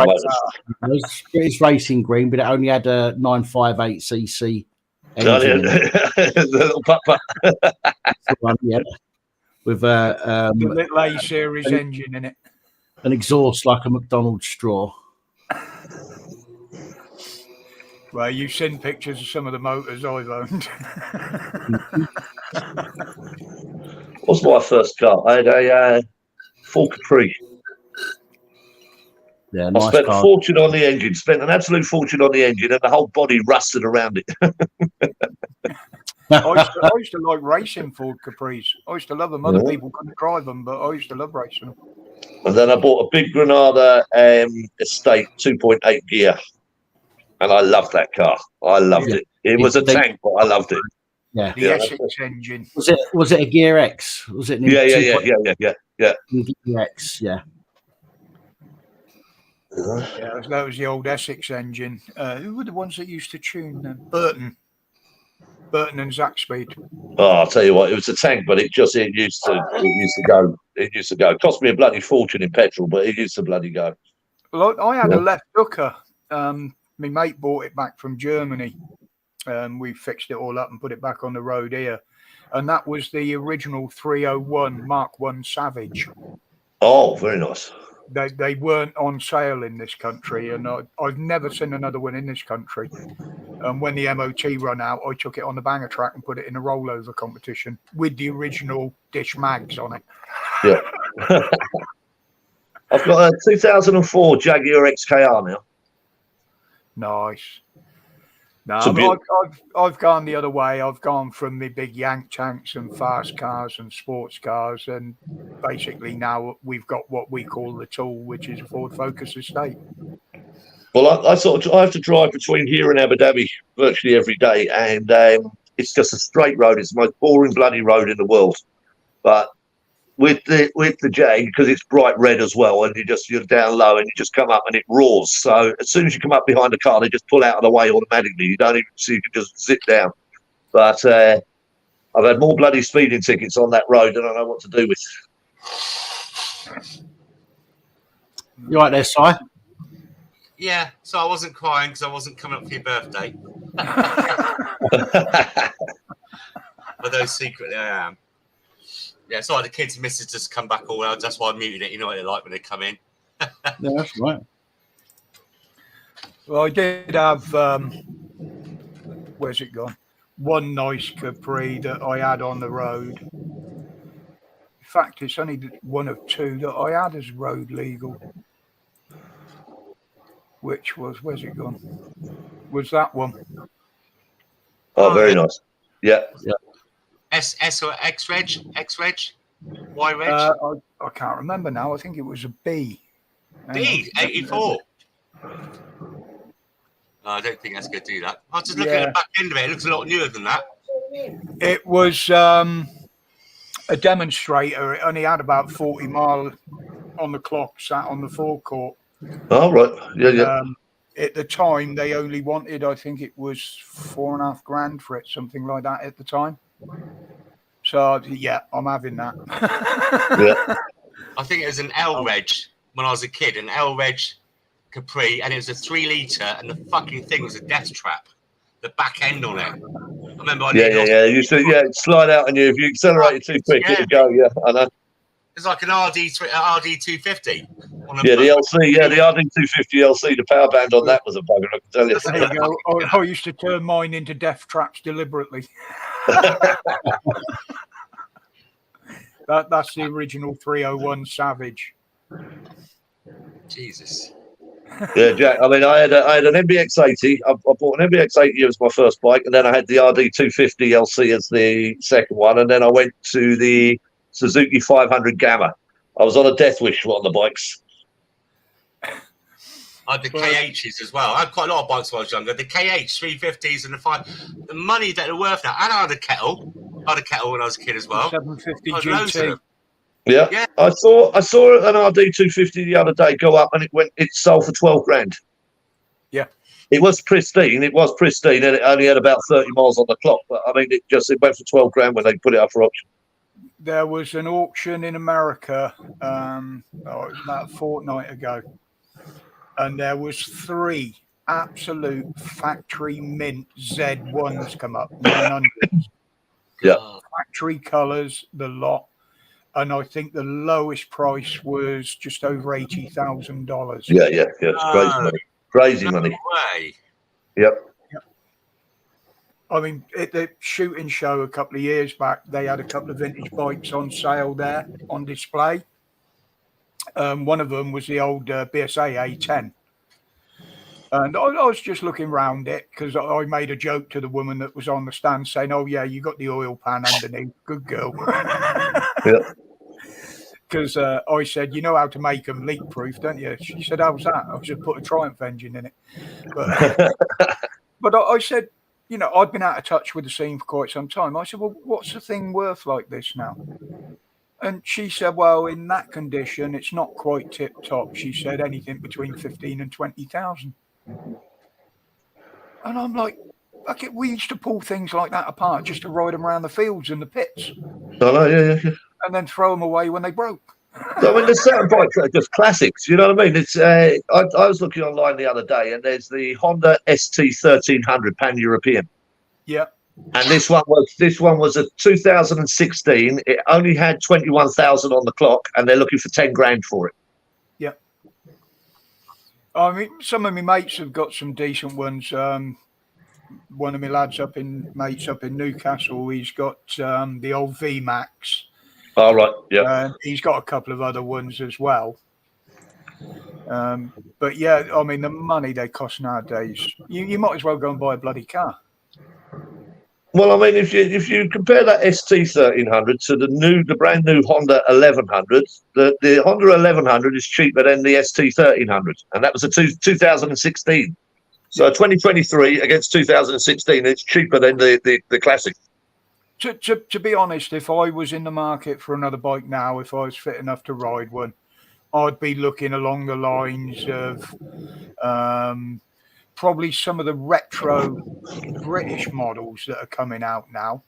Speaker 7: racing green, but it only had a 958cc engine.
Speaker 6: The little putt.
Speaker 7: Yeah. With a
Speaker 1: the little A series engine in it.
Speaker 7: An exhaust like a McDonald's straw.
Speaker 1: Well, you've seen pictures of some of the motors I've owned.
Speaker 6: What's my first car? I had a Ford Capri.
Speaker 7: Yeah,
Speaker 6: I spent a fortune on the engine, spent an absolute fortune on the engine, and the whole body rusted around it.
Speaker 1: I used to like racing Ford Capris. I used to love them. Other people couldn't drive them, but I used to love racing them.
Speaker 6: And then I bought a big Granada Estate 2.8 gear, and I loved that car. I loved it. It was a tank, but I loved it.
Speaker 7: Yeah,
Speaker 1: the Essex engine.
Speaker 7: Was it a Gear X? Was it?
Speaker 6: Yeah.
Speaker 7: Gear X, yeah.
Speaker 1: Yeah, that was the old Essex engine. Who were the ones that used to tune them? Burton and Zaxpeed.
Speaker 6: Oh, I'll tell you what, it was a tank, but it used to go. It used to go. It cost me a bloody fortune in petrol, but it used to bloody go.
Speaker 1: Well, I had a left hooker. My mate bought it back from Germany. We fixed it all up and put it back on the road here. And that was the original 301 Mark 1 Savage.
Speaker 6: Oh, very nice.
Speaker 1: They weren't on sale in this country, and I've never seen another one in this country. And when the MOT run out, I took it on the banger track and put it in a rollover competition with the original dish mags on it.
Speaker 6: Yeah. I've got a 2004 Jaguar XKR now.
Speaker 1: Nice. No,
Speaker 6: It's a beaut-
Speaker 1: I've gone the other way. I've gone from the big yank tanks and fast cars and sports cars, and basically now we've got what we call the tool, which is a Ford Focus Estate.
Speaker 6: Well, I have to drive between here and Abu Dhabi virtually every day, and it's just a straight road. It's the most boring bloody road in the world. But with the Jag, because it's bright red as well, and you're down low and you just come up and it roars. So as soon as you come up behind the car, they just pull out of the way automatically. You don't even see, you can just zip down. But I've had more bloody speeding tickets on that road than I know what to do with.
Speaker 7: You right there, Si?
Speaker 2: Yeah, so I wasn't crying because I wasn't coming up for your birthday. Although secretly I am. Yeah, sorry, the kids' missus just come back all out. That's why I muted it. You know what they're like when they come in.
Speaker 7: Yeah, that's right.
Speaker 1: Well, I did have, where's it gone? One nice Capri that I had on the road. In fact, it's only one of two that I had as road legal. Which was, where's it gone? Was that one.
Speaker 6: Oh, very nice. Yeah.
Speaker 2: S or X Reg? Y Reg?
Speaker 1: I can't remember now. I think it was a B.
Speaker 2: B, 84. I don't think that's going to do that. I was just looking at the back end of it. It looks a lot newer than that.
Speaker 1: It was a demonstrator. It only had about 40 miles on the clock, sat on the forecourt.
Speaker 6: Oh, right. Yeah.
Speaker 1: At the time, they only wanted, I think it was $4.5 grand for it, something like that at the time. So, yeah, I'm having that.
Speaker 6: Yeah.
Speaker 2: I think it was an L Reg when I was a kid, an L Reg Capri, and it was a 3 litre, and the fucking thing was a death trap. The back end on it. I remember.
Speaker 6: Yeah. You should, slide out on you. If you accelerated too quick, it'd go. Yeah, I know.
Speaker 2: It's like an RD250.
Speaker 6: Yeah, the LC. Yeah, the RD250 LC. The power band on that was a bugger. I can tell you.
Speaker 1: There you go. I used to turn mine into death traps deliberately. That's the original 301 Savage.
Speaker 2: Jesus.
Speaker 6: Yeah, Jack. I mean, I had an MBX80. I bought an MBX80 as my first bike, and then I had the RD250 LC as the second one, and then I went to the Suzuki 500 Gamma. I was on a death wish on the bikes.
Speaker 2: I had the KHs as well. I had quite a lot of bikes when I was younger. The KH 350s and the money that they're worth now. And I had a kettle. I had a kettle when I was a kid as well.
Speaker 1: 750 GT.
Speaker 6: Yeah. I saw an RD250 the other day go up, and it sold for 12 grand.
Speaker 1: Yeah.
Speaker 6: It was pristine. And it only had about 30 miles on the clock. But I mean, it went for 12 grand when they put it up for auction.
Speaker 1: There was an auction in America. It was about a fortnight ago, and there was 3 absolute factory mint Z1s come up, 900s.
Speaker 6: Yeah.
Speaker 1: Factory colours, the lot. And I think the lowest price was just over $80,000.
Speaker 6: Yeah. It's crazy money. Crazy money.
Speaker 2: Way.
Speaker 6: Yep.
Speaker 1: I mean, at the shooting show a couple of years back, they had a couple of vintage bikes on sale there on display. One of them was the old BSA A10. And I was just looking around it because I made a joke to the woman that was on the stand saying, "Oh, yeah, you got the oil pan underneath. Good girl."
Speaker 6: Yeah.
Speaker 1: Because I said, "You know how to make them leak proof, don't you?" She said, "How's that?" I said, "Put a Triumph engine in it." But I said, you know, I'd been out of touch with the scene for quite some time. I said, "Well, what's the thing worth like this now?" And she said, "Well, in that condition, it's not quite tip top." She said anything between 15 and 20,000. And I'm like, okay, we used to pull things like that apart just to ride them around the fields and the pits.
Speaker 6: I know, yeah.
Speaker 1: And then throw them away when they broke.
Speaker 6: So, I mean, there's certain bikes that are just classics. You know what I mean? It's I was looking online the other day, and there's the Honda ST 1300 Pan European.
Speaker 1: Yeah.
Speaker 6: And this one was a 2016. It only had 21,000 on the clock, and they're looking for 10 grand for it.
Speaker 1: Yeah. I mean, some of my mates have got some decent ones. One of my lads up in Newcastle, he's got the old VMAX.
Speaker 6: Oh, right, yeah.
Speaker 1: He's got a couple of other ones as well. But yeah, I mean, the money they cost nowadays, you might as well go and buy a bloody car.
Speaker 6: Well, I mean, if you compare that ST1300 to the brand new Honda 1100, the Honda 1100 is cheaper than the ST1300, and that was a 2016. So 2023 against 2016, it's cheaper than the classic.
Speaker 1: To be honest, if I was in the market for another bike now, if I was fit enough to ride one, I'd be looking along the lines of probably some of the retro British models that are coming out now,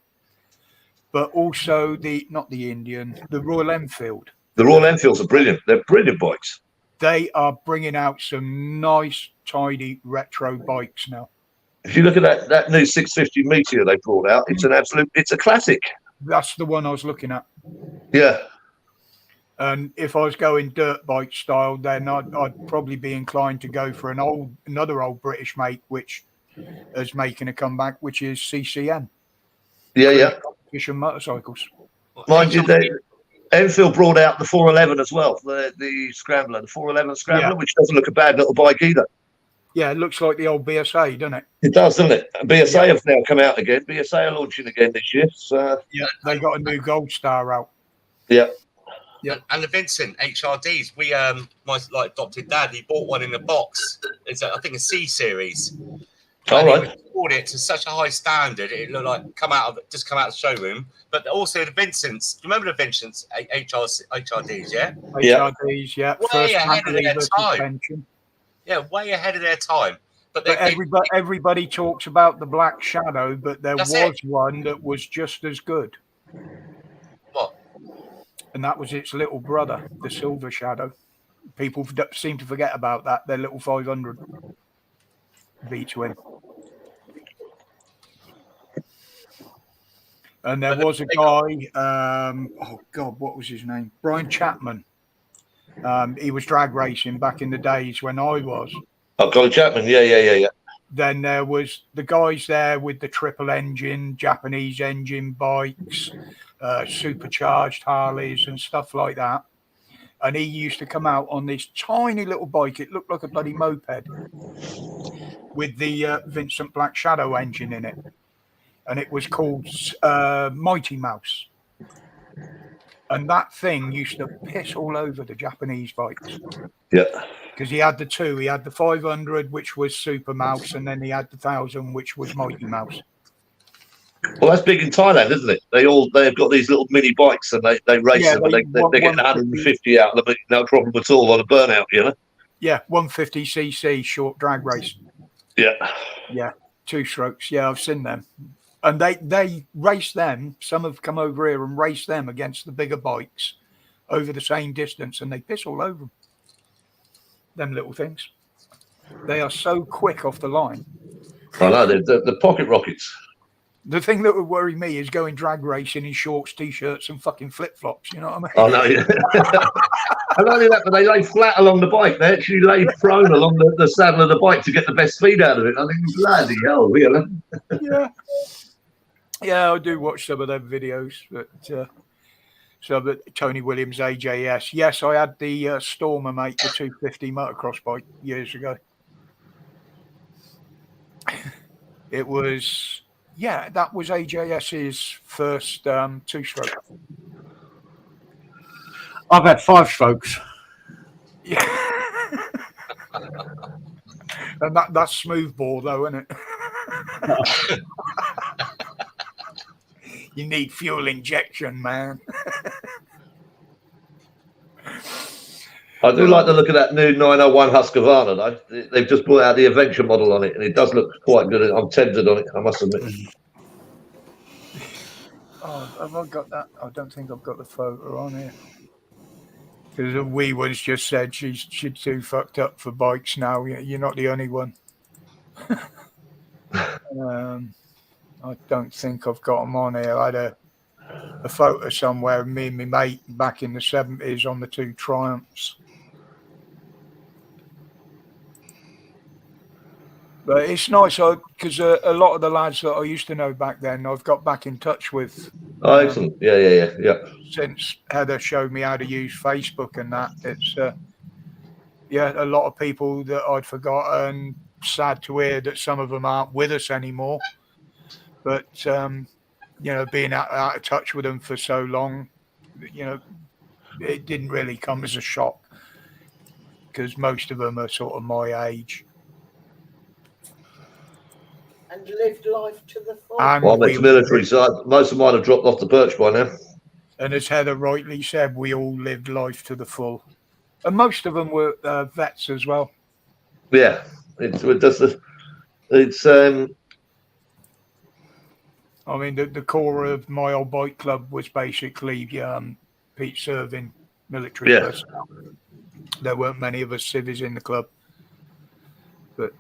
Speaker 1: but also not the Indian, the Royal Enfield.
Speaker 6: The Royal Enfields are brilliant. They're brilliant bikes.
Speaker 1: They are bringing out some nice, tidy retro bikes now.
Speaker 6: If you look at that new 650 Meteor they brought out, it's a classic.
Speaker 1: That's the one I was looking at.
Speaker 6: Yeah.
Speaker 1: And if I was going dirt bike style, then I'd probably be inclined to go for another old British make, which is making a comeback, which is CCM.
Speaker 6: Yeah.
Speaker 1: Competition motorcycles.
Speaker 6: Mind you, Enfield brought out the 411 as well, the Scrambler, the 411 Scrambler, which doesn't look a bad little bike either.
Speaker 1: Yeah, it looks like the old BSA, doesn't it?
Speaker 6: It does, doesn't it? And BSA have now come out again. BSA are launching again this year. So
Speaker 1: yeah, they got a new Gold Star out.
Speaker 6: Yeah.
Speaker 2: Yeah, and the Vincent HRDs, my adopted dad, he bought one in a box. It's I think a C series.
Speaker 6: All right.
Speaker 2: He bought it to such a high standard, it looked like come out of the showroom. But also the Vincents. Do you remember the Vincents HRDs? Yeah.
Speaker 1: HRDs, yeah.
Speaker 2: Way ahead of their time. Yeah, way ahead of their time. But
Speaker 1: everybody talks about the Black Shadow, but there was one that was just as good.
Speaker 2: What?
Speaker 1: And that was its little brother, the Silver Shadow. People seem to forget about that. Their little 500 V-twin. And there was a guy, oh God, what was his name? Brian Chapman. He was drag racing back in the days when I was.
Speaker 6: Oh, Colin Chapman, yeah.
Speaker 1: Then there was the guys there with the triple engine, Japanese engine bikes, supercharged Harleys and stuff like that. And he used to come out on this tiny little bike. It looked like a bloody moped with the Vincent Black Shadow engine in it. And it was called Mighty Mouse. And that thing used to piss all over the Japanese bikes.
Speaker 6: Yeah.
Speaker 1: Because he had the two. He had the 500, which was Super Mouse, and then he had the 1000, which was Mighty Mouse.
Speaker 6: Well, that's big in Thailand, isn't it? They've got these little mini bikes and they race them, and they get 150 out of them, no problem at all on a burnout, you know?
Speaker 1: Yeah, 150cc short drag race. Yeah, 2 strokes. Yeah, I've seen them. And they race them. Some have come over here and raced them against the bigger bikes over the same distance, and they piss all over them little things. They are so quick off the line.
Speaker 6: I know, the pocket rockets.
Speaker 1: The thing that would worry me is going drag racing in shorts, t-shirts, and fucking flip-flops. You know what I mean?
Speaker 6: Oh, no, yeah. And not only that, but they lay flat along the bike. They actually lay prone along the saddle of the bike to get the best speed out of it. I think, bloody hell, really.
Speaker 1: Yeah, I do watch some of them videos. But some of Tony Williams AJS. Yes, I had the Stormer, mate, the 250 motocross bike years ago. It was... Yeah, that was AJS's first 2-stroke.
Speaker 7: I've had 5 strokes.
Speaker 1: Yeah. And that's smooth bore, though, isn't it? You need fuel injection, man.
Speaker 6: I do like the look of that new 901 Husqvarna, though. They've just brought out the adventure model on it, and it does look quite good. I'm tempted on it, I must admit.
Speaker 1: Oh, have I got that? I don't think I've got the photo on here. Because the wee one's just said she's too fucked up for bikes now. You're not the only one. I don't think I've got them on here. I had a photo somewhere of me and my mate back in the 70s on the 2 Triumphs. But it's nice because a lot of the lads that I used to know back then, I've got back in touch with.
Speaker 6: Oh, excellent. Yeah.
Speaker 1: Since Heather showed me how to use Facebook and that, it's yeah, a lot of people that I'd forgotten. Sad to hear that some of them aren't with us anymore. But you know, being out of touch with them for so long, you know, it didn't really come as a shock because most of them are sort of my age.
Speaker 9: And lived life to the full.
Speaker 1: And
Speaker 6: Well, I'm ex-military, so most of mine have dropped off the perch by now.
Speaker 1: And as Heather rightly said, we all lived life to the full. And most of them were vets as well.
Speaker 6: Yeah, it's
Speaker 1: I mean, the core of my old bike club was basically Pete serving military personnel. There weren't many of us civvies in the club. But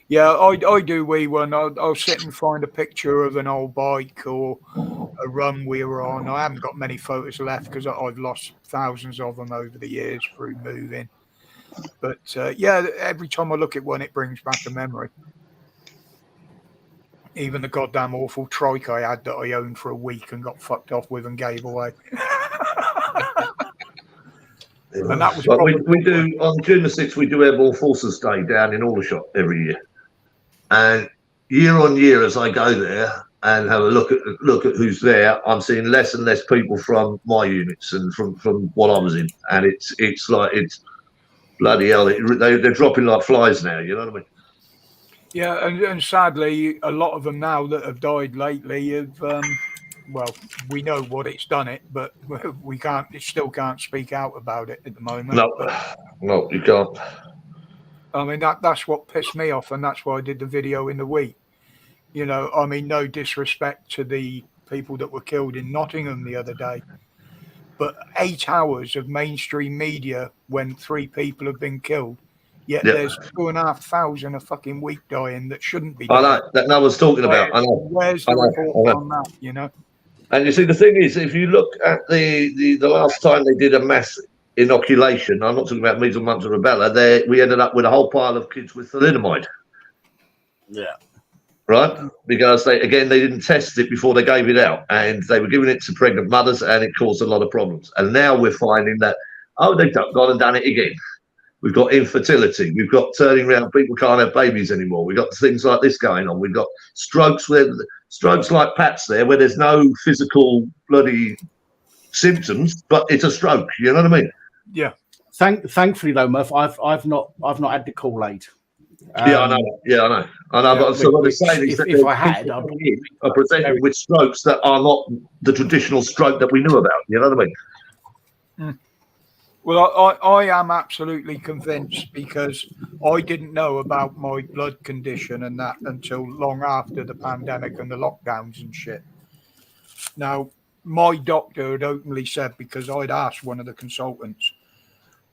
Speaker 1: yeah, I do wee one. I'll sit and find a picture of an old bike or a run we were on. I haven't got many photos left because I've lost thousands of them over the years through moving. But yeah, every time I look at one, it brings back a memory. Even the goddamn awful trike I had that I owned for a week and got fucked off with and gave away. And that was
Speaker 6: we do on June the 6th. We do Airborne Forces Day down in Aldershot every year, and year on year, as I go there and have a look at who's there, I'm seeing less and less people from my units and from what I was in, and it's like it's bloody hell. They're dropping like flies now. You know what I mean?
Speaker 1: Yeah, and sadly, a lot of them now that have died lately have, well, we know what it's done it, but we still can't speak out about it at the moment.
Speaker 6: No, you can't.
Speaker 1: I mean, that's what pissed me off, and that's why I did the video in the week. You know, I mean, no disrespect to the people that were killed in Nottingham the other day, but 8 hours of mainstream media when 3 people have been killed. Yet there's 2,500 a fucking week dying that shouldn't be dying.
Speaker 6: I know that no one's talking about. I know.
Speaker 1: Where's the report on that? You know.
Speaker 6: And you see, the thing is, if you look at the last time they did a mass inoculation, I'm not talking about measles, mumps, and rubella. We ended up with a whole pile of kids with thalidomide.
Speaker 7: Yeah.
Speaker 6: Right, because they didn't test it before they gave it out, and they were giving it to pregnant mothers, and it caused a lot of problems. And now we're finding that they've gone and done it again. We've got infertility. We've got turning around. People can't have babies anymore. We've got things like this going on. We've got strokes like Pat's there, where there's no physical bloody symptoms, but it's a stroke. You know what I mean?
Speaker 1: Yeah.
Speaker 7: Thankfully, though, Murph, I've not had the Kool-Aid.
Speaker 6: Yeah, I know. Yeah, I know. But so what they're saying is that
Speaker 7: if I had,
Speaker 6: are presented with strokes that are not the traditional stroke that we knew about. You know what I mean?
Speaker 1: Mm. Well, I am absolutely convinced because I didn't know about my blood condition and that until long after the pandemic and the lockdowns and shit. Now, my doctor had openly said, because I'd asked one of the consultants,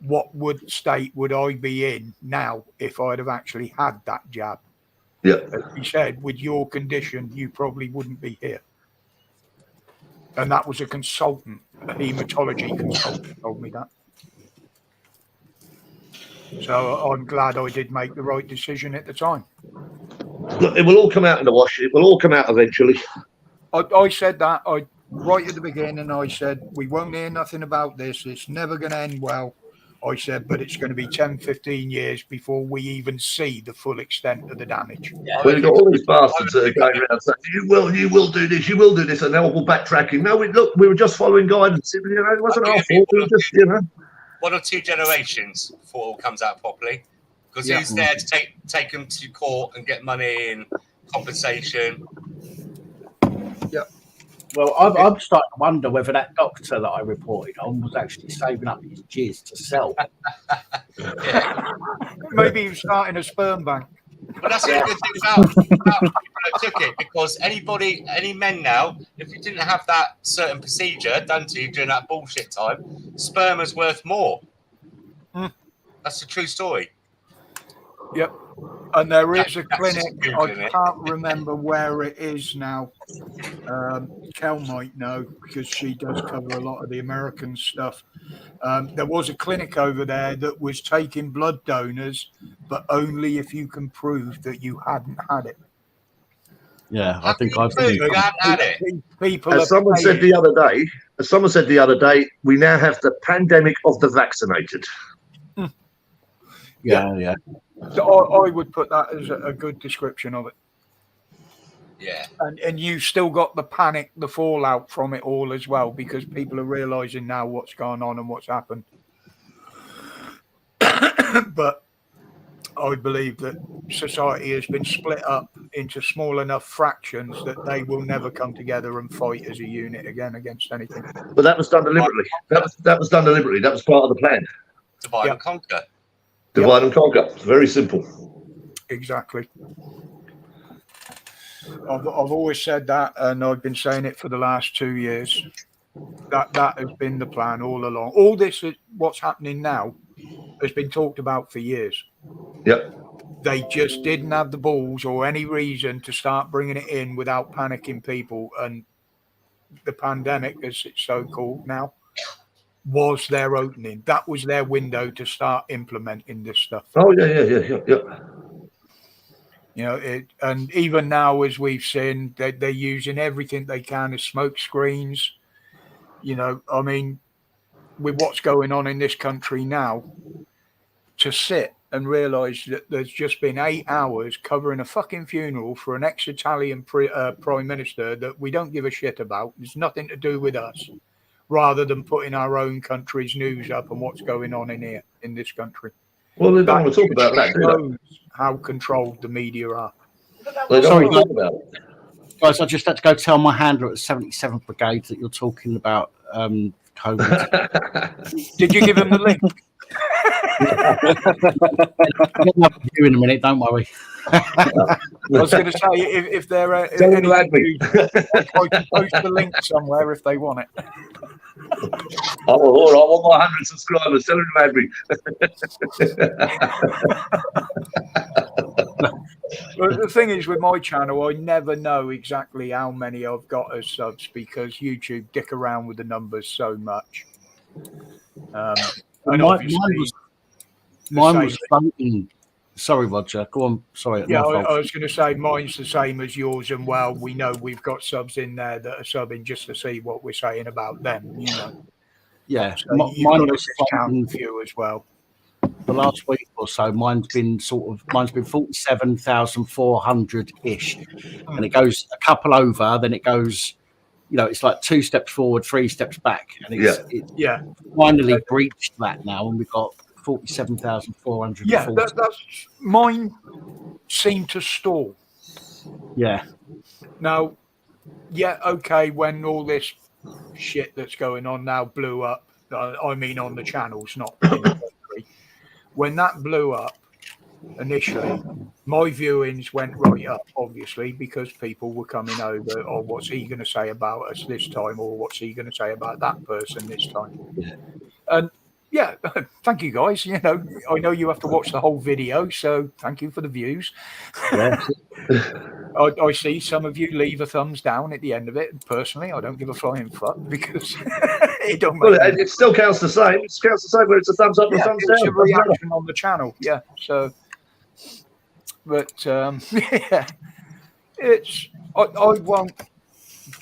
Speaker 1: what state would I be in now if I'd have actually had that jab?
Speaker 6: Yeah.
Speaker 1: He said, with your condition, you probably wouldn't be here. And that was a consultant, a hematology consultant told me that. So I'm glad I did make the right decision at the time.
Speaker 6: Look, it will all come out in the wash. It will all come out eventually.
Speaker 1: I said that right at the beginning. I said, we won't hear nothing about this. It's never going to end well. I said, but it's going to be 10, 15 years before we even see the full extent of the damage.
Speaker 6: We've got all these bastards that are going around saying, you will do this, and now we're backtracking. No, we were just following guidance. It wasn't our fault. We were just,
Speaker 2: 1 or 2 generations before it all comes out properly. Because who's there to take them to court and get money and compensation?
Speaker 1: Yeah.
Speaker 7: Well, I'm starting to wonder whether that doctor that I reported on was actually saving up his jizz to sell.
Speaker 1: Maybe he was starting a sperm bank.
Speaker 2: But that's the good thing about people that took it, because any men now, if you didn't have that certain procedure done to you during that bullshit time, sperm is worth more.
Speaker 1: Mm.
Speaker 2: That's the true story.
Speaker 1: Yep. And there is a clinic, I can't remember where it is now. Kel might know because she does cover a lot of the American stuff. There was a clinic over there that was taking blood donors, but only if you can prove that you hadn't had it.
Speaker 7: Yeah, I think I've
Speaker 2: had it.
Speaker 1: People
Speaker 6: as someone said the other day, we now have the pandemic of the vaccinated.
Speaker 7: Yeah.
Speaker 1: So I would put that as a good description of it.
Speaker 2: Yeah.
Speaker 1: And you still got the panic, the fallout from it all as well, because people are realizing now what's gone on and what's happened. But I believe that society has been split up into small enough fractions that they will never come together and fight as a unit again against anything.
Speaker 6: But that was done deliberately. That was done deliberately. That was part of the plan.
Speaker 2: Divide and conquer.
Speaker 6: Divide and conquer. Very simple.
Speaker 1: Exactly. I've always said that, and I've been saying it for the last 2 years. That has been the plan all along. All this, what's happening now, has been talked about for years.
Speaker 6: Yep.
Speaker 1: They just didn't have the balls or any reason to start bringing it in without panicking people. And the pandemic, as it's so called now, was their opening. That was their window to start implementing this stuff.
Speaker 6: Oh, yeah.
Speaker 1: You know, and even now, as we've seen, they're using everything they can as smoke screens. You know, I mean, with what's going on in this country now, to sit and realise that there's just been 8 hours covering a fucking funeral for an ex-Italian prime minister that we don't give a shit about. There's nothing to do with us, rather than putting our own country's news up and what's going on in this country.
Speaker 6: Well, they don't want to talk about that, do
Speaker 1: shows how controlled the media are.
Speaker 6: they? They don't
Speaker 7: Sorry,
Speaker 6: want to talk about it.
Speaker 7: Guys, I just had to go tell my handler at the 77th Brigade that you're talking about COVID.
Speaker 1: Did you give him the link?
Speaker 7: I'll have a view in a minute, don't worry.
Speaker 1: I was going to say, if there are any views, I can post the link somewhere if they want it.
Speaker 6: Oh, all right, I want my 100 subscribers. Tell them to add me.
Speaker 1: But the thing is, with my channel, I never know exactly how many I've got as subs because YouTube dick around with the numbers so much. And
Speaker 7: mine was floating. Sorry, Roger. Go on. Sorry.
Speaker 1: Yeah,
Speaker 7: my fault.
Speaker 1: I was going to say mine's the same as yours, and well, we know we've got subs in there that are subbing just to see what we're saying about them. You know.
Speaker 7: Yeah,
Speaker 1: So
Speaker 7: mine
Speaker 1: you've got
Speaker 7: was
Speaker 1: a discount view as well.
Speaker 7: The last week or so, mine's been 47,400 ish, and it goes a couple over, then it goes, you know, it's like 2 steps forward, 3 steps back, and it's finally breached that now, and we've got 47,400.
Speaker 1: Yeah, that's mine. Seemed to stall.
Speaker 7: Yeah.
Speaker 1: Now, yeah, okay. When all this shit that's going on now blew up, I mean on the channels, not in the country. When that blew up initially, my viewings went right up, obviously, because people were coming over. Or what's he going to say about us this time? Or what's he going to say about that person this time? And yeah, thank you guys. You know, I know you have to watch the whole video, so thank you for the views.
Speaker 7: Yeah.
Speaker 1: I see some of you leave a thumbs down at the end of it. Personally, I don't give a flying fuck because it don't make
Speaker 6: it still counts the same. It counts the same whether it's a thumbs up or a thumbs down.
Speaker 1: It's a reaction on the channel, yeah. So, but yeah, it's I won't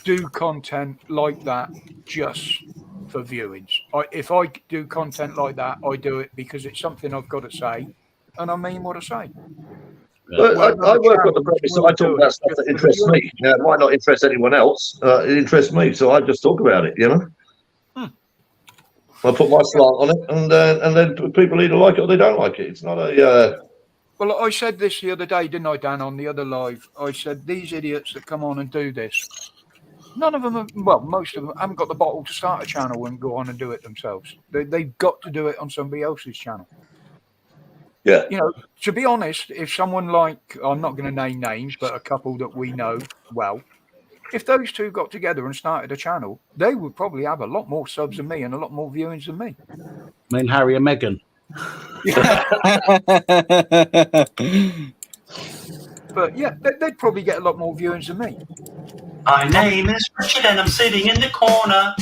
Speaker 1: do content like that just for viewings. If I do content like that, I do it because it's something I've got to say, and I mean what I say.
Speaker 6: But I work on the premise that I talk about stuff that interests me. Now, it might not interest anyone else. It interests me, so I just talk about it. You know, I put my slant on it, and then people either like it or they don't like it. It's not a.
Speaker 1: Well, I said this the other day, didn't I, Dan? On the other live, I said these idiots that come on and do this. None of them, most of them haven't got the bottle to start a channel and go on and do it themselves. They've got to do it on somebody else's channel.
Speaker 6: Yeah.
Speaker 1: You know, to be honest, if someone like, I'm not going to name names, but a couple that we know well, if those two got together and started a channel, they would probably have a lot more subs than me and a lot more viewings than me.
Speaker 7: Me and Harry and Meghan.
Speaker 1: But yeah, they'd probably get a lot more viewings than me.
Speaker 10: My name is Richard and I'm sitting in the corner.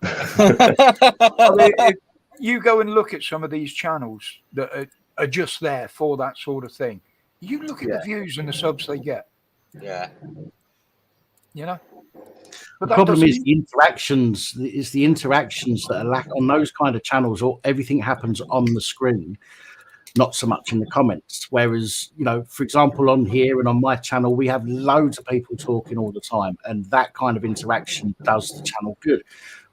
Speaker 1: I mean, if you go and look at some of these channels that are just there for that sort of thing, you look at the views and the subs they get.
Speaker 2: Yeah.
Speaker 1: You know?
Speaker 7: The problem is the interactions. It's the interactions that are lack on those kind of channels, or everything happens on the screen. not so much in the comments. Whereas, you know, for example, on here and on my channel, we have loads of people talking all the time, and that kind of interaction does the channel good.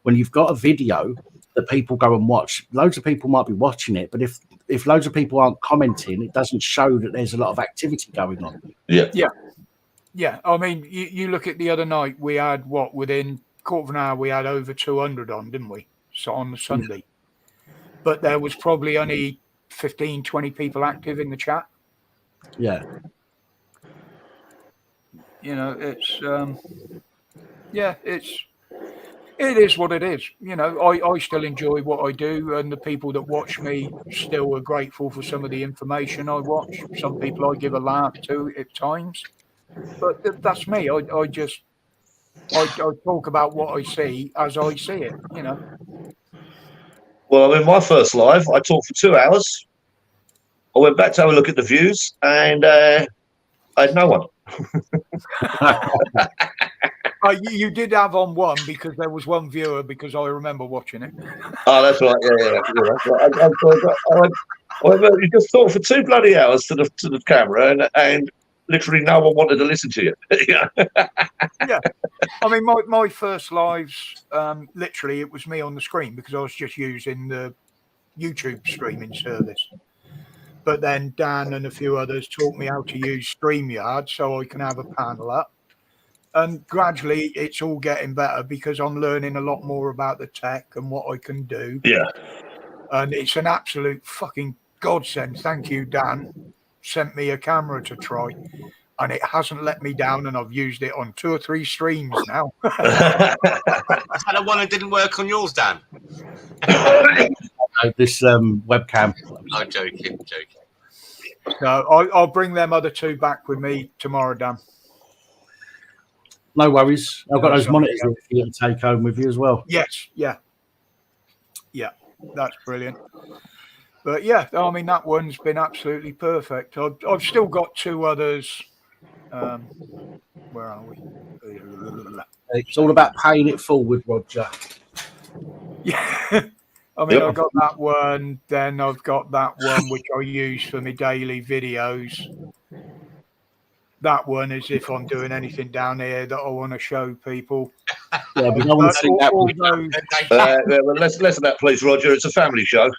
Speaker 7: When you've got a video that people go and watch, loads of people might be watching it, but if loads of people aren't commenting, it doesn't show that there's a lot of activity going on.
Speaker 1: Yeah. I mean, you look at the other night, we had what, within quarter of an hour, we had over 200 on, didn't we? So on the Sunday. But there was probably only 15, 20 people active in the chat.
Speaker 7: Yeah.
Speaker 1: You know, it's it is what it is. You know, I still enjoy what I do, and the people that watch me still are grateful for some of the information I watch. Some people I give a laugh to at times, but that's me. I talk about what I see as I see it, you know.
Speaker 6: Well, I mean, my first live, I talked for 2 hours. I went back to have a look at the views, and I had no one.
Speaker 1: You did have on one because there was one viewer, because I remember watching it.
Speaker 6: Oh, that's right. Yeah, that's right. I went, you just talked for 2 bloody hours to the camera, and literally no one wanted to listen to you. Yeah.
Speaker 1: I mean, my first lives, literally, it was me on the screen because I was just using the YouTube streaming service. But then Dan and a few others taught me how to use StreamYard so I can have a panel up. And gradually, it's all getting better because I'm learning a lot more about the tech and what I can do.
Speaker 6: Yeah.
Speaker 1: And it's an absolute fucking godsend. Thank you, Dan. Sent me a camera to try, and it hasn't let me down, and I've used it on 2 or 3 streams now.
Speaker 2: Is that the one that didn't work on yours, Dan?
Speaker 7: This webcam.
Speaker 2: I'm joking.
Speaker 1: So I'll bring them other 2 back with me tomorrow, Dan.
Speaker 7: No worries. I've got those monitors for you to take home with you as well.
Speaker 1: Yes, yeah, that's brilliant. But yeah, I mean, that one's been absolutely perfect. I've still got 2 others. Where are we?
Speaker 7: It's all about paying it forward, Roger.
Speaker 1: Yeah. I mean, I've got that one. Then I've got that one which I use for my daily videos. That one is if I'm doing anything down here that I want to show people.
Speaker 7: Yeah, but no one's seen that one.
Speaker 6: Well, less of that, please, Roger. It's a family show.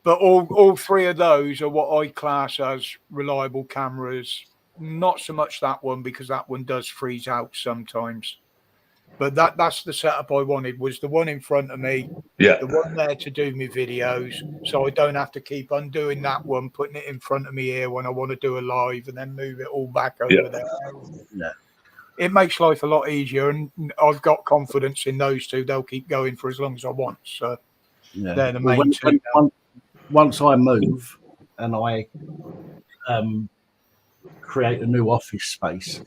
Speaker 1: But all 3 of those are what I class as reliable cameras. Not so much that one, because that one does freeze out sometimes. But that's the setup I wanted, was the one in front of me, the one there to do my videos, so I don't have to keep undoing that one, putting it in front of me here when I want to do a live, and then move it all back over there.
Speaker 7: Yeah.
Speaker 1: It makes life a lot easier, and I've got confidence in those 2. They'll keep going for as long as I want. So they're the main 2.
Speaker 7: Once I move and I create a new office space,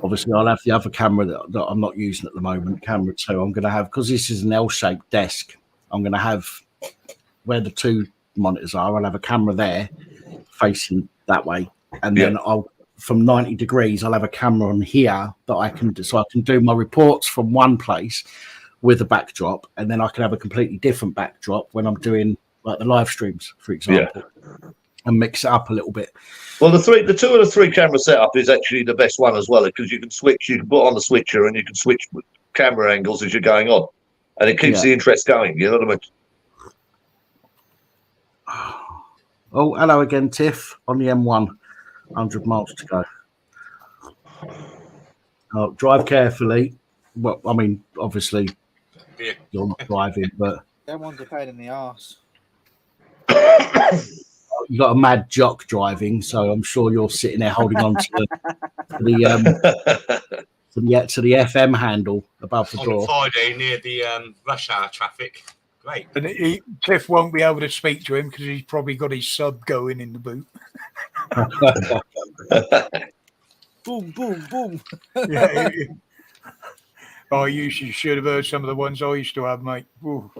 Speaker 7: obviously I'll have the other camera that I'm not using at the moment, camera 2. I'm going to have, because this is an L-shaped desk, I'm going to have where the 2 monitors are, I'll have a camera there facing that way, and then I'll, from 90 degrees, I'll have a camera on here that I can do, so I can do my reports from one place with a backdrop, and then I can have a completely different backdrop when I'm doing like the live streams, for example, and mix it up a little bit.
Speaker 6: Well, the 2 of the 3 camera setup is actually the best one as well, because you can put on the switcher and you can switch camera angles as you're going on, and it keeps the interest going. You know what I mean?
Speaker 7: Oh, hello again, Tiff, on the M1, 100 miles to go. Oh, drive carefully. Well, I mean, obviously, you're not driving, but
Speaker 15: That one's a pain in the arse.
Speaker 7: you got a mad jock driving, so I'm sure you're sitting there holding on to the FM handle above the door.
Speaker 2: On Friday near the rush hour traffic. Great.
Speaker 1: And Tiff won't be able to speak to him because he's probably got his sub going in the boot.
Speaker 15: Boom, boom, boom.
Speaker 1: Yeah. You should have heard some of the ones I used to have, mate. Ooh.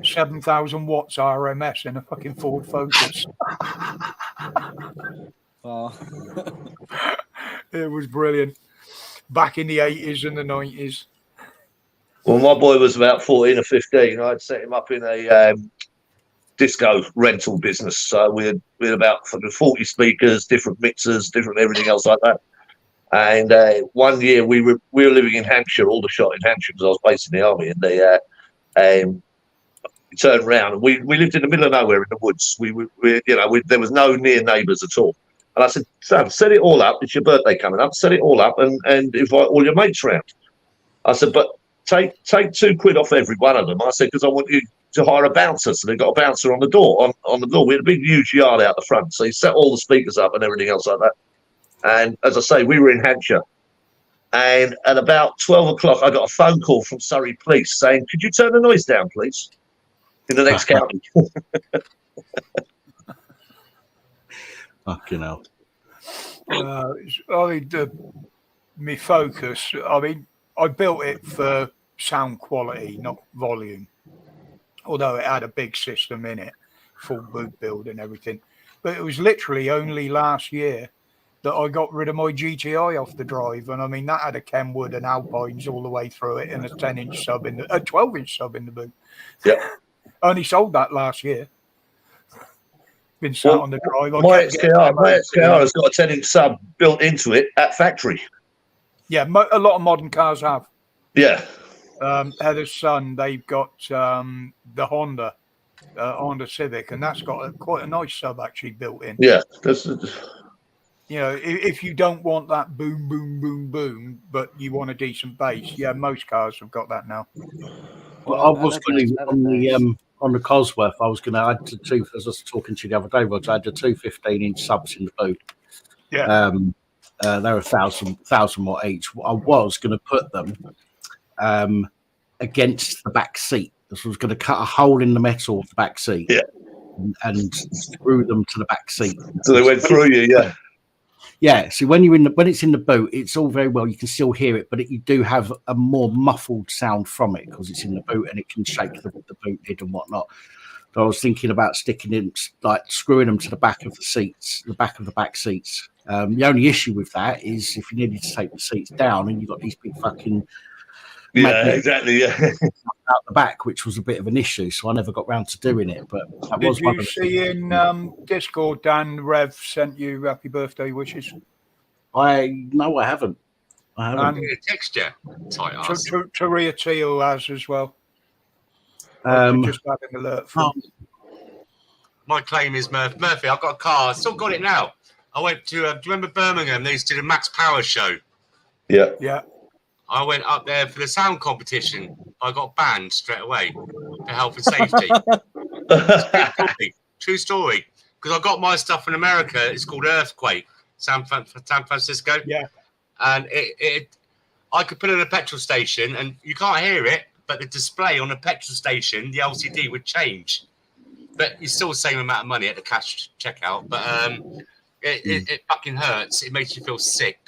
Speaker 1: 7,000 watts RMS in a fucking Ford Focus. It was brilliant. Back in the 80s and the 90s.
Speaker 6: Well, my boy was about 14 or 15. I'd set him up in a disco rental business. So we had about 40 speakers, different mixers, different everything else like that. And one year we were living in Hampshire, all the shot in Hampshire because I was based in the army, and they we turned around and we lived in the middle of nowhere in the woods. There was no near neighbours at all. And I said, Sam, set it all up. It's your birthday coming up. Set it all up and invite all your mates round. I said, but take £2 off every one of them. I said, because I want you to hire a bouncer. So they got a bouncer on the door. On the door, we had a big, huge yard out the front. So he set all the speakers up and everything else like that. And as I say, we were in Hampshire. And at about 12 o'clock, I got a phone call from Surrey Police saying, could you turn the noise down, please? In the next county.
Speaker 7: Fucking hell.
Speaker 1: My Focus, I mean, I built it for sound quality, not volume. Although it had a big system in it, full boot build and everything. But it was literally only last year that I got rid of my GTI off the drive. And I mean, that had a Kenwood and Alpines all the way through it and a 10-inch sub a 12-inch sub in the boot.
Speaker 6: Yeah.
Speaker 1: Only sold that last year. Been sat on the drive.
Speaker 6: My XKR has got a 10-inch sub built into it at factory.
Speaker 1: Yeah, a lot of modern cars have.
Speaker 6: Yeah.
Speaker 1: Heather's son, they've got the Honda Civic, and that's got quite a nice sub actually built in.
Speaker 6: Yeah.
Speaker 1: If you don't want that boom, boom, boom, boom, but you want a decent bass, yeah, most cars have got that now.
Speaker 7: Well, I was going to on the Cosworth. I was going to add as I was talking to you the other day, Roger, I had the 2 15-inch subs in the boot.
Speaker 1: Yeah.
Speaker 7: They're 1,000 watt each. I was going to put them against the back seat. This was going to cut a hole in the metal of the back seat.
Speaker 6: Yeah.
Speaker 7: And screw them to the back seat.
Speaker 6: So they went through you, yeah.
Speaker 7: Yeah, so when it's in the boot, it's all very well. You can still hear it, but you do have a more muffled sound from it because it's in the boot and it can shake the boot lid and whatnot. So I was thinking about screwing them to the back of the seats, the back of the back seats. The only issue with that is if you needed to take the seats down and you've got these big fucking
Speaker 6: exactly, yeah,
Speaker 7: out the back, which was a bit of an issue. So I never got round to doing it. But that was one of the
Speaker 1: see in Discord, Dan Rev sent you happy birthday wishes?
Speaker 7: No, I haven't.
Speaker 2: Texture, tight ass.
Speaker 1: Taria Teal has as well. Just had an alert from.
Speaker 2: My claim is Murphy. I've got a car. I still got it now. I went to. Do you remember Birmingham? They used to do the Max Power show.
Speaker 6: Yeah.
Speaker 1: Yeah.
Speaker 2: I went up there for the sound competition. I got banned straight away for health and safety. True story. Because I got my stuff in America. It's called Earthquake, San Francisco.
Speaker 1: Yeah.
Speaker 2: And I could put it in a petrol station, and you can't hear it, but the display on the petrol station, the LCD would change. But it's still the same amount of money at the cash checkout. But it fucking hurts. It makes you feel sick.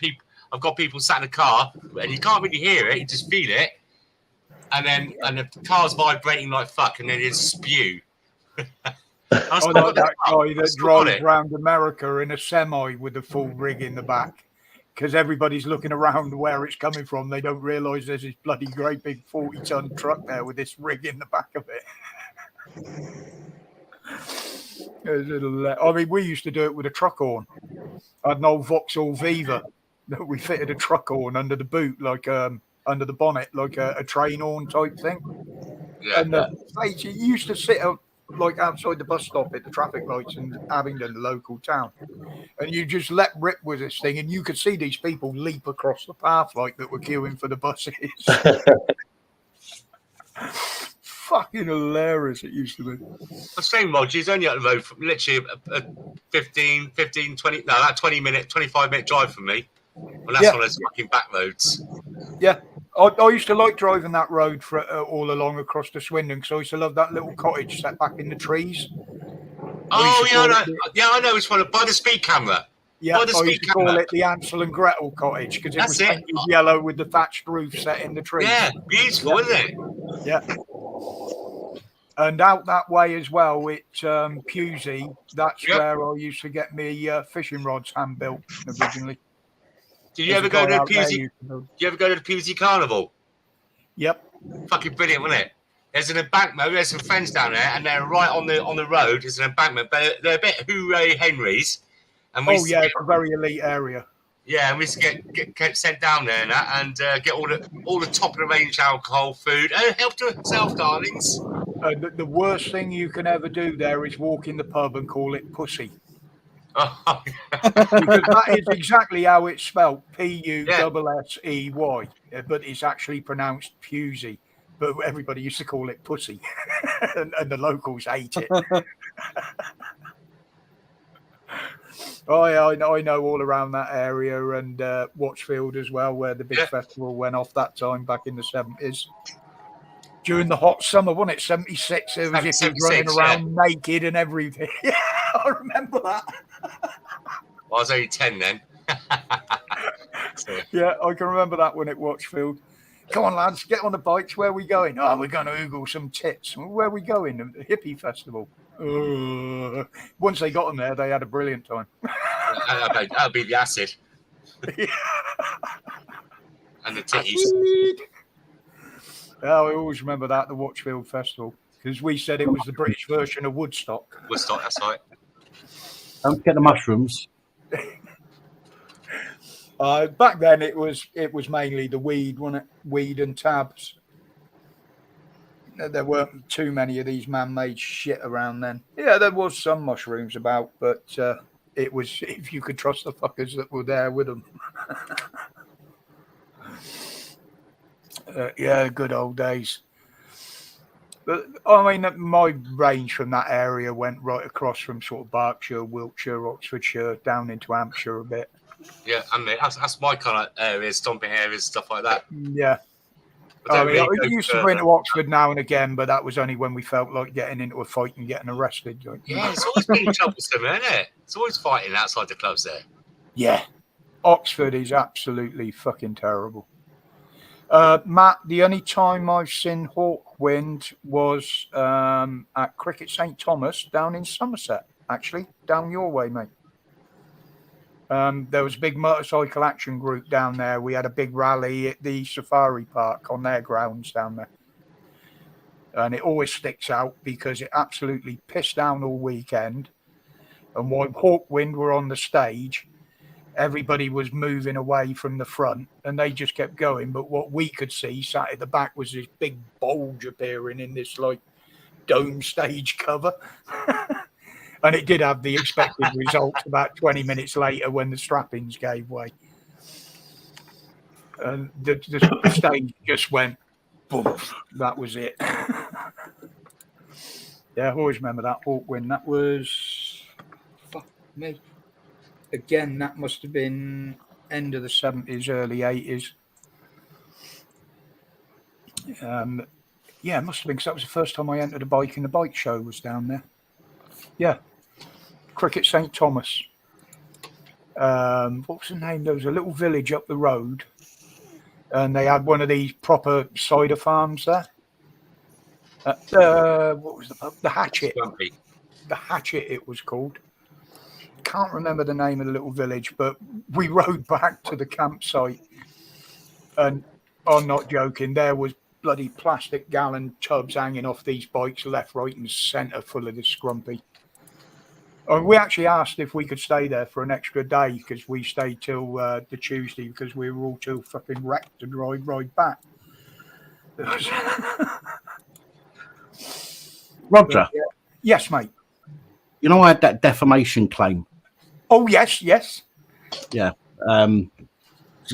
Speaker 2: I've got people sat in the car and you can't really hear it, you just feel it. And the car's vibrating like fuck and then you spew.
Speaker 1: I like that guy that drives around America in a semi with a full rig in the back because everybody's looking around where it's coming from. They don't realise there's this bloody great big 40-ton truck there with this rig in the back of it. I mean, we used to do it with a truck horn. I had an old Vauxhall Viva that we fitted a truck horn under the boot, like under the bonnet, like a train horn type thing.
Speaker 2: Yeah.
Speaker 1: And you used to sit like outside the bus stop at the traffic lights in Abingdon, the local town, and you just let rip with this thing, and you could see these people leap across the path like that were queuing for the buses. Fucking hilarious it used to be.
Speaker 2: The same Roger, he's only up the road from literally a 15, 20, no, that 20-minute, 25-minute drive from me. And that's on those fucking back roads.
Speaker 1: Yeah. I used to like driving that road for all along across to Swindon because I used to love that little cottage set back in the trees.
Speaker 2: Oh, yeah, I know which one. By the speed camera.
Speaker 1: Yeah, I used to call it the Ansel and Gretel cottage because it was painted yellow with the thatched roof set in the trees.
Speaker 2: Yeah, beautiful, isn't it?
Speaker 1: Yeah. And out that way as well, Pusey, that's where I used to get me fishing rods hand built originally.
Speaker 2: Did you ever go to the Pusey? Did you ever go to the Pusey Carnival?
Speaker 1: Yep.
Speaker 2: Fucking brilliant, wasn't it? There's an embankment. There's some friends down there, and they're right on the road. There's an embankment, but they're a bit hooray Henrys. And we
Speaker 1: it's a very elite area.
Speaker 2: Yeah, and we used to get sent down there and get all the top of the range alcohol, food. Help yourself, darlings.
Speaker 1: The worst thing you can ever do there is walk in the pub and call it pussy.
Speaker 2: Oh,
Speaker 1: because that is exactly how it's spelled, P-U-S-S-E-Y, but it's actually pronounced Pusey. But everybody used to call it pussy, and the locals hate it. I know all around that area and Watchfield as well, where the big festival went off that time back in the 70s. During the hot summer, wasn't it? 76. It was if running around naked and everything. Yeah, I remember that.
Speaker 2: Well, I was only 10 then.
Speaker 1: Yeah, I can remember that one at Watchfield. Come on, lads, get on the bikes. Where are we going? Oh, we're going to oogle some tits. Where are we going? The hippie festival. Once they got them there, they had a brilliant time.
Speaker 2: That'll be the acid. And the titties.
Speaker 1: Oh, I always remember that, the Watchfield Festival, because we said it was the British version of Woodstock.
Speaker 2: Woodstock, that's right.
Speaker 7: Don't get the mushrooms.
Speaker 1: Back then, it was mainly the weed, wasn't it? Weed and tabs. There weren't too many of these man-made shit around then. Yeah, there was some mushrooms about, but it was if you could trust the fuckers that were there with them. Yeah, good old days. But I mean, my range from that area went right across from sort of Berkshire, Wiltshire, Oxfordshire, down into Hampshire a bit.
Speaker 2: Yeah, I mean, that's my kind of areas, stomping areas, stuff like that.
Speaker 1: Yeah. I used to go into Oxford now and again, but that was only when we felt like getting into a fight and getting arrested.
Speaker 2: Yeah, it's always been troublesome, isn't it? It's always fighting outside the clubs there.
Speaker 1: Yeah. Oxford is absolutely fucking terrible. Matt, the only time I've seen Hawkwind was at Cricket St. Thomas down in Somerset, actually, down your way, mate. There was a big motorcycle action group down there. We had a big rally at the safari park on their grounds down there. And it always sticks out because it absolutely pissed down all weekend. And while Hawkwind were on the stage, everybody was moving away from the front and they just kept going. But what we could see sat at the back was this big bulge appearing in this like dome stage cover. And it did have the expected result about 20 minutes later when the strappings gave way. And the stage just went, boom, that was it. Yeah, I always remember that Hawkwind. That was, fuck me. Again, that must have been end of the 70s, early 80s. Yeah, it must have been because that was the first time I entered a bike and the bike show was down there. Yeah. Cricket St. Thomas. What was the name? There was a little village up the road and they had one of these proper cider farms there. What was the pub? The Hatchet. The Hatchet, it was called. Can't remember the name of the little village, but we rode back to the campsite and I'm not joking, there was bloody plastic gallon tubs hanging off these bikes left, right and centre full of this scrumpy. We actually asked if we could stay there for an extra day because we stayed till the Tuesday because we were all too fucking wrecked to ride back.
Speaker 7: Roger.
Speaker 1: Yes, mate.
Speaker 7: You know, I had that defamation claim.
Speaker 1: Oh, yes.
Speaker 7: Yeah.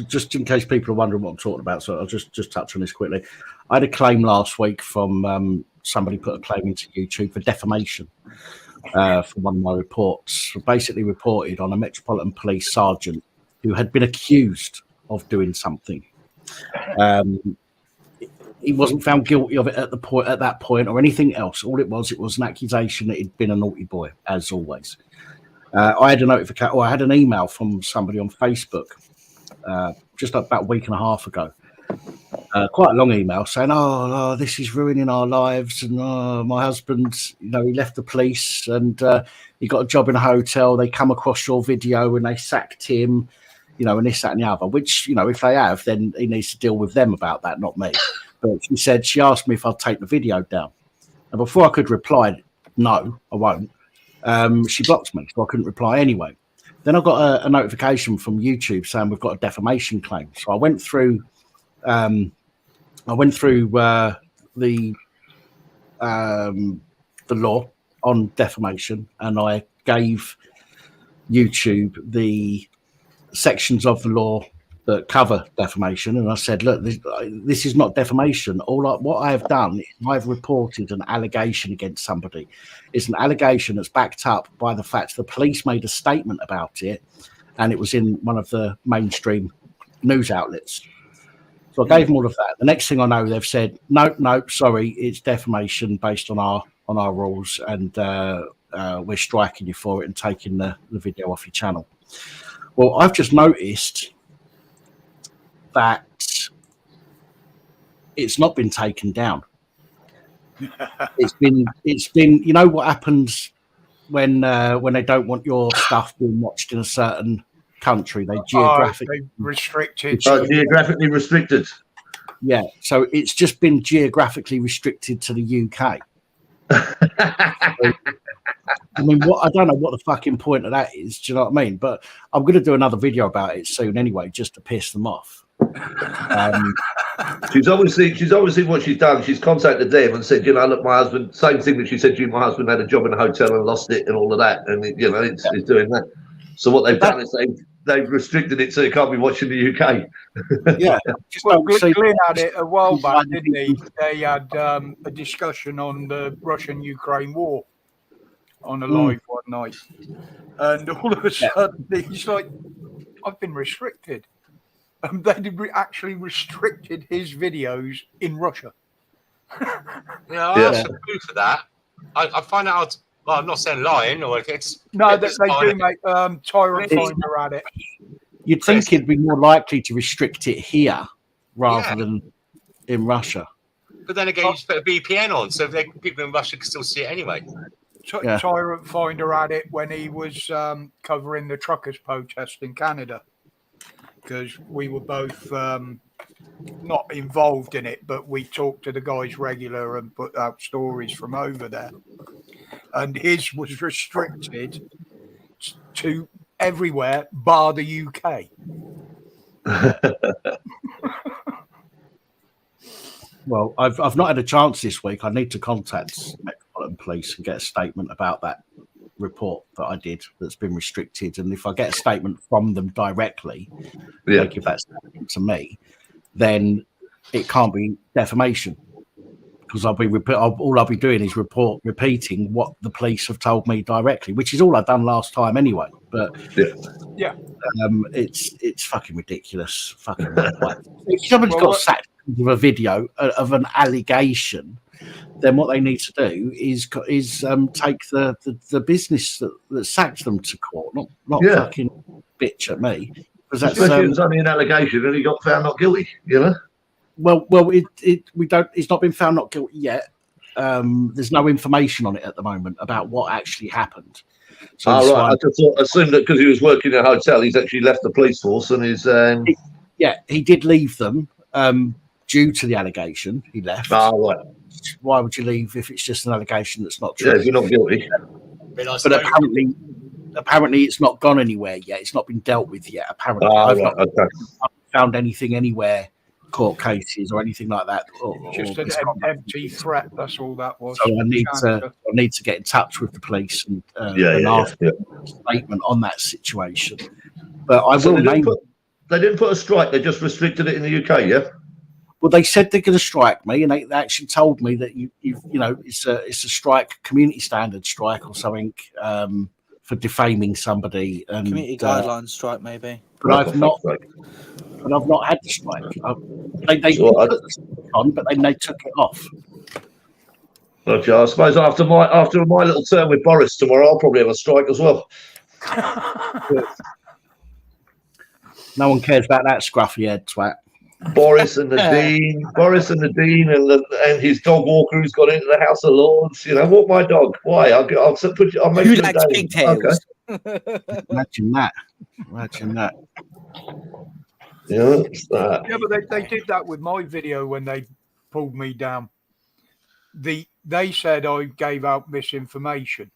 Speaker 7: Just in case people are wondering what I'm talking about, so I'll just touch on this quickly. I had a claim last week from somebody put a claim into YouTube for defamation. For one of my reports, basically reported on a Metropolitan Police sergeant who had been accused of doing something. He wasn't found guilty of it at that point or anything else. All it was an accusation that he'd been a naughty boy, as always. I had a notification, or I had an email from somebody on Facebook just about a week and a half ago. Quite a long email saying, oh, this is ruining our lives. And my husband, he left the police and he got a job in a hotel. They come across your video and they sacked him, and this, that and the other, which, if they have, then he needs to deal with them about that, not me. But she asked me if I'd take the video down. And before I could reply, no, I won't, she blocked me, so I couldn't reply anyway. Then I got a notification from YouTube saying we've got a defamation claim. So I went through the law on defamation, and I gave YouTube the sections of the law that cover defamation, and I said, look, this is not defamation. What I have done is I've reported an allegation against somebody. It's an allegation that's backed up by the fact the police made a statement about it, and it was in one of the mainstream news outlets. So I gave them all of that. The next thing I know, they've said, no, sorry, it's defamation based on our rules, and we're striking you for it and taking the video off your channel. Well, I've just noticed that it's not been taken down. It's been. You know what happens when they don't want your stuff being watched in a certain country? They geographically
Speaker 1: restricted.
Speaker 6: Geographically restricted.
Speaker 7: Yeah, so it's just been geographically restricted to the UK. I mean, I don't know what the fucking point of that is. Do you know what I mean? But I'm going to do another video about it soon anyway, just to piss them off.
Speaker 6: She's obviously what she's done. She's contacted them and said, look, my husband. Same thing that she said to you. My husband had a job in a hotel and lost it, and all of that. And it's doing that. So what they've done is they've restricted it so it can't be watched in the UK.
Speaker 7: Yeah.
Speaker 1: Well, Glenn had it a while back, didn't he? They had a discussion on the Russian-Ukraine war on a live one night, and all of a sudden he's like, "I've been restricted." They actually restricted his videos in Russia.
Speaker 2: Yeah, I have some proof of that. I find out. Well, I'm not saying lying, or it's
Speaker 1: no, they do make Tyrant Finder at it.
Speaker 7: You'd think it'd be more likely to restrict it here rather than in Russia.
Speaker 2: But then again, you just put a VPN on, so people in Russia can still see it anyway.
Speaker 1: Tyrant Finder had it when he was covering the truckers' protest in Canada, because we were both not involved in it, but we talked to the guys regular and put out stories from over there. And his was restricted to everywhere bar the UK.
Speaker 7: Well, I've not had a chance this week. I need to contact Metropolitan Police and get a statement about that report that I did that's been restricted. And if I get a statement from them directly, they give that statement to me, then it can't be defamation, because all I'll be doing is repeating what the police have told me directly, which is all I've done last time anyway. But it's fucking ridiculous. Fucking if somebody's got sacked with a video of an allegation, then what they need to do is take the business that sacked them to court, not fucking bitch at me. Because that's
Speaker 6: it was only an allegation, and he got found not guilty.
Speaker 7: Well, it's not been found not guilty yet. There's no information on it at the moment about what actually happened. So
Speaker 6: right. I assumed that because he was working in a hotel, he's actually left the police force and is.
Speaker 7: He did leave them due to the allegation. He left.
Speaker 6: Right.
Speaker 7: Why would you leave if it's just an allegation that's not true?
Speaker 6: Yeah, if you're not guilty.
Speaker 7: But apparently, it's not gone anywhere yet. It's not been dealt with yet. Apparently, I've not found anything anywhere, court cases or anything like that.
Speaker 1: Just an empty threat. That's all that was.
Speaker 7: So I need to get in touch with the police and ask for a statement on that situation. But I will name.
Speaker 6: They didn't put a strike. They just restricted it in the UK. Yeah.
Speaker 7: Well, they said they're going to strike me, and they actually told me that it's a strike, community standard strike or something, for defaming somebody. And
Speaker 15: community guidelines strike, maybe.
Speaker 7: But I've not had the strike. They put the strike on, but then they took it off.
Speaker 6: Okay, I suppose after my little term with Boris tomorrow, I'll probably have a strike as well.
Speaker 7: No one cares about that scruffy head twat.
Speaker 6: Boris and the Dean, and his dog Walker, who's got into the House of Lords. Walk my dog. Why? I'll make
Speaker 15: you like pigtails.
Speaker 6: Okay.
Speaker 7: Imagine that.
Speaker 6: Yeah, it's that.
Speaker 1: Yeah, but they did that with my video when they pulled me down. They said I gave out misinformation.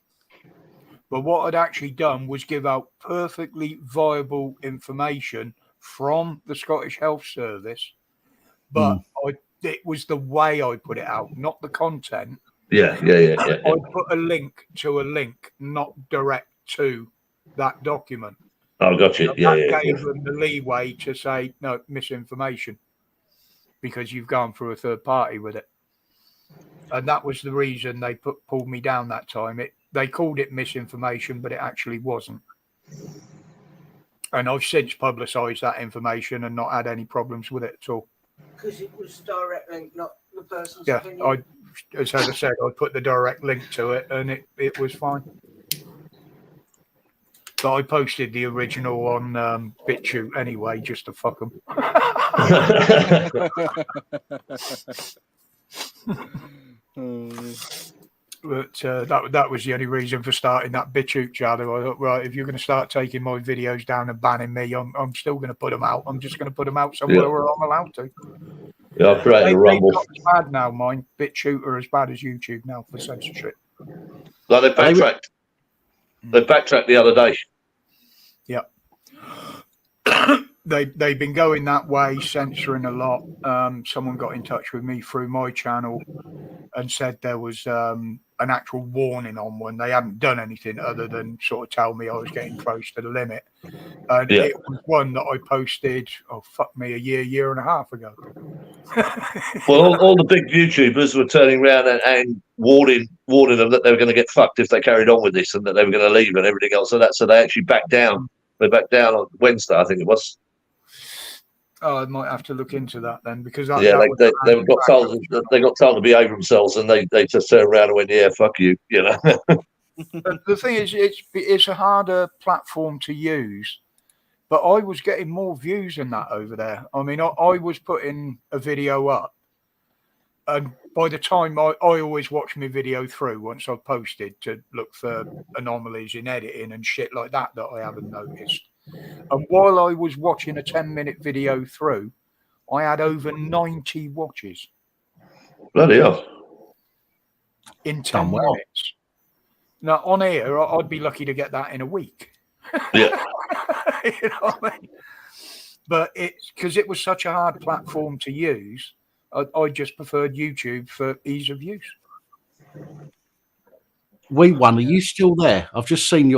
Speaker 1: But what I'd actually done was give out perfectly viable information from the Scottish Health Service. But it was the way I put it out, not the content.
Speaker 6: Yeah.
Speaker 1: I put a link to a link, not direct to that document.
Speaker 6: Oh, got you.
Speaker 1: That gave them the leeway to say, no, misinformation, because you've gone through a third party with it. And that was the reason they pulled me down that time. They called it misinformation, but it actually wasn't. And I've since publicised that information and not had any problems with it at all.
Speaker 9: Because it was direct link, not the person's
Speaker 1: Yeah,
Speaker 9: opinion.
Speaker 1: as I said, I put the direct link to it, and it was fine. But I posted the original on BitChute anyway, just to fuck them. But that was the only reason for starting that BitChute channel. I thought, right, if you're going to start taking my videos down and banning me, I'm still going to put them out. I'm just going to put them out somewhere where I'm allowed to.
Speaker 6: Yeah, I've created a rumble.
Speaker 1: Not as bad now, mine. BitChute are as bad as YouTube now for censorship.
Speaker 6: Like they backtracked. They backtracked the other day.
Speaker 1: Yeah. They've been going that way, censoring a lot. Someone got in touch with me through my channel and said there was an actual warning on one. They hadn't done anything other than sort of tell me I was getting close to the limit. And it was one that I posted, a year and a half ago.
Speaker 6: Well, all the big YouTubers were turning around and warning them that they were going to get fucked if they carried on with this, and that they were going to leave and everything else. So they actually backed down. They backed down on Wednesday, I think it was.
Speaker 1: Oh, I might have to look into that then, because
Speaker 6: They got told to behave themselves, and they just turned around and went, "Yeah, fuck you," you know.
Speaker 1: The thing is, it's a harder platform to use, but I was getting more views than that over there. I mean, I was putting a video up, and by the time I always watch my video through once I've posted to look for anomalies in editing and shit like that I haven't noticed. And while I was watching a 10-minute video through, I had over 90 watches.
Speaker 6: Bloody hell.
Speaker 1: In 10 minutes. Now, on here, I'd be lucky to get that in a week.
Speaker 6: Yeah.
Speaker 1: You know what I mean? But it's because it was such a hard platform to use, I just preferred YouTube for ease of use.
Speaker 7: Are you still there? I've just seen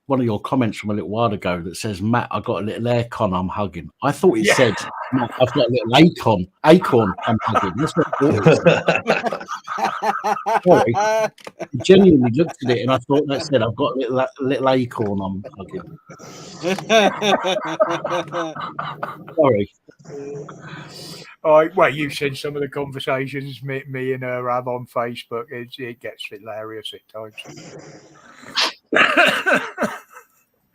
Speaker 7: one of your comments from a little while ago that says, Matt, I got a little acorn I'm hugging. I thought it said, Matt, I've got a little acorn I'm hugging. That's what Sorry. I genuinely looked at it and I thought that said, I've got a little acorn I'm hugging. Sorry.
Speaker 1: Well, you've seen some of the conversations me and her have on Facebook. It gets hilarious at times.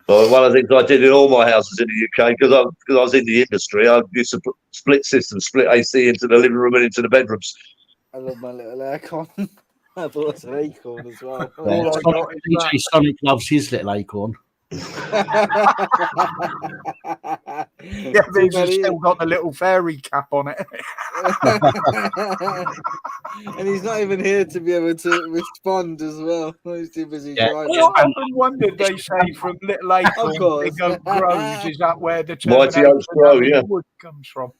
Speaker 6: Well, one of the things I did in all my houses in the UK, because I was in the industry, I used to put split AC into the living room and into the bedrooms.
Speaker 15: I love my little acorn. I bought an acorn as well.
Speaker 7: DJ Sonic loves his little acorn.
Speaker 1: Yeah, but he's still got the little fairy cap on it.
Speaker 15: And he's not even here to be able to respond as well. He's too busy driving.
Speaker 1: Well, I often wondered, they say from little acorn, big oak grows. Is that where the
Speaker 6: Mighty oaks grow, yeah.
Speaker 1: wood comes from?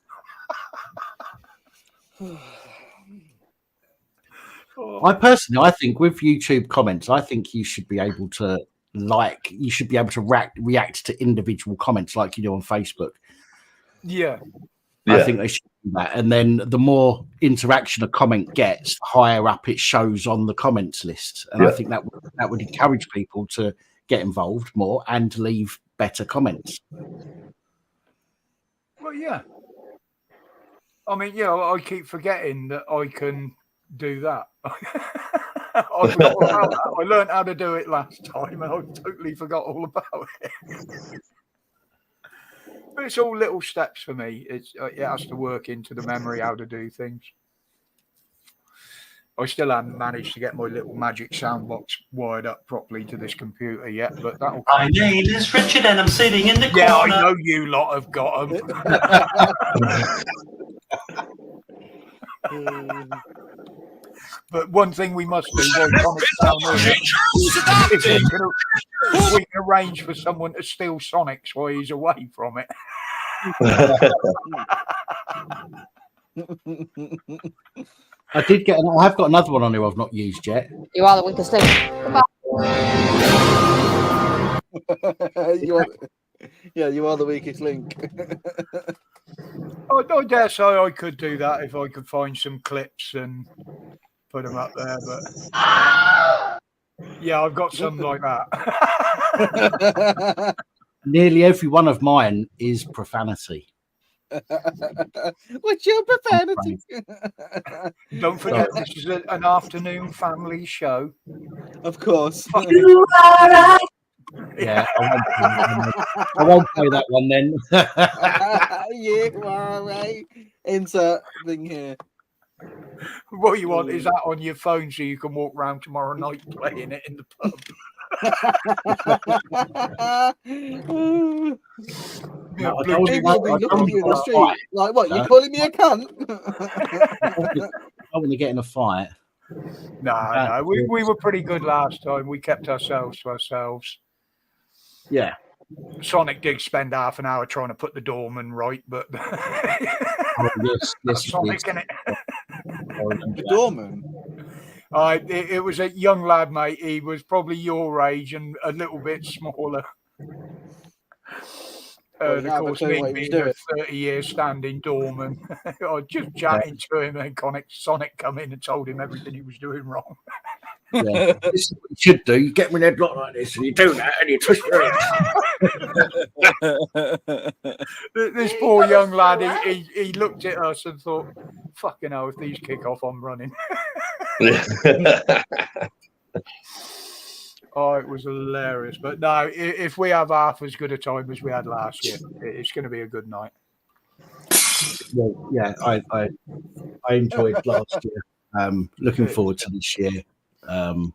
Speaker 7: I think with YouTube comments, I think you should be able to react to individual comments like you do on Facebook.
Speaker 1: Yeah.
Speaker 7: I think they should do that. And then the more interaction a comment gets, the higher up it shows on the comments list. And I think that would encourage people to get involved more and leave better comments.
Speaker 1: Well, yeah. I mean, yeah, I keep forgetting that I can do that. I forgot all about that. I learned how to do it last time, and I totally forgot all about it. But it's all little steps for me. It has to work into the memory how to do things. I still haven't managed to get my little magic soundbox wired up properly to this computer yet, but that'll.
Speaker 10: My name is Richard, and I'm sitting in the corner.
Speaker 1: Yeah, I know you lot have got them. But one thing we must do while Sonic's down here, if we can arrange for someone to steal Sonic's while he's away from it.
Speaker 7: I have got another one on here I've not used yet.
Speaker 16: You are the weakest link.
Speaker 11: You are the weakest link.
Speaker 1: I dare say I could do that if I could find some clips and put them up there. But yeah, I've got some like that.
Speaker 7: Nearly every one of mine is profanity.
Speaker 11: What's your profanity?
Speaker 1: Don't forget, this is an afternoon family show.
Speaker 11: Of course.
Speaker 7: Yeah, I won't play that one then.
Speaker 11: You are right. Insert thing here.
Speaker 1: What you want is that on your phone so you can walk around tomorrow night playing it in the pub.
Speaker 11: People will be looking at you in the street like, what, you calling me a cunt?
Speaker 7: I want to get in a fight.
Speaker 1: No, we were pretty good last time. We kept ourselves to ourselves.
Speaker 7: Yeah.
Speaker 1: Sonic did spend half an hour trying to put the doorman right, but
Speaker 7: yes,
Speaker 1: Sonic in it.
Speaker 11: The doorman.
Speaker 1: It was a young lad, mate. He was probably your age and a little bit smaller. Of course, me being a 30-year standing doorman, I was just chatting to him, and Sonic come in and told him everything he was doing wrong.
Speaker 7: Yeah. This is what you should do. You get me in a headlock like this, and you do that, and you twist your head.
Speaker 1: This poor young lad, he looked at us and thought, "Fucking hell! If these kick off, I'm running." Oh, it was hilarious. But no, if we have half as good a time as we had last year, it's going to be a good night.
Speaker 7: Well, yeah, I enjoyed last year. Looking forward to this year.
Speaker 1: And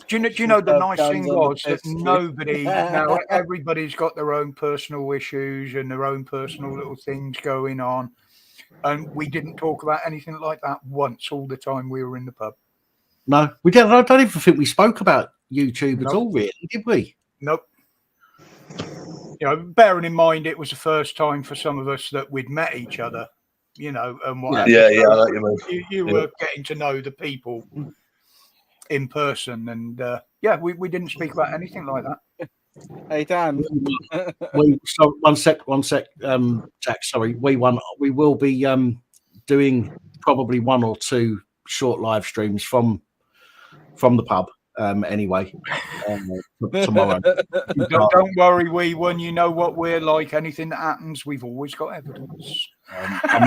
Speaker 1: do you know the nice thing was that nobody, now everybody's got their own personal issues and their own personal little things going on. And we didn't talk about anything like that once all the time we were in the pub.
Speaker 7: No, we didn't. I don't even think we spoke about YouTube at all, really, did we?
Speaker 1: Nope. You know, bearing in mind it was the first time for some of us that we'd met each other, you know, and what.
Speaker 6: Yeah, I like you, man.
Speaker 1: You were getting to know the people in person, and we didn't speak about anything like that.
Speaker 11: Hey Dan,
Speaker 7: so one sec, Jack. Sorry, we will be doing probably one or two short live streams from the pub. Anyway, tomorrow.
Speaker 1: Don't worry, wee one. You know what we're like. Anything that happens, we've always got evidence.
Speaker 7: I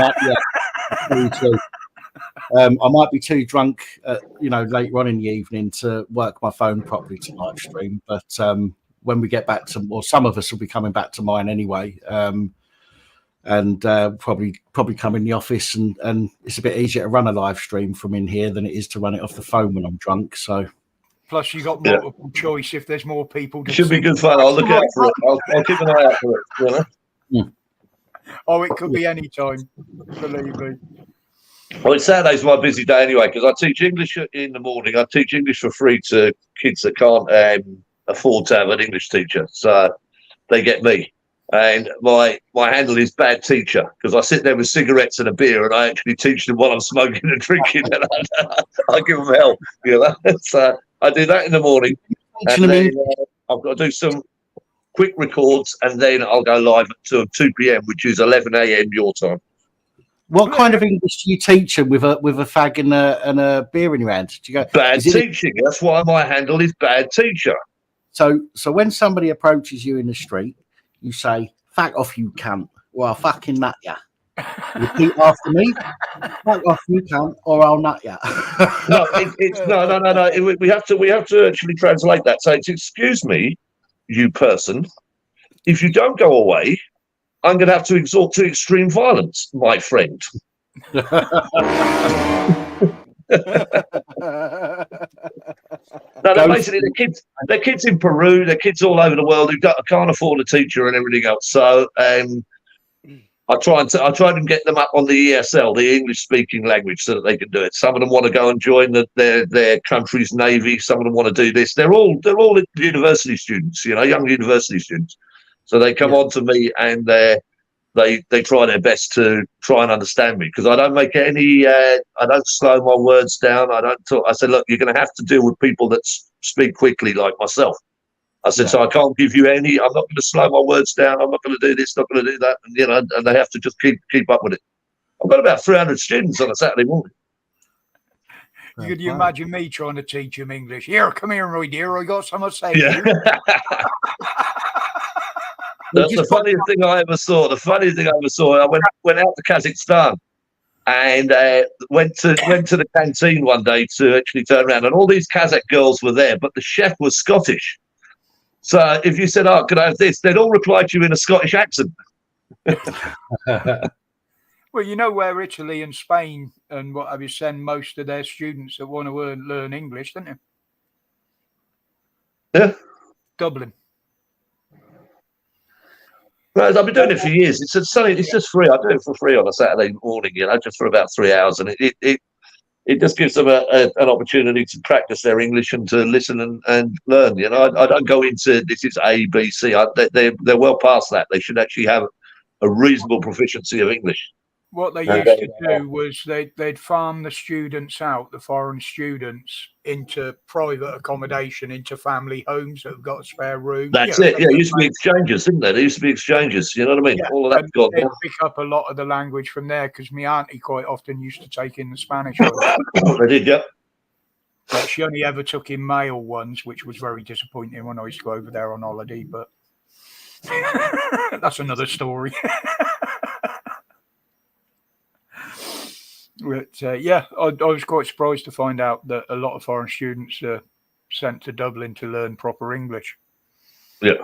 Speaker 7: might be too drunk, later on in the evening to work my phone properly to live stream. But when we get back to, or some of us will be coming back to mine anyway, and probably come in the office, and it's a bit easier to run a live stream from in here than it is to run it off the phone when I'm drunk. So.
Speaker 1: Plus, you got multiple choice if there's more people.
Speaker 6: Should be good fun. I'll look out for it. I'll keep an eye out for it. You know?
Speaker 1: Oh, it could be any time. Believe me.
Speaker 6: Well, Saturday's my busy day anyway because I teach English in the morning. I teach English for free to kids that can't afford to have an English teacher, so they get me. And my handle is Bad Teacher because I sit there with cigarettes and a beer and I actually teach them while I'm smoking and drinking, and I give them hell. You know, so I do that in the morning, and then I've got to do some quick records, and then I'll go live at 2 p.m., which is 11 a.m. your time.
Speaker 7: What kind of English do you teach them with a fag and a beer in your hand? Do you go
Speaker 6: Bad teaching? That's why my handle is Bad Teacher.
Speaker 7: So when somebody approaches you in the street, you say, "Fuck off, you cunt," or "I'll fucking nut ya." Repeat after me. "Fuck off, you cunt," or "I'll nut ya."
Speaker 6: No, no. We have to actually translate that. So it's, "Excuse me, you person. If you don't go away, I'm going to have to resort to extreme violence, my friend." No, they're basically they're kids in Peru, they're kids all over the world who can't afford a teacher and everything else. So I try and get them up on the ESL, the English speaking language, so that they can do it. Some of them want to go and join their country's navy. Some of them want to do this. They're all university students, you know, young university students. So they come on to me and they try their best to try and understand me, because I don't make any. I don't slow my words down. I don't talk. I said, look, you're going to have to deal with people that speak quickly, like myself. I said, so I can't give you any. I'm not going to slow my words down. I'm not going to do this, not going to do that. And, you know, and they have to just keep up with it. I've got about 300 students on a Saturday morning.
Speaker 1: Could you imagine me trying to teach them English? Here, come here, my dear. I got something to say.
Speaker 6: Yeah. The funniest thing I ever saw. I went out to Kazakhstan and went to the canteen one day to actually turn around, and all these Kazakh girls were there, but the chef was Scottish. So if you said, "Oh, could I have this?" they'd all reply to you in a Scottish accent.
Speaker 1: Well, you know where Italy and Spain and what have you send most of their students that want to learn English, don't you?
Speaker 6: Yeah.
Speaker 1: Dublin.
Speaker 6: Right, I've been doing it for years. It's just free. I do it for free on a Saturday morning, you know, just for about 3 hours, and it just gives them an opportunity to practice their English and to listen and learn. You know, I don't go into this is A, B, C. They're well past that. They should actually have a reasonable proficiency of English.
Speaker 1: What they used to do was they'd farm the students out, the foreign students, into private accommodation, into family homes that have got a spare room.
Speaker 6: That's it. Yeah, it used to be exchanges, didn't there? There used to be exchanges. You know what I mean?
Speaker 1: Yeah,
Speaker 6: all of that's gone.
Speaker 1: They'd pick up a lot of the language from there, because my auntie quite often used to take in the Spanish.
Speaker 6: They did, yeah.
Speaker 1: But she only ever took in male ones, which was very disappointing when I used to go over there on holiday. But that's another story. But yeah, I was quite surprised to find out that a lot of foreign students are sent to Dublin to learn proper English.
Speaker 6: Yeah.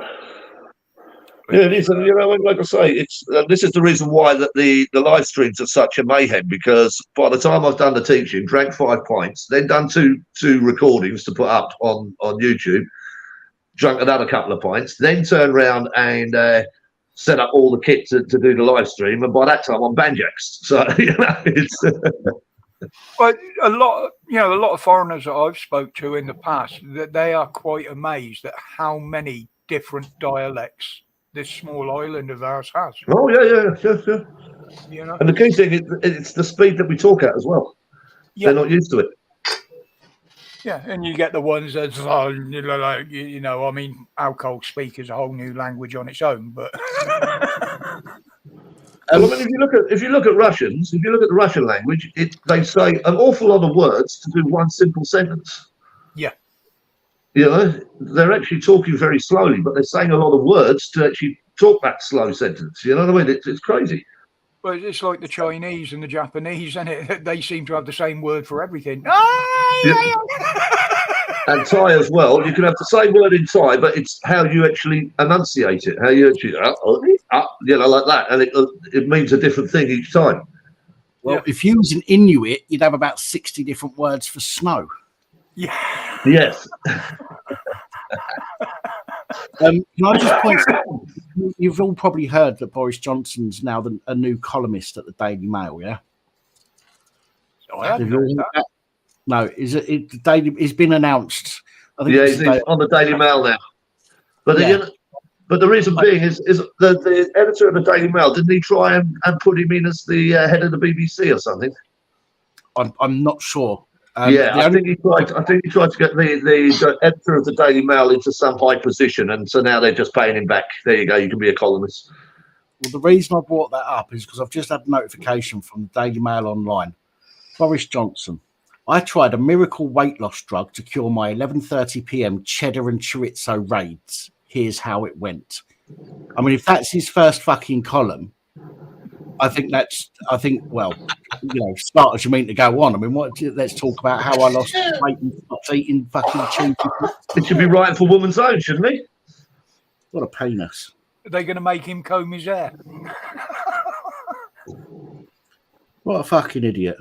Speaker 6: Yeah, it is. And, you know, like I say, it's this is the reason why that the live streams are such a mayhem, because by the time I've done the teaching, drank 5 pints, then done two recordings to put up on YouTube, drunk another couple of pints, then turned around and set up all the kit to do the live stream, and by that time I'm banjaxed. So you know, it's.
Speaker 1: Well, a lot of foreigners that I've spoke to in the past, that they are quite amazed at how many different dialects this small island of ours has.
Speaker 6: Oh yeah.
Speaker 1: You know?
Speaker 6: And the key thing is it's the speed that we talk at as well. Yeah. They're not used to it.
Speaker 1: Yeah, and you get the ones that, like, you know, I mean, alcohol speak is a whole new language on its own, but.
Speaker 6: I mean, if you look at Russians, if you look at the Russian language, they say an awful lot of words to do one simple sentence.
Speaker 1: Yeah.
Speaker 6: You know, they're actually talking very slowly, but they're saying a lot of words to actually talk that slow sentence. You know what I mean? It's crazy.
Speaker 1: Well, it's like the Chinese and the Japanese, and they seem to have the same word for everything.
Speaker 6: Yeah. And Thai as well. You can have the same word in Thai, but it's how you actually enunciate it, how you actually, you know, like that, and it means a different thing each time.
Speaker 7: Well, if you was an Inuit, you'd have about 60 different words for snow.
Speaker 1: Yeah.
Speaker 6: Yes.
Speaker 7: Can I just point out, you've all probably heard that Boris Johnson's now a new columnist at the Daily Mail, yeah?
Speaker 1: I hadn't heard that.
Speaker 7: No, it's been announced. I think
Speaker 6: he's on the Daily Mail now. But but the reason being is the editor of the Daily Mail, didn't he try and put him in as the head of the BBC or something?
Speaker 7: I'm not sure.
Speaker 6: I think he tried to get the editor of the Daily Mail into some high position, and so now they're just paying him back. There you go. You can be a columnist.
Speaker 7: Well, the reason I brought that up is because I've just had a notification from the Daily Mail online. Boris Johnson. I tried a miracle weight loss drug to cure my 11:30 p.m. cheddar and chorizo raids. Here's how it went. I mean, if that's his first fucking column, I think, well, you know, start as you mean to go on. I mean, let's talk about how I lost weight and stopped eating fucking cheese.
Speaker 6: It should be right for Woman's Own, shouldn't he?
Speaker 7: What a penis.
Speaker 1: Are they going to make him comb his hair?
Speaker 7: What a fucking idiot.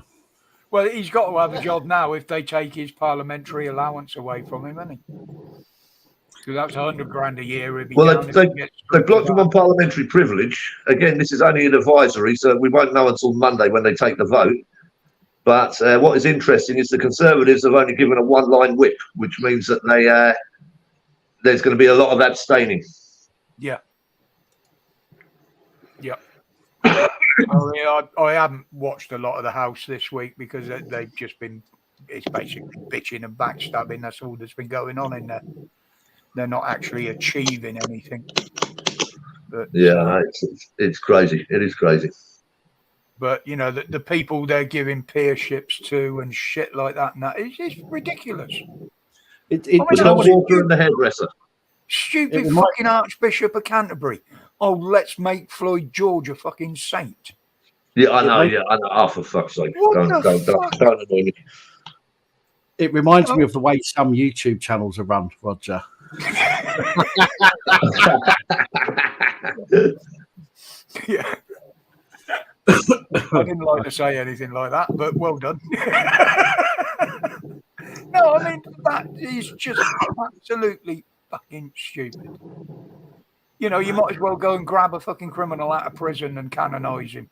Speaker 1: Well, he's got to have a job now if they take his parliamentary allowance away from him, hasn't he? So that's 100 grand a year. He'd be
Speaker 6: Well,
Speaker 1: down if
Speaker 6: they
Speaker 1: he gets
Speaker 6: blocked him on parliamentary privilege. Again, this is only an advisory, so we won't know until Monday when they take the vote. But what is interesting is the Conservatives have only given a one-line whip, which means that there's going to be a lot of abstaining.
Speaker 1: Yeah. Yeah. I haven't watched a lot of the House this week because they've just been, it's basically bitching and backstabbing. That's all that's been going on in there. They're not actually achieving anything. But,
Speaker 6: yeah, it's crazy. It is crazy.
Speaker 1: But, you know, the people they're giving peerships to and shit like that, and that it's ridiculous.
Speaker 6: Walker and the hairdresser.
Speaker 1: Stupid fucking Archbishop of Canterbury. Oh, let's make Floyd George a fucking saint.
Speaker 6: Yeah, I know. Yeah, I know. Oh, for fuck's sake! Don't annoy me.
Speaker 7: It reminds me of the way some YouTube channels are run, Roger.
Speaker 1: Yeah. I didn't like to say anything like that, but well done. No, I mean, that is just absolutely fucking stupid. You know, you might as well go and grab a fucking criminal out of prison and canonise him.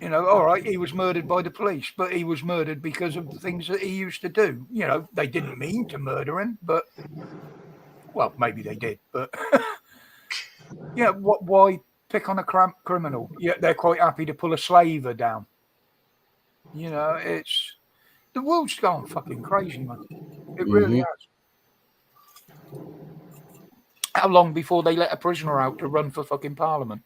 Speaker 1: You know, all right, he was murdered by the police, but he was murdered because of the things that he used to do. You know, they didn't mean to murder him, but, well, maybe they did, but, yeah, why pick on a criminal? Yeah, they're quite happy to pull a slaver down. You know, it's, the world's gone fucking crazy, man. It really has. How long before they let a prisoner out to run for fucking parliament?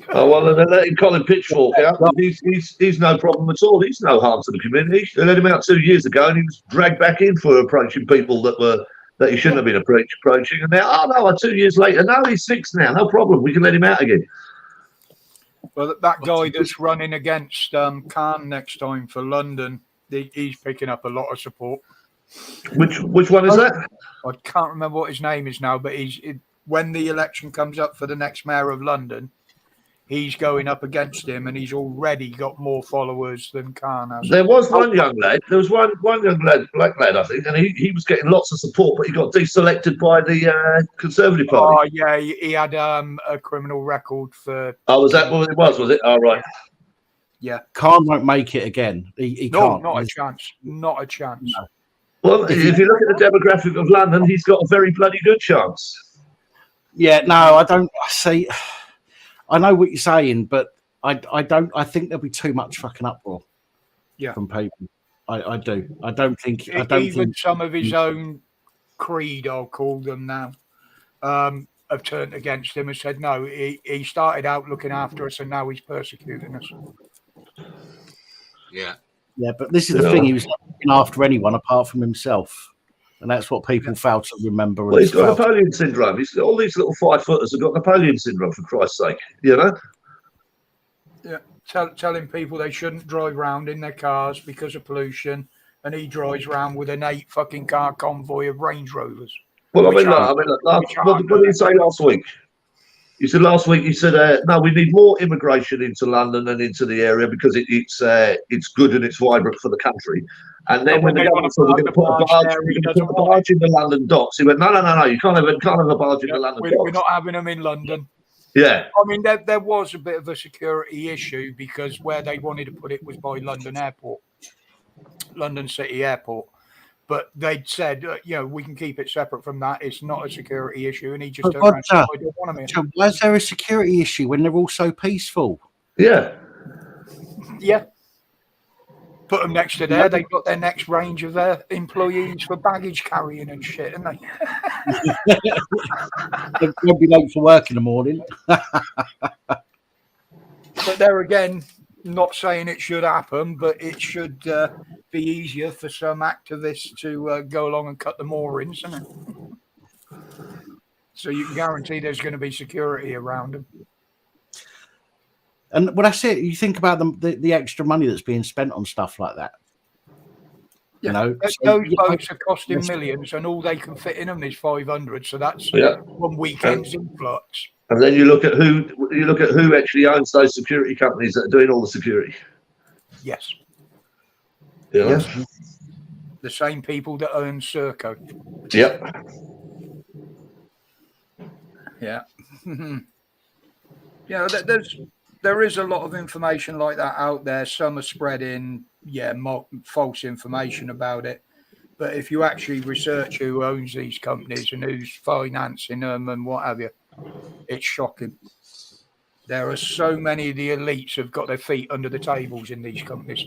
Speaker 6: Oh, well, and they're letting Colin Pitchfork out. He's no problem at all. He's no harm to the community. They let him out 2 years ago, and he was dragged back in for approaching people that he shouldn't have been approaching. And now, oh no, 2 years later, no, he's fixed now. No problem. We can let him out again.
Speaker 1: Well, that guy that's running against Khan next time for London, he's picking up a lot of support.
Speaker 6: Which one is that?
Speaker 1: I can't remember what his name is now, but when the election comes up for the next mayor of London, he's going up against him, and he's already got more followers than Khan has.
Speaker 6: There was one young lad. There was one young lad, black lad, I think, and he was getting lots of support, but he got deselected by the Conservative Party.
Speaker 1: Oh yeah, he had a criminal record for.
Speaker 6: Oh, was that what it was? Was it? Oh, right.
Speaker 1: Yeah.
Speaker 7: Khan won't make it again. He can't.
Speaker 1: Not a chance. Not a chance. No.
Speaker 6: Well, if you look at the demographic of London, he's got a very bloody good chance.
Speaker 7: Yeah, no, I don't see. I know what you're saying, but I don't. I think there'll be too much fucking uproar.
Speaker 1: Yeah,
Speaker 7: from people. I do. I don't think.
Speaker 1: Even some of his own creed, I'll call them now, have turned against him and said, no, he started out looking after us, and now he's persecuting us.
Speaker 2: Yeah.
Speaker 7: Yeah, but this is the thing. He was looking after anyone apart from himself. And that's what people fail to remember.
Speaker 6: Well, he's got Napoleon syndrome. All these little 5-footers have got Napoleon syndrome, for Christ's sake. You know?
Speaker 1: Yeah. Telling people they shouldn't drive around in their cars because of pollution. And he drives around with an 8 fucking car convoy of Range Rovers.
Speaker 6: Well, what did he say last week? He said last week, no, we need more immigration into London and into the area because it's good and it's vibrant for the country. And then when the government said we're going to put a barge in the London docks, he went, no, you can't have a barge in the London docks.
Speaker 1: We're not having them in London.
Speaker 6: Yeah.
Speaker 1: I mean, there was a bit of a security issue because where they wanted to put it was by London Airport, London City Airport. But they'd said, we can keep it separate from that. It's not a security issue. And he just turned around and said, I don't want them in.
Speaker 7: Why is there a security issue when they're all so peaceful?
Speaker 6: Yeah.
Speaker 1: Yeah. Put them next to there. They've got their next range of their employees for baggage carrying and shit, and
Speaker 7: they'll be late for work in the morning.
Speaker 1: But there again, not saying it should happen, but it should be easier for some activists to go along and cut the moorings, isn't it? So you can guarantee there's going to be security around them.
Speaker 7: And when I say it, you think about the extra money that's being spent on stuff like that.
Speaker 1: Yeah,
Speaker 7: you know,
Speaker 1: those boats are costing millions, and all they can fit in them is 500. So that's one weekend's influx.
Speaker 6: And then you look at who actually owns those security companies that are doing all the security.
Speaker 1: Yes.
Speaker 6: Yeah.
Speaker 1: the same people that own Serco.
Speaker 6: Yep.
Speaker 1: Yeah. Yeah, there is a lot of information like that out there. Some are spreading, false information about it. But if you actually research who owns these companies and who's financing them and what have you, it's shocking. There are so many of the elites have got their feet under the tables in these companies.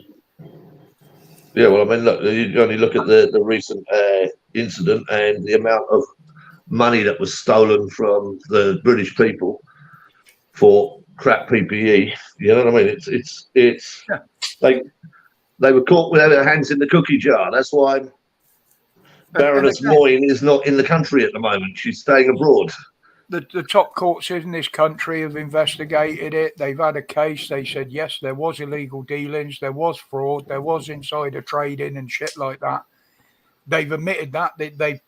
Speaker 6: Yeah, well, I mean, look, you only look at the recent incident and the amount of money that was stolen from the British people for crap PPE. You know what I mean? It's they were caught with their hands in the cookie jar. That's why Baroness Moyne is not in the country at the moment. She's staying abroad.
Speaker 1: The top courts in this country have investigated it. They've had a case. They said, yes, there was illegal dealings. There was fraud. There was insider trading and shit like that. They've admitted that. They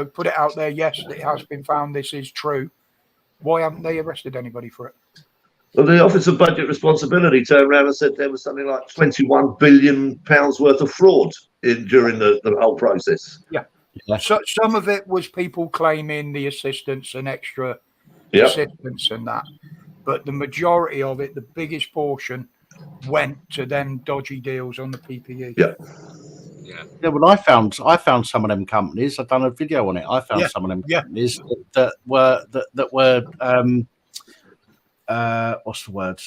Speaker 1: put it out there. Yes, it has been found. This is true. Why haven't they arrested anybody for it?
Speaker 6: Well, the Office of Budget Responsibility turned around and said there was something like £21 billion worth of fraud during the whole process.
Speaker 1: Yeah. So some of it was people claiming the assistance and extra
Speaker 6: Yep.
Speaker 1: assistance and that. But the majority of it, the biggest portion, went to them dodgy deals on the PPE.
Speaker 6: Yeah.
Speaker 7: Yeah, well, I found some of them companies. I've done a video on it. I found some of them companies that were what's the word?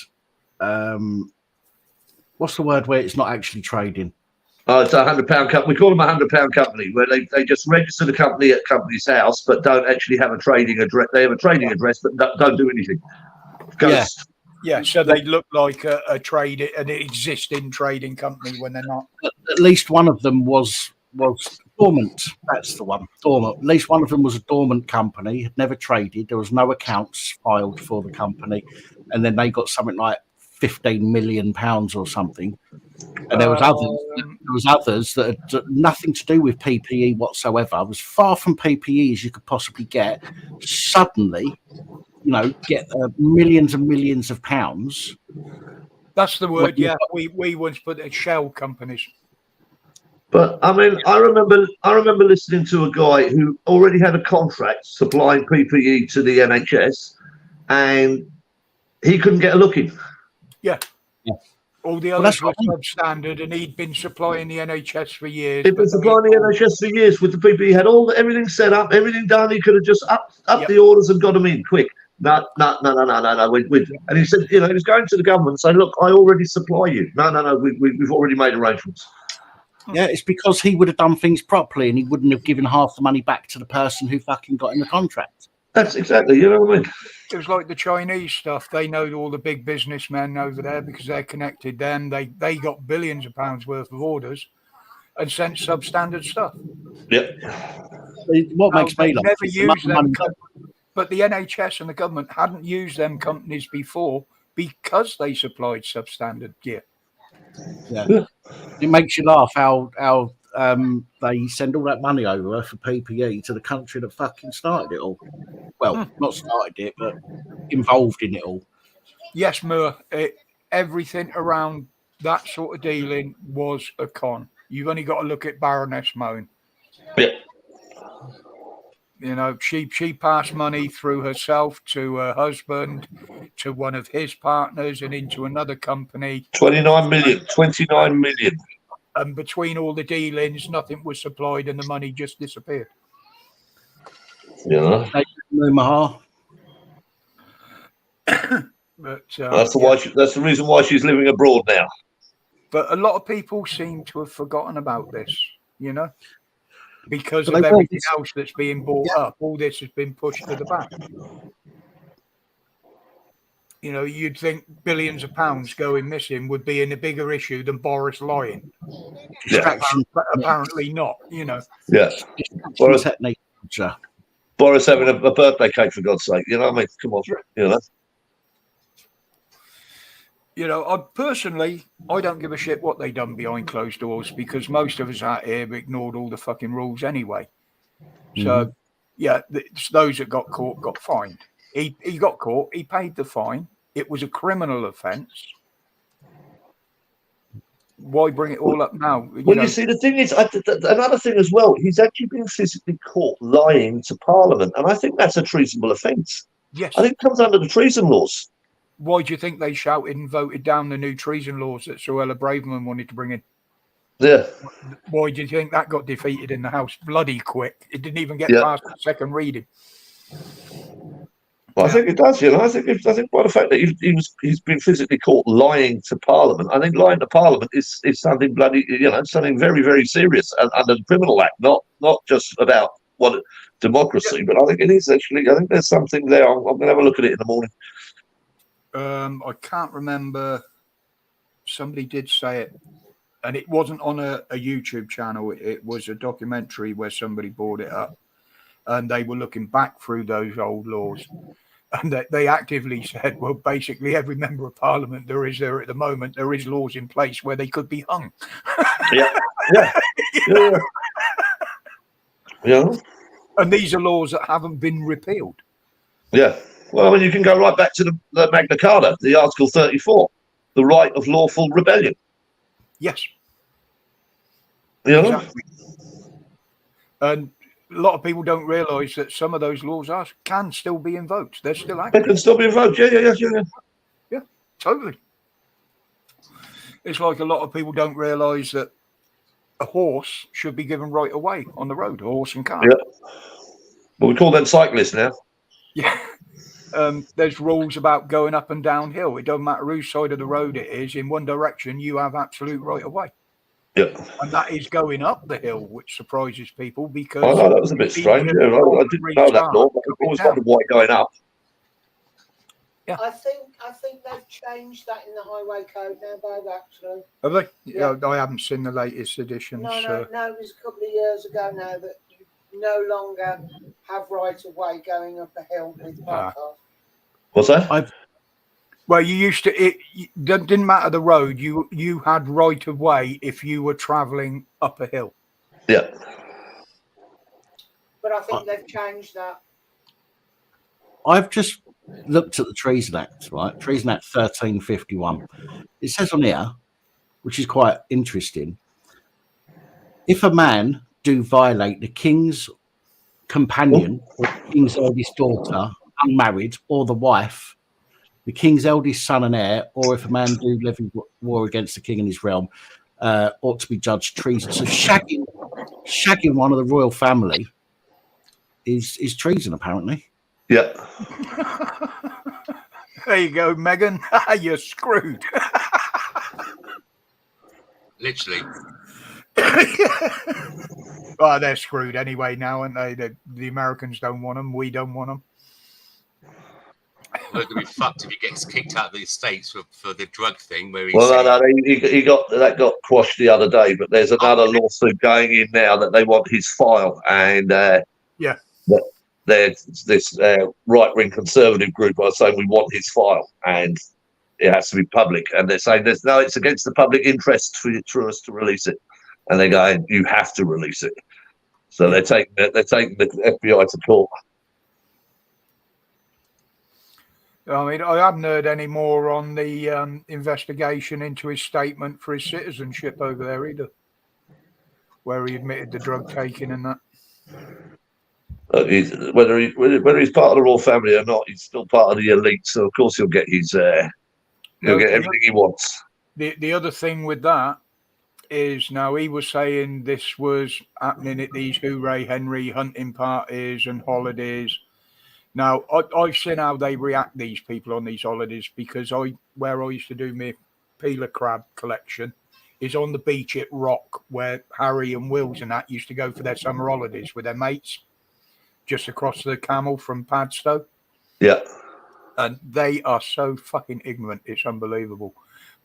Speaker 7: What's the word where it's not actually trading?
Speaker 6: Oh, it's £100 company. We call them £100 company, where they just register the company at company's house, but don't actually have a trading address. They have a trading address, but don't do anything. Ghost.
Speaker 1: Yeah, so they look like an existing trading company when they're not.
Speaker 7: At least one of them was dormant. That's the one, dormant. At least one of them was a dormant company, had never traded. There was no accounts filed for the company, and then they got something like £15 million or something. And there was others that had nothing to do with PPE whatsoever. It was far from PPE as you could possibly get. Suddenly, get millions and millions of pounds.
Speaker 1: That's the word. Yeah, we once put it shell companies.
Speaker 6: But I mean, I remember listening to a guy who already had a contract supplying PPE to the NHS, and he couldn't get a look in.
Speaker 1: Yeah. All the others were substandard, and he'd been supplying the NHS for years.
Speaker 6: He'd been supplying the NHS for years with the PPE. He had everything set up, everything done. He could have just upped the orders and got them in quick. No. And he said, he was going to the government and saying, look, I already supply you. No, we've already made arrangements.
Speaker 7: Yeah, it's because he would have done things properly and he wouldn't have given half the money back to the person who fucking got in the contract.
Speaker 6: That's exactly, you know what I mean?
Speaker 1: It was like the Chinese stuff. They know all the big businessmen over there because they're connected. Then they got billions of pounds worth of orders and sent substandard stuff.
Speaker 6: Yep.
Speaker 7: What makes me laugh
Speaker 1: never used them, but the NHS and the government hadn't used them companies before because they supplied substandard gear.
Speaker 7: Yeah. It makes you laugh how they send all that money over for PPE to the country that fucking started it all. Well, not started it, but involved in it all.
Speaker 1: Yes, Moore. Everything around that sort of dealing was a con. You've only got to look at Baroness Moan.
Speaker 6: Yeah.
Speaker 1: She passed money through herself to her husband, to one of his partners, and into another company.
Speaker 6: 29 million.
Speaker 1: And between all the dealings, nothing was supplied, and the money just disappeared.
Speaker 6: Yeah.
Speaker 1: But
Speaker 6: that's the reason why she's living abroad now.
Speaker 1: But a lot of people seem to have forgotten about this, because of everything else that's being brought up. All this has been pushed to the back. You'd think billions of pounds going missing would be a bigger issue than Boris lying.
Speaker 6: Yeah.
Speaker 1: But apparently not,
Speaker 6: Yeah.
Speaker 7: Boris
Speaker 6: having a birthday cake, for God's sake. You know what I mean? Come on.
Speaker 1: I don't give a shit what they done behind closed doors because most of us out here have ignored all the fucking rules anyway. So, those that got caught got fined. He got caught. He paid the fine. It was a criminal offence. Why bring it all up now?
Speaker 6: You see, the thing is, another thing as well, he's actually been physically caught lying to Parliament, and I think that's a treasonable offence.
Speaker 1: Yes.
Speaker 6: I think it comes under the treason laws.
Speaker 1: Why do you think they shouted and voted down the new treason laws that Suella Braverman wanted to bring in?
Speaker 6: Yeah.
Speaker 1: Why do you think that got defeated in the House bloody quick? It didn't even get past the second reading.
Speaker 6: Well, I think it does, I think by the fact that he's been physically caught lying to Parliament, I think lying to Parliament is something bloody, something very, very serious under the Criminal Act, not just about democracy, but I think it is actually. I think there's something there. I'm going to have a look at it in the morning.
Speaker 1: I can't remember. Somebody did say it, and it wasn't on a YouTube channel. It was a documentary where somebody brought it up, and they were looking back through those old laws. And they actively said, well, basically every member of Parliament there at the moment, there is laws in place where they could be hung.
Speaker 6: Yeah.
Speaker 1: And these are laws that haven't been repealed.
Speaker 6: Yeah. Well, I mean, you can go right back to the Magna Carta, the Article 34, the right of lawful rebellion.
Speaker 1: Yes.
Speaker 6: Exactly.
Speaker 1: And a lot of people don't realise that some of those laws can still be invoked. They're still active.
Speaker 6: They can still be invoked. Yeah.
Speaker 1: Totally. It's like a lot of people don't realise that a horse should be given right away on the road, a horse and cart.
Speaker 6: Yeah. Well, we call them cyclists now.
Speaker 1: Yeah. There's rules about going up and downhill. It doesn't matter whose side of the road it is. In one direction, you have absolute right away.
Speaker 6: Yeah.
Speaker 1: And that is going up the hill, which surprises people because...
Speaker 6: I know, that was a bit strange. I didn't know that law, but I've always wondered why going up.
Speaker 1: Yeah.
Speaker 9: I think they've changed that in the highway code now, Bob, actually.
Speaker 1: Have they?
Speaker 9: Yeah.
Speaker 1: I haven't seen the latest editions.
Speaker 9: No, it was a couple of years ago now that you no longer have right of way going up a hill with my car.
Speaker 6: What's that?
Speaker 1: Well, you used to. It didn't matter the road. You had right of way if you were travelling up a hill.
Speaker 6: Yeah.
Speaker 9: But I think they've changed that.
Speaker 7: I've just looked at the Treason Act, right? Treason Act 1351. It says on here, which is quite interesting, if a man do violate the king's companion or the king's eldest daughter, unmarried, or the wife, the king's eldest son and heir, or if a man do live in war against the king and his realm, ought to be judged treason. So shagging one of the royal family is treason, apparently.
Speaker 6: Yeah.
Speaker 1: There you go, Megan. You're screwed.
Speaker 2: Literally.
Speaker 1: Well, they're screwed anyway now, aren't they? The Americans don't want them. We don't want them.
Speaker 2: We're going to be fucked if he gets kicked out of the States for the drug thing. Where he
Speaker 6: that got quashed the other day, but there's another lawsuit going in now that they want his file, and there's this right-wing conservative group are saying we want his file, and it has to be public, and they're saying it's against the public interest for us to release it, and they're going, you have to release it. So they're taking the FBI to court.
Speaker 1: I mean, I haven't heard any more on the investigation into his statement for his citizenship over there either, where he admitted the drug taking and that.
Speaker 6: Whether he's part of the royal family or not, he's still part of the elite. So of course he'll get his he'll get everything he wants.
Speaker 1: The other thing with that is now he was saying this was happening at these Hooray Henry hunting parties and holidays. Now, I've seen how they react, these people, on these holidays, because where I used to do my peeler crab collection is on the beach at Rock, where Harry and Wills and that used to go for their summer holidays with their mates, just across the Camel from Padstow.
Speaker 6: Yeah.
Speaker 1: And they are so fucking ignorant, it's unbelievable.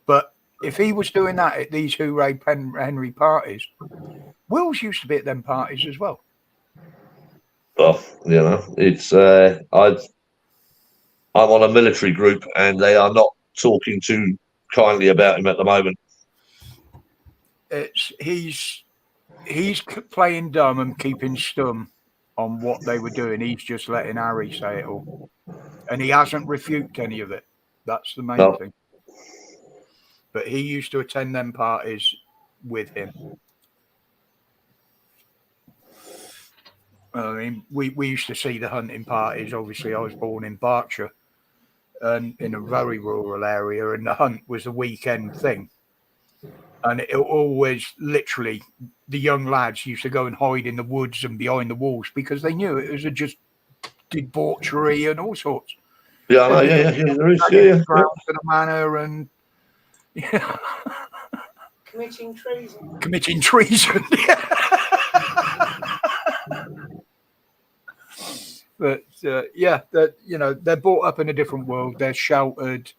Speaker 1: But if he was doing that at these Hooray Henry parties, Wills used to be at them parties as well.
Speaker 6: Well, it's I'm on a military group, and they are not talking too kindly about him at the moment.
Speaker 1: He's playing dumb and keeping stum on what they were doing. He's just letting Harry say it all, and he hasn't refuted any of it. That's the main thing. but he used to attend them parties with him. I mean, we used to see the hunting parties. Obviously, I was born in Berkshire, and in a very rural area, and the hunt was a weekend thing. And it always, literally, the young lads used to go and hide in the woods and behind the walls because they knew it was just debauchery and all sorts.
Speaker 6: Yeah, I know, yeah, there is, yeah.
Speaker 1: To the manor and
Speaker 9: Committing treason.
Speaker 1: Committing treason. But yeah, that they're brought up in a different world. They're sheltered,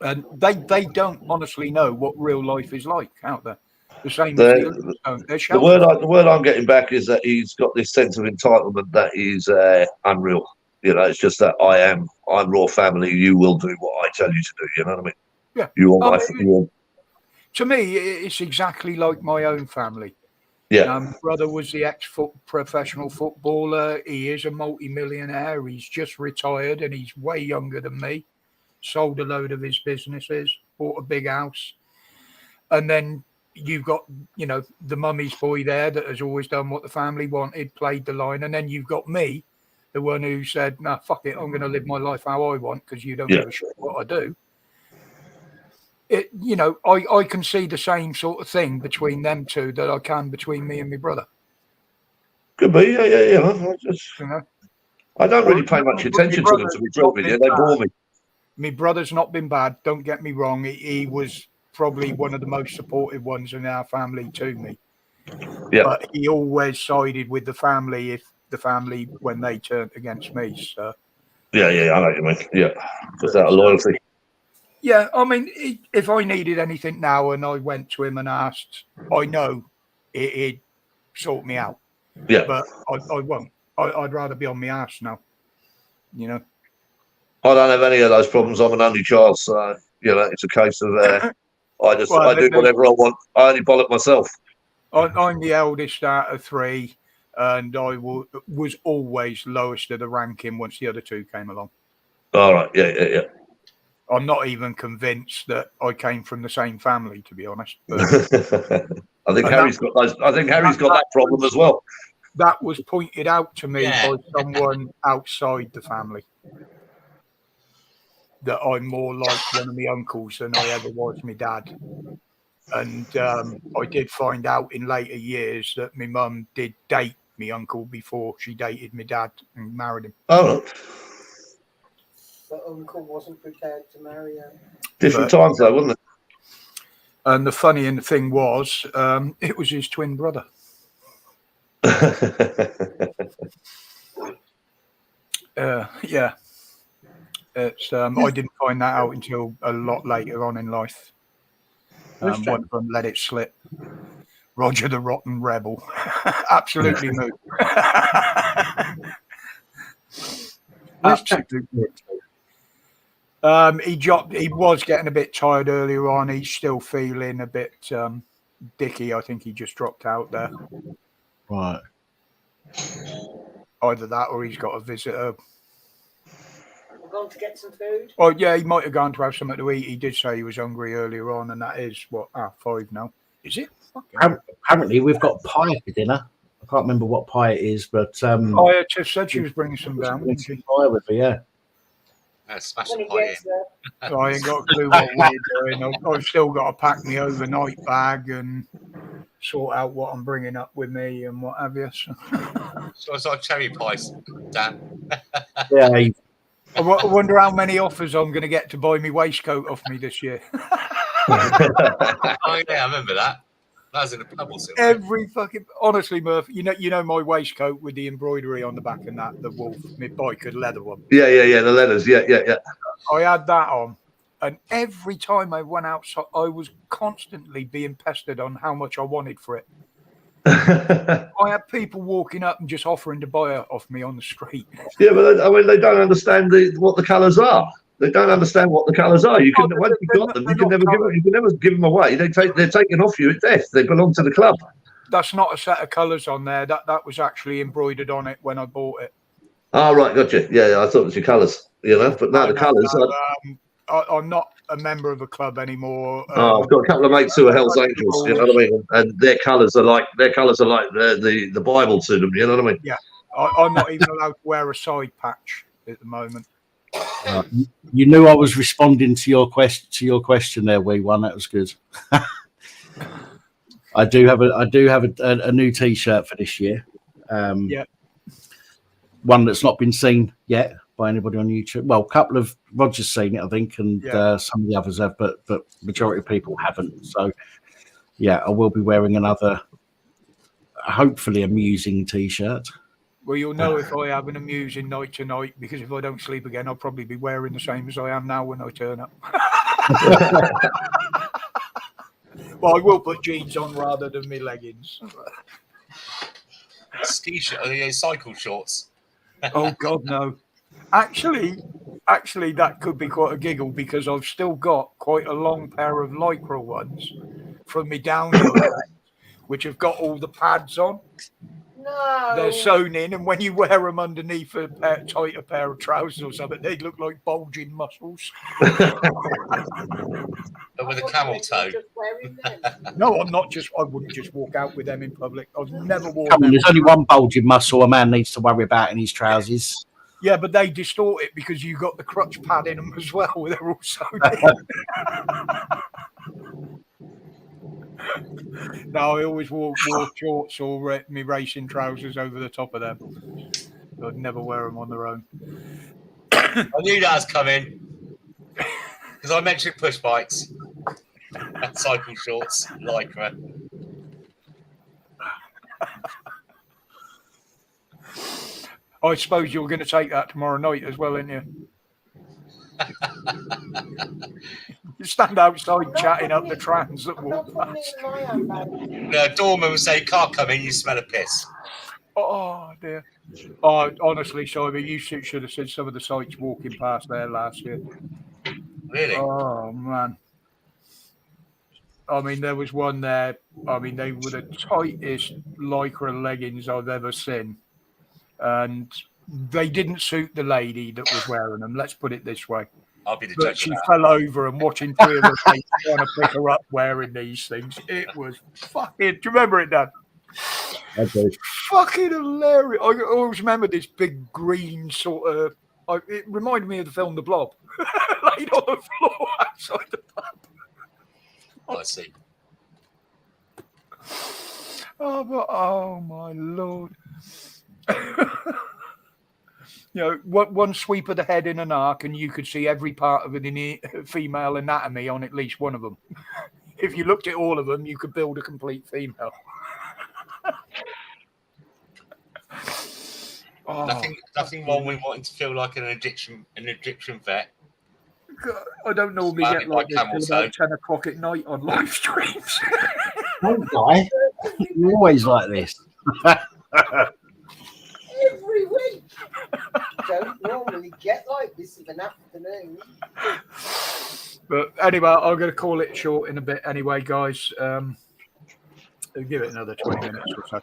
Speaker 1: and they don't honestly know what real life is like out there. The same as the others don't. They're sheltered.
Speaker 6: The word I'm getting back is that he's got this sense of entitlement that is unreal. It's just that I'm raw family. You will do what I tell you to do. You know what I mean?
Speaker 1: Yeah.
Speaker 6: You are
Speaker 1: to me, it's exactly like my own family.
Speaker 6: Yeah.
Speaker 1: My brother was the ex-professional footballer. He is a multi-millionaire. He's just retired and he's way younger than me. Sold a load of his businesses, bought a big house. And then you've got, the mummy's boy there that has always done what the family wanted, played the line. And then you've got me, the one who said, nah, fuck it, I'm going to live my life how I want because you don't give a shit what I do. I can see the same sort of thing between them two that I can between me and my brother.
Speaker 6: Could be, yeah. I don't really pay much attention to them, to be true with you. They bore me.
Speaker 1: My brother's not been bad. Don't get me wrong. He was probably one of the most supportive ones in our family to me.
Speaker 6: Yeah.
Speaker 1: But he always sided with the family when they turned against me. So.
Speaker 6: Yeah, I know what you mean. Yeah, just out of loyalty.
Speaker 1: Yeah, I mean, if I needed anything now and I went to him and asked, I know he'd sort me out.
Speaker 6: Yeah.
Speaker 1: But I won't. I'd rather be on my ass now.
Speaker 6: I don't have any of those problems. I'm an only child, so, it's a case of I do whatever I want. I only bollock myself.
Speaker 1: I'm the eldest out of three, and I was always lowest of the ranking once the other two came along.
Speaker 6: All right, yeah.
Speaker 1: I'm not even convinced that I came from the same family, to be honest. But,
Speaker 6: I think Harry's got that problem as well.
Speaker 1: That was pointed out to me by someone outside the family. That I'm more like one of my uncles than I ever was my dad. And I did find out in later years that my mum did date my uncle before she dated my dad and married him.
Speaker 6: Oh.
Speaker 9: But uncle wasn't prepared to marry her.
Speaker 6: Different times though, wasn't it?
Speaker 1: And the funny thing was, it was his twin brother. Yeah. It's I didn't find that out until a lot later on in life. One of them let it slip. Roger the Rotten Rebel. Absolutely moved. He was getting a bit tired earlier on. He's still feeling a bit dicky. I think he just dropped out there.
Speaker 7: Right.
Speaker 1: Either that or he's got a visitor.
Speaker 9: We're going to get some food.
Speaker 1: Oh, yeah, he might have gone to have something to eat. He did say he was hungry earlier on, and that is, 5 now. Is it?
Speaker 7: Apparently, we've got pie for dinner. I can't remember what pie it is, but...
Speaker 1: I just said she was bringing some down.
Speaker 7: Pie with her, yeah.
Speaker 2: Smash the pie in.
Speaker 1: So I ain't got a clue what we're doing. I've still got to pack my overnight bag and sort out what I'm bringing up with me and what have you.
Speaker 2: So it's like cherry pies, Dan.
Speaker 7: Yeah.
Speaker 1: I wonder how many offers I'm going to get to buy me waistcoat off me this year.
Speaker 2: Oh yeah, I remember that. That was in a bubble.
Speaker 1: Every fucking honestly, Murph. You know my waistcoat with the embroidery on the back and that the wolf, my biker leather one.
Speaker 6: Yeah. The leathers. Yeah.
Speaker 1: I had that on, and every time I went outside, I was constantly being pestered on how much I wanted for it. I had people walking up and just offering to buy it off me on the street.
Speaker 6: Yeah, but they don't understand what the colours are. They don't understand what the colours are. You can once you've got them, you can never give them away. They're taken off you at death. They belong to the club.
Speaker 1: That's not a set of colours on there. That was actually embroidered on it when I bought it.
Speaker 6: Oh right, gotcha. Yeah, I thought it was your colours. But now the colours.
Speaker 1: I'm not a member of a club anymore.
Speaker 6: I've got a couple of mates who are Hell's Angels. You know what I mean? And their colours are like the Bible to them. You know what I mean?
Speaker 1: Yeah, I'm not even allowed to wear a side patch at the moment.
Speaker 7: You knew I was responding to your question there, wee one. That was good. I do have a new T-shirt for this year.
Speaker 1: Yeah.
Speaker 7: One that's not been seen yet by anybody on YouTube. Well, a couple of Roger's seen it, I think, and some of the others have, but majority of people haven't. So, yeah, I will be wearing another, hopefully, amusing T-shirt.
Speaker 1: Well, you'll know if I have an amusing night tonight, because if I don't sleep again, I'll probably be wearing the same as I am now when I turn up. Well, I will put jeans on rather than my leggings.
Speaker 2: T-shirt, cycle shorts.
Speaker 1: Oh God, no! Actually, that could be quite a giggle because I've still got quite a long pair of Lycra ones from me downhill, which have got all the pads on.
Speaker 9: No.
Speaker 1: They're sewn in, and when you wear them underneath a tighter pair of trousers or something, they look like bulging muscles.
Speaker 2: But with a camel toe.
Speaker 1: No, I'm not just. I wouldn't just walk out with them in public. I've never worn
Speaker 7: Come on,
Speaker 1: them.
Speaker 7: there's only one bulging muscle a man needs to worry about in his trousers.
Speaker 1: Yeah, but they distort it because you got the crutch pad in them as well. They're all sewn in. No, I always wore shorts or me racing trousers over the top of them. I'd never wear them on their own.
Speaker 2: I knew that was coming because I mentioned push bikes and cycle shorts, Lycra.
Speaker 1: I suppose you're going to take that tomorrow night as well, aren't you? You stand outside chatting up the trams that walk past.
Speaker 2: No, doorman will say, "Can't come in. You smell of piss."
Speaker 1: Oh dear. Oh, honestly, Simon, you should have seen some of the sights walking past there last year.
Speaker 2: Really?
Speaker 1: Oh man. I mean, there was one there. I mean, they were the tightest Lycra leggings I've ever seen, and they didn't suit the lady that was wearing them. Let's put it this way.
Speaker 2: I'll be the
Speaker 1: But
Speaker 2: judge.
Speaker 1: she fell over and watching three of us trying to pick her up wearing these things. It was fucking. Do you remember it, Dan?
Speaker 7: I do.
Speaker 1: Fucking hilarious. I always remember this big green sort of. It reminded me of the film The Blob, laid on the floor outside the pub.
Speaker 2: I see.
Speaker 1: Oh my lord. You know, one sweep of the head in an arc, and you could see every part of a female anatomy on at least one of them. If you looked at all of them, you could build a complete female.
Speaker 2: Nothing wrong with wanting to feel like an Egyptian vet.
Speaker 1: God, I don't normally get like this till about 10 o'clock at night on live streams.
Speaker 7: Don't die. You're always like this.
Speaker 9: Every week. Don't normally get like this in an afternoon.
Speaker 1: But anyway, I'm going to call it short in a bit anyway, guys. Give it another 20 minutes or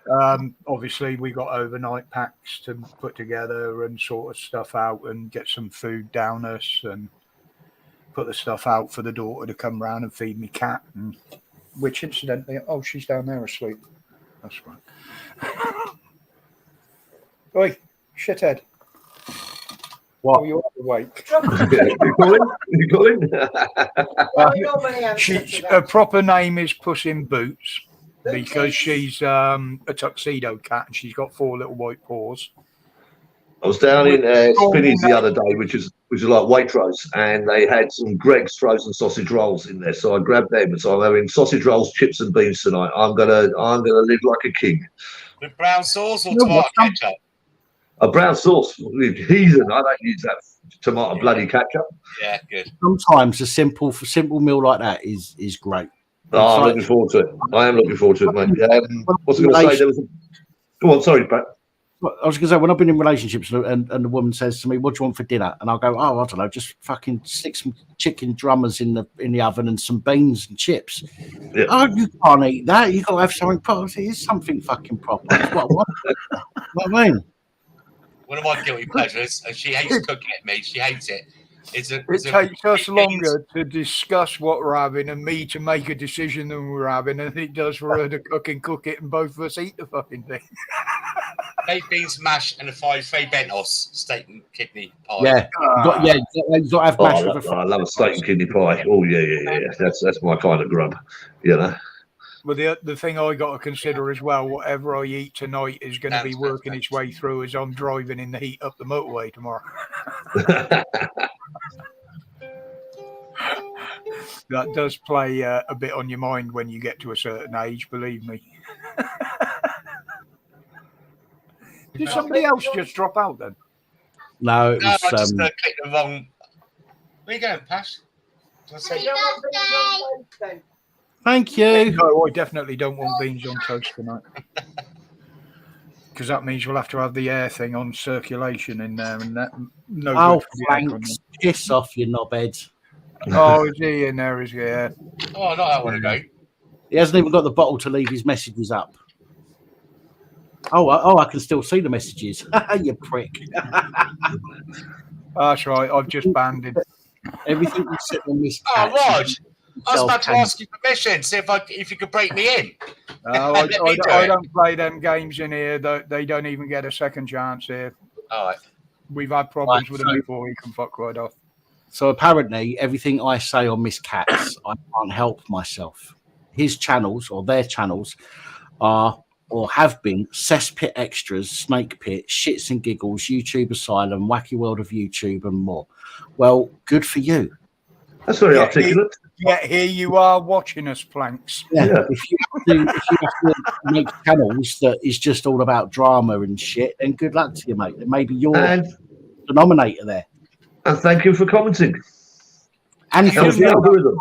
Speaker 1: so. Obviously, we got overnight packs to put together and sort of stuff out and get some food down us and put the stuff out for the daughter to come round and feed me cat. And, which incidentally, oh, she's down there asleep. That's right. Oi, shithead.
Speaker 7: What?
Speaker 1: Oh, you're awake.
Speaker 6: You calling?
Speaker 1: Her proper name is Puss in Boots because she's a tuxedo cat and she's got 4 little white paws.
Speaker 6: I was down in Spinney's the other day, which is like Waitrose, and they had some Greg's frozen sausage rolls in there. So I grabbed them, and so I'm having sausage rolls, chips, and beans tonight. I'm gonna live like a king.
Speaker 2: With brown sauce or tomato ketchup?
Speaker 6: A brown sauce, heathen. I don't use that tomato bloody ketchup.
Speaker 2: Yeah, good.
Speaker 7: Sometimes a simple meal like that is great.
Speaker 6: Oh, I'm looking forward to it. I am looking forward to it, mate. What's I going to say? There was Go on, sorry, Pat.
Speaker 7: I was going to say, when I've been in relationships and the woman says to me, "What do you want for dinner?" and I'll go, "Oh, I don't know, just fucking stick some chicken drummers in the oven and some beans and chips." Yeah. Oh, you can't eat that. You got to have something proper. It's something fucking proper. What I mean?
Speaker 2: One of my guilty pleasures, and she hates cooking at me. She hates it.
Speaker 1: It takes us longer to discuss what we're having and me to make a decision than we're having than it does for her to cook it and both of us eat the fucking thing.
Speaker 2: Baked beans, mash, and a Fray Bentos steak and kidney pie.
Speaker 7: Yeah, you got to have mash with
Speaker 6: I love a steak and kidney pie. Oh yeah. That's my kind of grub. You know.
Speaker 1: Well, the thing I got to consider as well, whatever I eat tonight is going to be working its way through as I'm driving in the heat up the motorway tomorrow. That does play a bit on your mind when you get to a certain age, believe me. Did somebody else just drop out then?
Speaker 7: No, it was.
Speaker 2: I just clicked the wrong. Where you going, Pash?
Speaker 7: Thank you.
Speaker 1: No, I definitely don't want beans on toast tonight. Because that means we'll have to have the air thing on circulation in there, and that no.
Speaker 7: Thanks. Piss off, you knobhead.
Speaker 1: Oh, is he in there? Is he? Yeah.
Speaker 2: Oh, not that one again.
Speaker 7: He hasn't even got the bottle to leave his messages up. Oh, I can still see the messages. You prick.
Speaker 1: That's right. I've just banned him.
Speaker 7: Everything you said on this.
Speaker 2: Oh, Raj, I was about to ask you permission, see if you could break me in.
Speaker 1: I don't play them games in here. They don't even get a second chance here.
Speaker 2: All right.
Speaker 1: We've had problems with them before. He can fuck right off.
Speaker 7: So apparently, everything I say on Miss Cats, I can't help myself. His channels or their channels are or have been Cesspit Extras, Snake Pit, Shits and Giggles, YouTube Asylum, Wacky World of YouTube, and more. Well, good for you.
Speaker 6: That's very articulate.
Speaker 1: Here you are watching us, Planks.
Speaker 7: Yeah. If you have to make channels that is just all about drama and shit, then good luck to you, mate. Maybe you're the nominator there.
Speaker 6: And thank you for commenting.
Speaker 7: And
Speaker 6: that was the algorithm.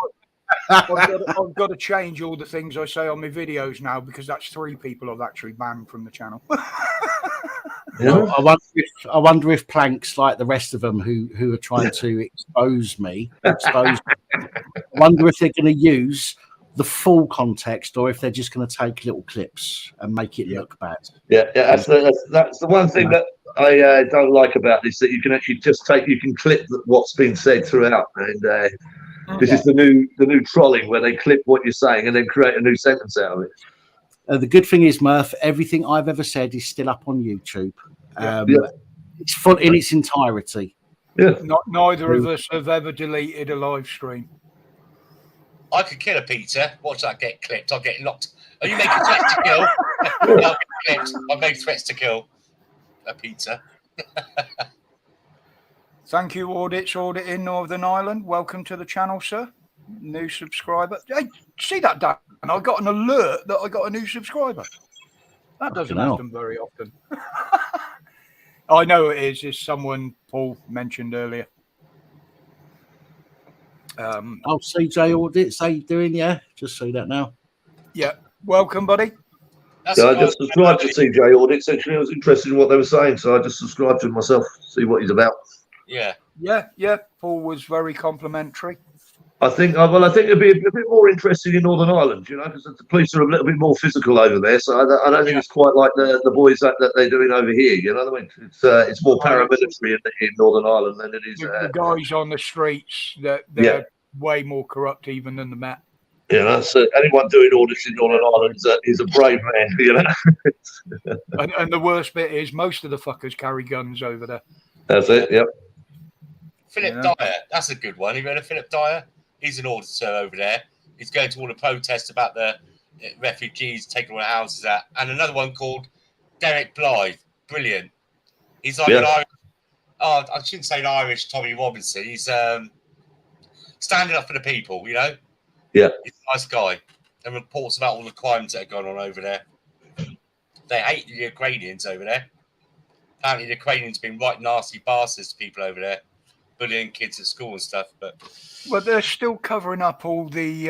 Speaker 1: I've got to change all the things I say on my videos now because that's 3 people I've actually banned from the channel.
Speaker 7: Well, I wonder if Planks, like the rest of them who are trying to expose me, I wonder if they're going to use the full context or if they're just going to take little clips and make it look bad.
Speaker 6: Yeah, that's the one thing that I don't like about this, that you can actually just you can clip what's been said throughout, and this is the new trolling where they clip what you're saying and then create a new sentence out of it.
Speaker 7: The good thing is, Murph, everything I've ever said is still up on YouTube. It's full in its entirety.
Speaker 6: Yeah.
Speaker 1: Neither of us have ever deleted a live stream.
Speaker 2: I could kill a Peter. Watch that get clipped. I'll get locked. Are you making threats to kill? I'll get clipped. I'll make threats to kill a Peter.
Speaker 1: Thank you, Audits Auditing Northern Ireland. Welcome to the channel, sir. New subscriber. Hey, see that, Dan? And I got an alert that I got a new subscriber. That doesn't happen very often. I know it is. It's someone Paul mentioned earlier.
Speaker 7: CJ Audits, how you doing? Yeah, just see that now.
Speaker 1: Yeah, welcome, buddy.
Speaker 6: I just subscribed to CJ Audits. Actually, I was interested in what they were saying, so I just subscribed to him myself, see what he's about.
Speaker 1: Yeah. Paul was very complimentary.
Speaker 6: I think it'd be a bit more interesting in Northern Ireland, you know, because the police are a little bit more physical over there. So I don't think it's quite like the boys that they're doing over here. You know what I mean? It's more paramilitary in Northern Ireland than it is.
Speaker 1: The guys on the streets, they're way more corrupt even than the Met.
Speaker 6: You know, so anyone doing all this in Northern Ireland is a brave man. You know.
Speaker 1: and the worst bit is most of the fuckers carry guns over there.
Speaker 6: That's it. Yep.
Speaker 2: Philip Dyer, that's a good one. Have you heard of Philip Dyer? He's an auditor over there. He's going to all the protests about the refugees taking all the houses out. And another one called Derek Blythe. Brilliant. He's like an Irish, I shouldn't say an Irish Tommy Robinson. He's standing up for the people, you know?
Speaker 6: Yeah.
Speaker 2: He's a nice guy. And reports about all the crimes that are going on over there. They hate the Ukrainians over there. Apparently the Ukrainians have been right nasty bastards to people over there. Bullying kids at school and stuff, but
Speaker 1: they're still covering up all the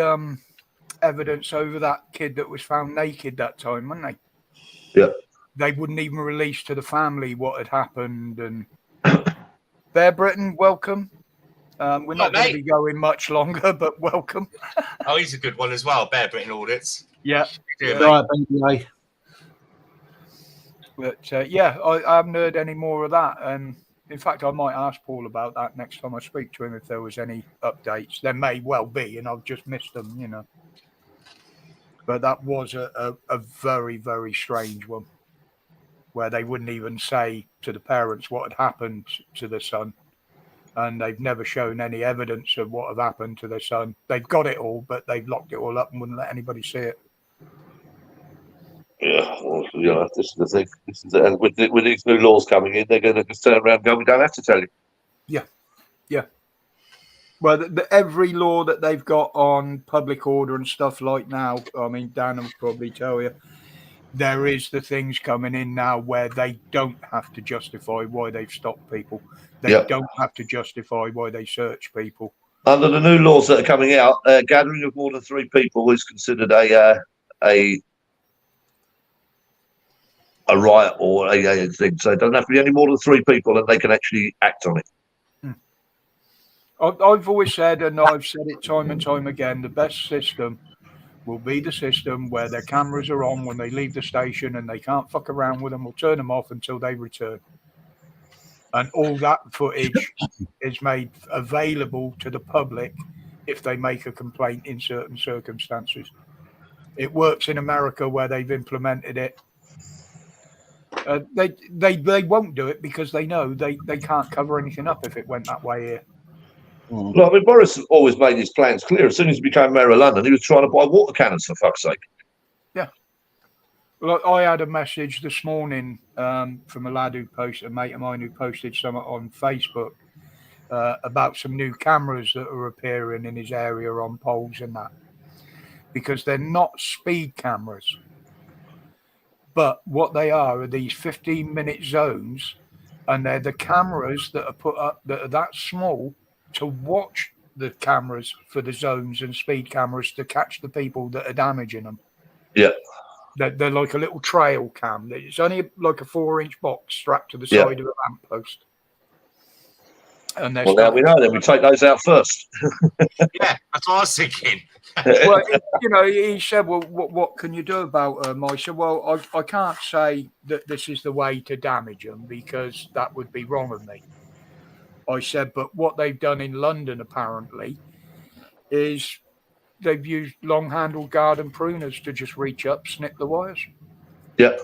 Speaker 1: evidence over that kid that was found naked that time, weren't they?
Speaker 6: Yeah.
Speaker 1: They wouldn't even release to the family what had happened. And Bear Britain, welcome. We're not going to be going much longer, but welcome.
Speaker 2: Oh, he's a good one as well. Bear Britain Audits.
Speaker 1: Yeah.
Speaker 7: Right,
Speaker 1: but I haven't heard any more of that. And In fact, I might ask Paul about that next time I speak to him if there was any updates. There may well be, and I've just missed them, you know. But that was a very, very strange one, where they wouldn't even say to the parents what had happened to their son. And they've never shown any evidence of what had happened to their son. They've got it all, but they've locked it all up and wouldn't let anybody see it.
Speaker 6: Yeah, well, you know, this is the thing. This is with these new laws coming in, they're going to just turn around and go, "We don't have to tell you."
Speaker 1: Yeah, yeah. Well, every law that they've got on public order and stuff like now, I mean, Dan will probably tell you, there is the things coming in now where they don't have to justify why they've stopped people. They
Speaker 6: Yep.
Speaker 1: don't have to justify why they search people.
Speaker 6: Under the new laws that are coming out, gathering of more than 3 people is considered a riot or a thing. So it doesn't have to be any more than 3 people, and they can actually act on it.
Speaker 1: I've always said, and I've said it time and time again, the best system will be the system where their cameras are on when they leave the station and they can't fuck around with them. We'll turn them off until they return. And all that footage is made available to the public if they make a complaint in certain circumstances. It works in America where they've implemented it. They won't do it because they know they can't cover anything up if it went that way here.
Speaker 6: Well, I mean, Boris always made his plans clear. As soon as he became mayor of London, he was trying to buy water cannons, for fuck's sake.
Speaker 1: Yeah. Well, I had a message this morning from a lad who posted, a mate of mine who posted something on Facebook about some new cameras that are appearing in his area on poles and that. Because they're not speed cameras. But what they are these 15-minute zones, and they're the cameras that are put up that are that small to watch the cameras for the zones and speed cameras to catch the people that are damaging them.
Speaker 6: Yeah.
Speaker 1: They're like a little trail cam. It's only like a 4-inch box strapped to the
Speaker 6: Yeah.
Speaker 1: side of a lamppost. And
Speaker 6: Well, now we know. Then we take those out first.
Speaker 2: Yeah, that's what I was thinking.
Speaker 1: Well, you know, he said, well, what can you do about them? I said, well, I can't say that this is the way to damage them because that would be wrong of me. I said, but what they've done in London, apparently, is they've used long-handled garden pruners to just reach up, snip the wires.
Speaker 6: Yeah.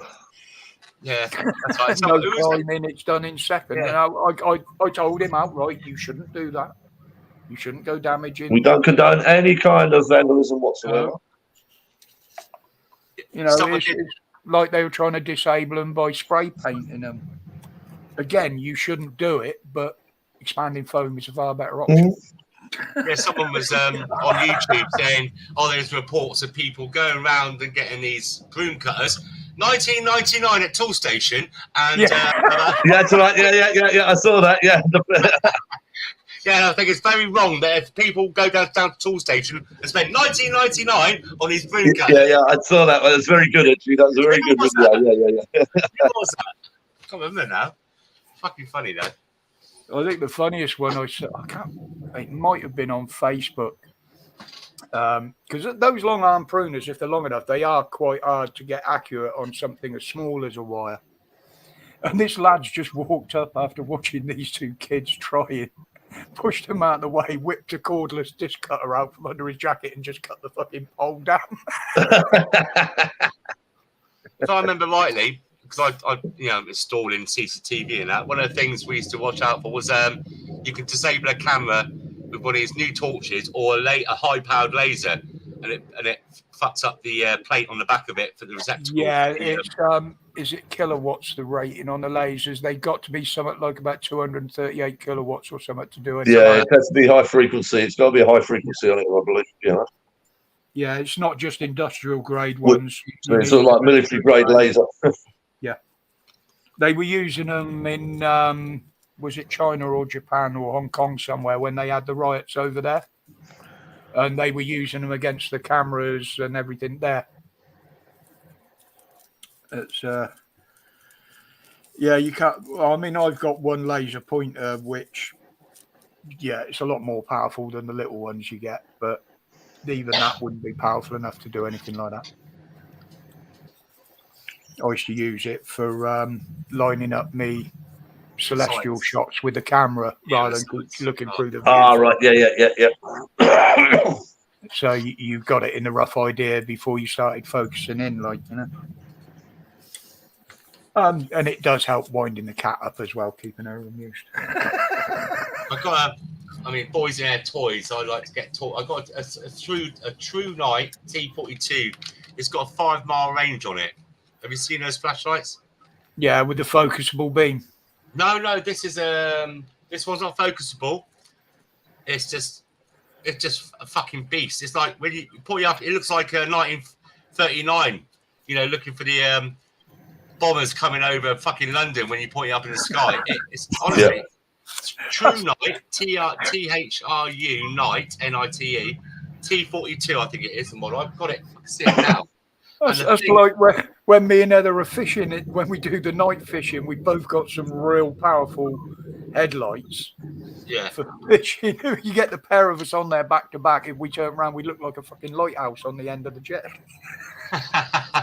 Speaker 2: Yeah, that's right.
Speaker 1: No timing, it's done in seconds.
Speaker 2: Yeah.
Speaker 1: And I told him outright, you shouldn't do that. You shouldn't go damaging.
Speaker 6: We don't condone any kind of vandalism whatsoever.
Speaker 1: You know, it's like they were trying to disable them by spray painting them. Again, you shouldn't do it, but expanding foam is a far better option.
Speaker 2: Yeah, someone was on YouTube saying, there's reports of people going around and getting these prune cutters. 1999 at Tool Station, and
Speaker 6: yeah, that's right. Yeah. I saw that. Yeah.
Speaker 2: Yeah, I think it's very wrong that if people go down to Tool Station and spend 1999 on his prune cutter.
Speaker 6: Yeah, I saw that. Well, that's very good, actually. That was a very good video. Yeah.
Speaker 2: What was that? I can't remember now. Fucking funny, though.
Speaker 1: I think the funniest one it might have been on Facebook. Because those long arm pruners, if they're long enough, they are quite hard to get accurate on something as small as a wire. And this lad's just walked up after watching these 2 kids trying, pushed them out of the way, whipped a cordless disc cutter out from under his jacket and just cut the fucking pole down.
Speaker 2: If I remember rightly, because I installing CCTV and that, one of the things we used to watch out for was you can disable a camera with one of these new torches or a high-powered laser, and it fucks up the plate on the back of it for the receptacle.
Speaker 1: Yeah, it's is it kilowatts, the rating on the lasers? They got to be something like about 238 kilowatts or something to do it.
Speaker 6: Yeah, it has to be high frequency. It's got to be a high frequency on it, I believe. Yeah.
Speaker 1: Yeah, it's not just industrial grade ones.
Speaker 6: It's sort of like military grade laser.
Speaker 1: Yeah. They were using them in, was it China or Japan or Hong Kong somewhere when they had the riots over there? And they were using them against the cameras and everything there. It's, yeah, you can't, I mean, I've got one laser pointer, which, yeah, it's a lot more powerful than the little ones you get, but even that wouldn't be powerful enough to do anything like that. I used to use it for lining up me celestial shots with the camera rather than looking through the.
Speaker 6: Ah, right. Yeah.
Speaker 1: So you got it in a rough idea before you started focusing in, like, you know. And it does help winding the cat up as well, keeping her amused.
Speaker 2: I've got Boys in Air toys. I like to get I got a True Night T42. It's got a 5-mile range on it. Have you seen those flashlights?
Speaker 1: Yeah, with the focusable beam.
Speaker 2: No, this is this one's not focusable. It's just a fucking beast. It's like when you put it up, it looks like 1939. You know, looking for the bombers coming over fucking London when you point it up in the sky. It's honestly True Night, THRU Night, NITE, T42. I think it is the model. I've got it. I can see it now.
Speaker 1: That's like when me and Heather are fishing. When we do the night fishing, we both got some real powerful headlights.
Speaker 2: Yeah.
Speaker 1: For fishing, you get the pair of us on there back to back. If we turn around, we look like a fucking lighthouse on the end of the jet.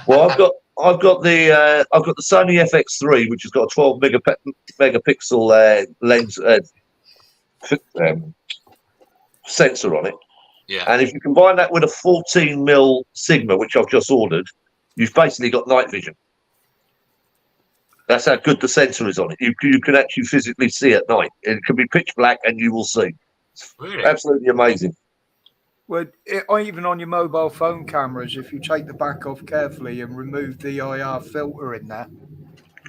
Speaker 6: Well, I've got the Sony FX3, which has got a 12 megapixel lens sensor on it.
Speaker 2: Yeah.
Speaker 6: And if you combine that with a 14mm Sigma, which I've just ordered, you've basically got night vision. That's how good the sensor is on it. You can actually physically see at night. It can be pitch black and you will see.
Speaker 2: Really?
Speaker 6: Absolutely amazing.
Speaker 1: Well, even on your mobile phone cameras, if you take the back off carefully and remove the IR filter in there,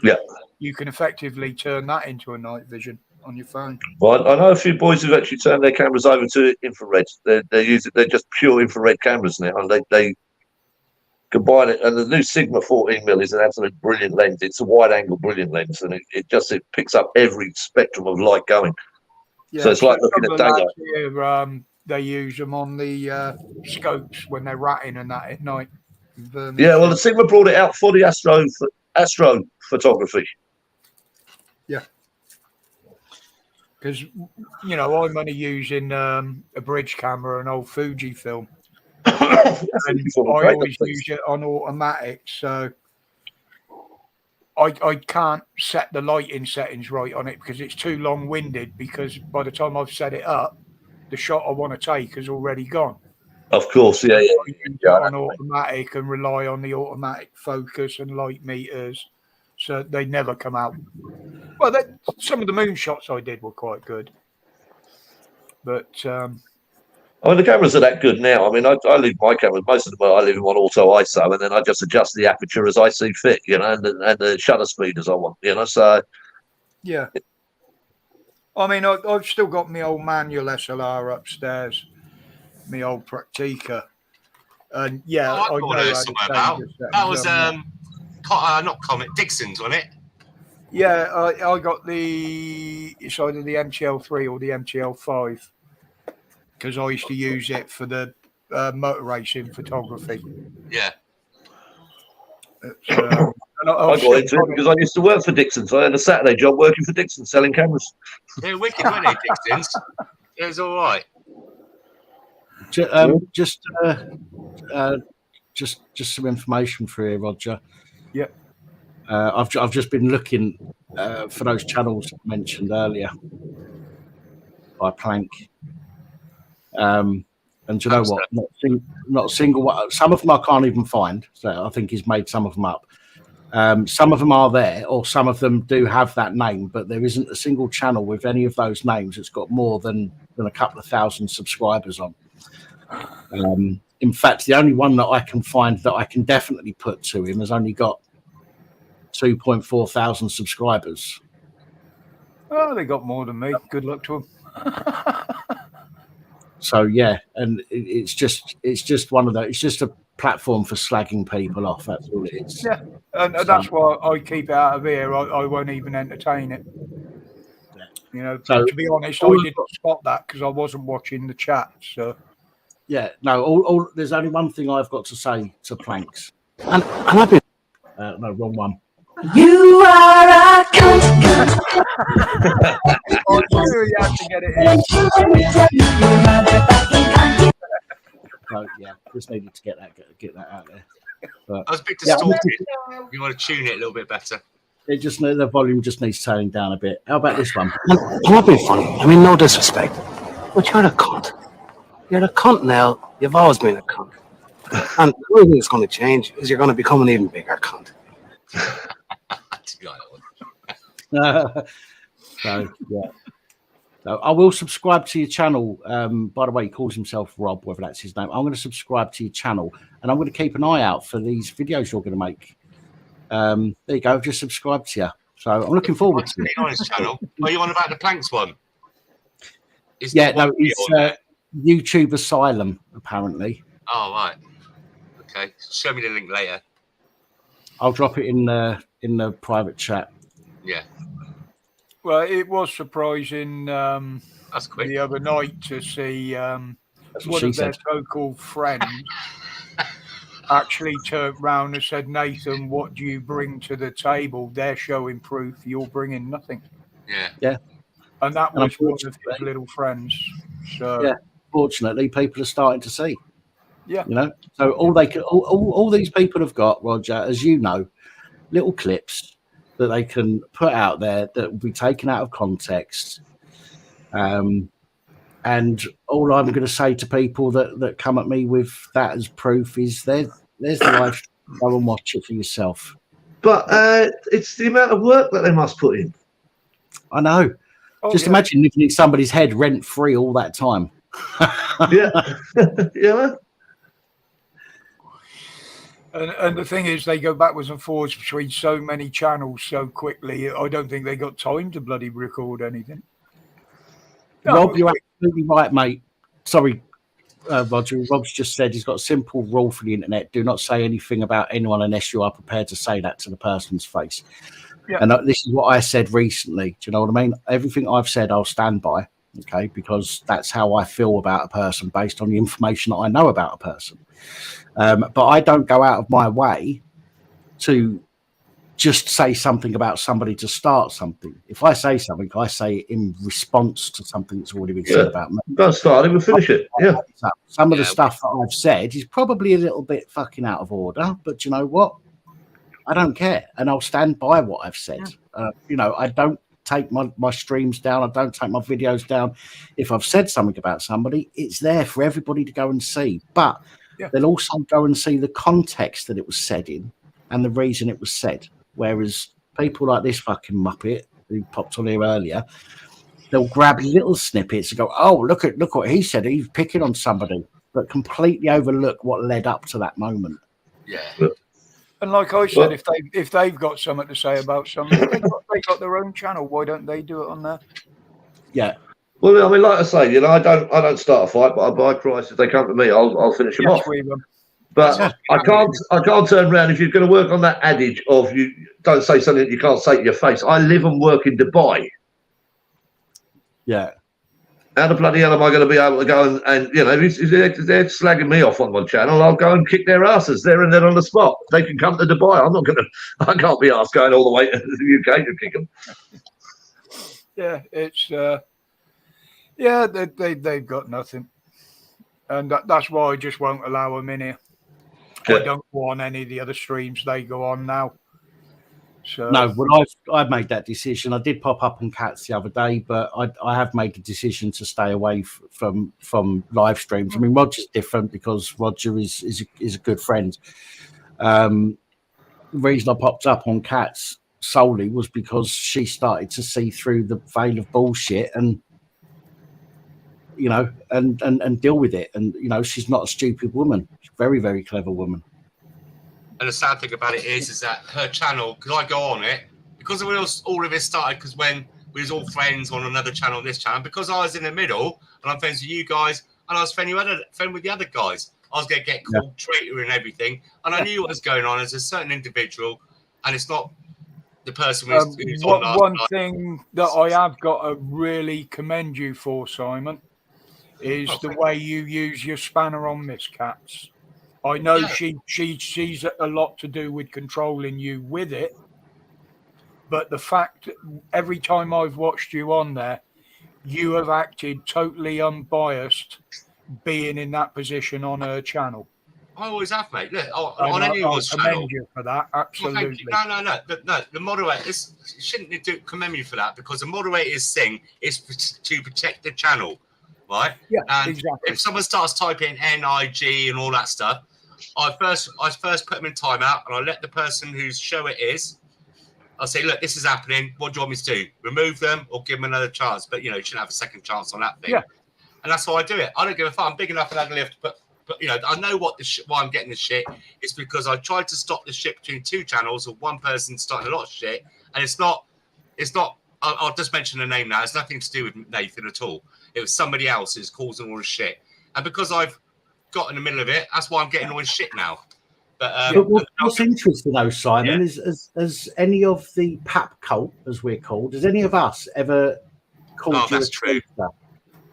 Speaker 6: yeah,
Speaker 1: you can effectively turn that into a night vision on your phone.
Speaker 6: Well, I know a few boys who've actually turned their cameras over to infrared. They're just pure infrared cameras now, and they combine it. And the new Sigma 14mm is an absolute brilliant lens. It's a wide-angle brilliant lens, and it picks up every spectrum of light going.
Speaker 1: Yeah,
Speaker 6: so it's like looking at daylight.
Speaker 1: Here, they use them on the scopes when they're ratting and that at night.
Speaker 6: Yeah, well, the Sigma brought it out for the astro photography.
Speaker 1: Yeah. Because, you know, I'm only using a bridge camera, an old Fuji film. And I always use it on automatic, so I can't set the lighting settings right on it because it's too long-winded, because by the time I've set it up, the shot I want to take has already gone.
Speaker 6: Of course, yeah.
Speaker 1: On automatic and rely on the automatic focus and light meters, so they never come out. Well, some of the moon shots I did were quite good, but
Speaker 6: I mean, the cameras are that good now. I mean, I leave my cameras, most of them I leave them on auto ISO, and then I just adjust the aperture as I see fit, you know, and the shutter speed as I want, you know. So
Speaker 1: yeah. I mean, I've still got my old manual SLR upstairs, my old Praktika, and yeah,
Speaker 2: I know about. That was not Comet, Dixon's, wasn't it?
Speaker 1: Yeah, I got it's either the MTL3 or the MTL5 because I used to use it for the motor racing photography.
Speaker 2: Yeah.
Speaker 6: I got into it because I used to work for Dixon's. I had a Saturday job working for Dixon selling cameras.
Speaker 2: They're wicked, weren't they, Dixon's? It was all right.
Speaker 7: Just some information for you, Roger.
Speaker 1: Yeah.
Speaker 7: I've just been looking for those channels mentioned earlier by Plank. And do you know what? Not a single one. Some of them I can't even find. So I think he's made some of them up. Some of them are there, or some of them do have that name, but there isn't a single channel with any of those names that's got more than a couple of thousand subscribers on. In fact, the only one that I can find that I can definitely put to him has only got 2.4 thousand subscribers.
Speaker 1: Oh, they got more than me. Good luck to them.
Speaker 7: So yeah, and it's just one of those. It's just a platform for slagging people off. That's all it is.
Speaker 1: Yeah, and that's why I keep it out of here. I won't even entertain it. Yeah. You know, so, to be honest, I didn't spot that because I wasn't watching the chat. So
Speaker 7: yeah, no. There's only one thing I've got to say to Planks, and I've been no, wrong one.
Speaker 12: You are a cunt.
Speaker 1: I knew you had to get it in.
Speaker 7: So yeah, just needed to get that out there. But,
Speaker 2: I was a bit distorted. You want to tune it a little bit better.
Speaker 7: It just the volume just needs turning down a bit. How about this one?
Speaker 16: I'm not being funny. I mean, no disrespect. But you're a cunt. You're a cunt now. You've always been a cunt. And the only thing that's going to change is you're going to become an even bigger cunt.
Speaker 7: So, yeah. So I will subscribe to your channel. By the way, he calls himself Rob, whether that's his name. I'm going to subscribe to your channel, and I'm going to keep an eye out for these videos you're going to make. There you go. I've just subscribed to you. So I'm looking forward to it.
Speaker 2: On his channel. Are you on about the planks one? Is
Speaker 7: Yeah, no, it's YouTube Asylum, apparently.
Speaker 2: Oh, right. Okay. Show me the link later.
Speaker 7: I'll drop it in the private chat.
Speaker 2: Yeah.
Speaker 1: Well, it was surprising
Speaker 2: That's quick.
Speaker 1: the other night to see one
Speaker 7: what
Speaker 1: of
Speaker 7: she
Speaker 1: their
Speaker 7: said.
Speaker 1: so-called friends actually turned round and said, Nathan, what do you bring to the table? They're showing proof you're bringing nothing.
Speaker 2: Yeah.
Speaker 7: Yeah.
Speaker 1: And that was one of his little friends. So
Speaker 7: Yeah. Fortunately, people are starting to see.
Speaker 1: Yeah.
Speaker 7: You know, so all these people have got, Roger, as you know, little clips that they can put out there that will be taken out of context. And all I'm going to say to people that come at me with that as proof is there's the live stream. Go and watch it for yourself.
Speaker 6: But it's the amount of work that they must put in.
Speaker 7: I know. Just imagine living in somebody's head rent free all that time.
Speaker 6: Yeah. Yeah.
Speaker 1: And the thing is, they go backwards and forwards between so many channels so quickly. I don't think they got time to bloody record anything.
Speaker 7: Rob, you're absolutely right, mate. Sorry, Roger. Rob's just said he's got a simple rule for the internet. Do not say anything about anyone unless you are prepared to say that to the person's face.
Speaker 1: Yeah.
Speaker 7: And this is what I said recently. Do you know what I mean? Everything I've said, I'll stand by. Okay, because that's how I feel about a person based on the information that I know about a person. But I don't go out of my way to just say something about somebody to start something. If I say something, I say it in response to something that's already been said about me.
Speaker 6: Don't start it, we'll finish it. Yeah.
Speaker 7: Some of the stuff that I've said is probably a little bit fucking out of order, but you know what? I don't care, and I'll stand by what I've said. You know, I don't take my streams down. I don't take my videos down. If I've said something about somebody, it's there for everybody to go and see. But they'll also go and see the context that it was said in and the reason it was said. Whereas people like this fucking muppet who popped on here earlier, they'll grab little snippets and go, "Oh, look what he said. He's picking on somebody," but completely overlook what led up to that moment.
Speaker 2: Yeah.
Speaker 1: And like I said, if they've got something to say about something, they got their own channel. Why don't they do it on there?
Speaker 7: Yeah.
Speaker 6: Well, I mean, like I say, you know, I don't start a fight, but I buy Christ. If they come to me, I'll finish them off. But I can't turn around if you're going to work on that adage of you don't say something that you can't say to your face. I live and work in Dubai.
Speaker 7: Yeah.
Speaker 6: How the bloody hell am I going to be able to go and you know, if they're slagging me off on my channel, I'll go and kick their asses there and then on the spot. They can come to Dubai. I can't be asked going all the way to the UK to kick them.
Speaker 1: Yeah, it's they've got nothing, and that's why I just won't allow them in here.
Speaker 6: Yeah.
Speaker 1: I don't go on any of the other streams they go on now. So
Speaker 7: No, well, I've made that decision. I did pop up on Cats the other day, but I have made the decision to stay away from live streams. I mean, Roger's different because Roger is a good friend. The reason I popped up on Cats solely was because she started to see through the veil of bullshit and you know and deal with it. And you know, she's not a stupid woman. She's a very, very clever woman.
Speaker 2: And the sad thing about it is that her channel, because I go on it, because all of it started because when we was all friends on another channel, this channel, because I was in the middle and I'm friends with you guys and I was friend with the other guys, I was going to get called traitor and everything. And I knew what was going on as a certain individual, and it's not the person who's on last
Speaker 1: one
Speaker 2: night.
Speaker 1: thing that I have got to really commend you for, Simon, is the way you use your spanner on Miss Cats. I know she's a lot to do with controlling you with it, but the fact that every time I've watched you on there, you have acted totally unbiased being in that position on her channel.
Speaker 2: I always have, mate. Look,
Speaker 1: And
Speaker 2: on
Speaker 1: I'll
Speaker 2: anyone's channel.
Speaker 1: commend you for that.
Speaker 2: Well, thank
Speaker 1: Absolutely.
Speaker 2: you. No. The moderators shouldn't commend me for that, because the moderator's thing is to protect the channel, right?
Speaker 1: Yeah,
Speaker 2: and
Speaker 1: exactly.
Speaker 2: if someone starts typing NIG and all that stuff, I first put them in timeout, and I let the person whose show it is. I'll say, look, this is happening. What do you want me to do? Remove them or give them another chance? But you shouldn't have a second chance on that thing.
Speaker 1: Yeah.
Speaker 2: And that's why I do it. I don't give a fuck. I'm big enough and ugly enough to put. But I know why I'm getting the shit. It's because I tried to stop the shit between two channels of one person starting a lot of shit, and it's not. I'll just mention the name now. It's nothing to do with Nathan at all. It was somebody else who's causing all the shit, and because I've got in the middle of it, that's why I'm getting all this shit now. But
Speaker 7: what's interesting though, Simon, is has any of the PAP cult, as we're called, has any of us ever called you
Speaker 2: that's
Speaker 7: a
Speaker 2: true.
Speaker 7: traitor?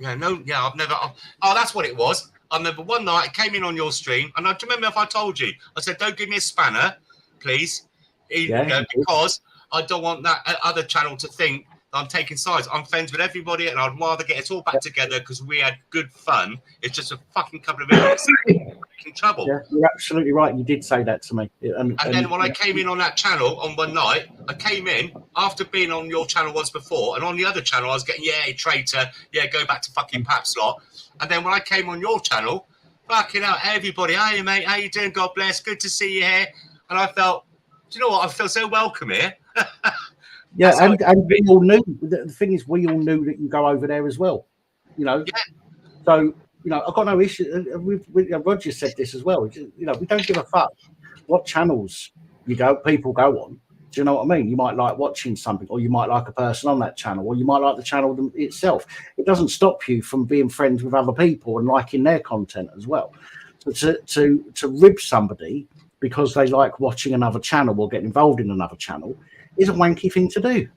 Speaker 2: I've never. That's what it was. I remember one night I came in on your stream, and I remember if I told you, I said, "Don't give me a spanner, please," because I don't want that other channel to think that I'm taking sides. I'm friends with everybody, and I'd rather get us all back together because we had good fun. It's just a fucking couple of idiots in trouble.
Speaker 7: Yeah, you're absolutely right. You did say that to me.
Speaker 2: And then when I came in on that channel on one night, I came in after being on your channel once before, and on the other channel I was getting, traitor, go back to fucking Pap slot. And then when I came on your channel, fucking hell, everybody, hey mate, how you doing? God bless, good to see you here. And I felt, do you know what? I feel so welcome here.
Speaker 7: Yeah, and we all knew. The thing is, we all knew that you go over there as well. So I've got no issue. Roger said this as well. We don't give a fuck what channels people go on. Do you know what I mean? You might like watching something, or you might like a person on that channel, or you might like the channel itself. It doesn't stop you from being friends with other people and liking their content as well. So to rib somebody because they like watching another channel or getting involved in another channel is a wanky thing to do.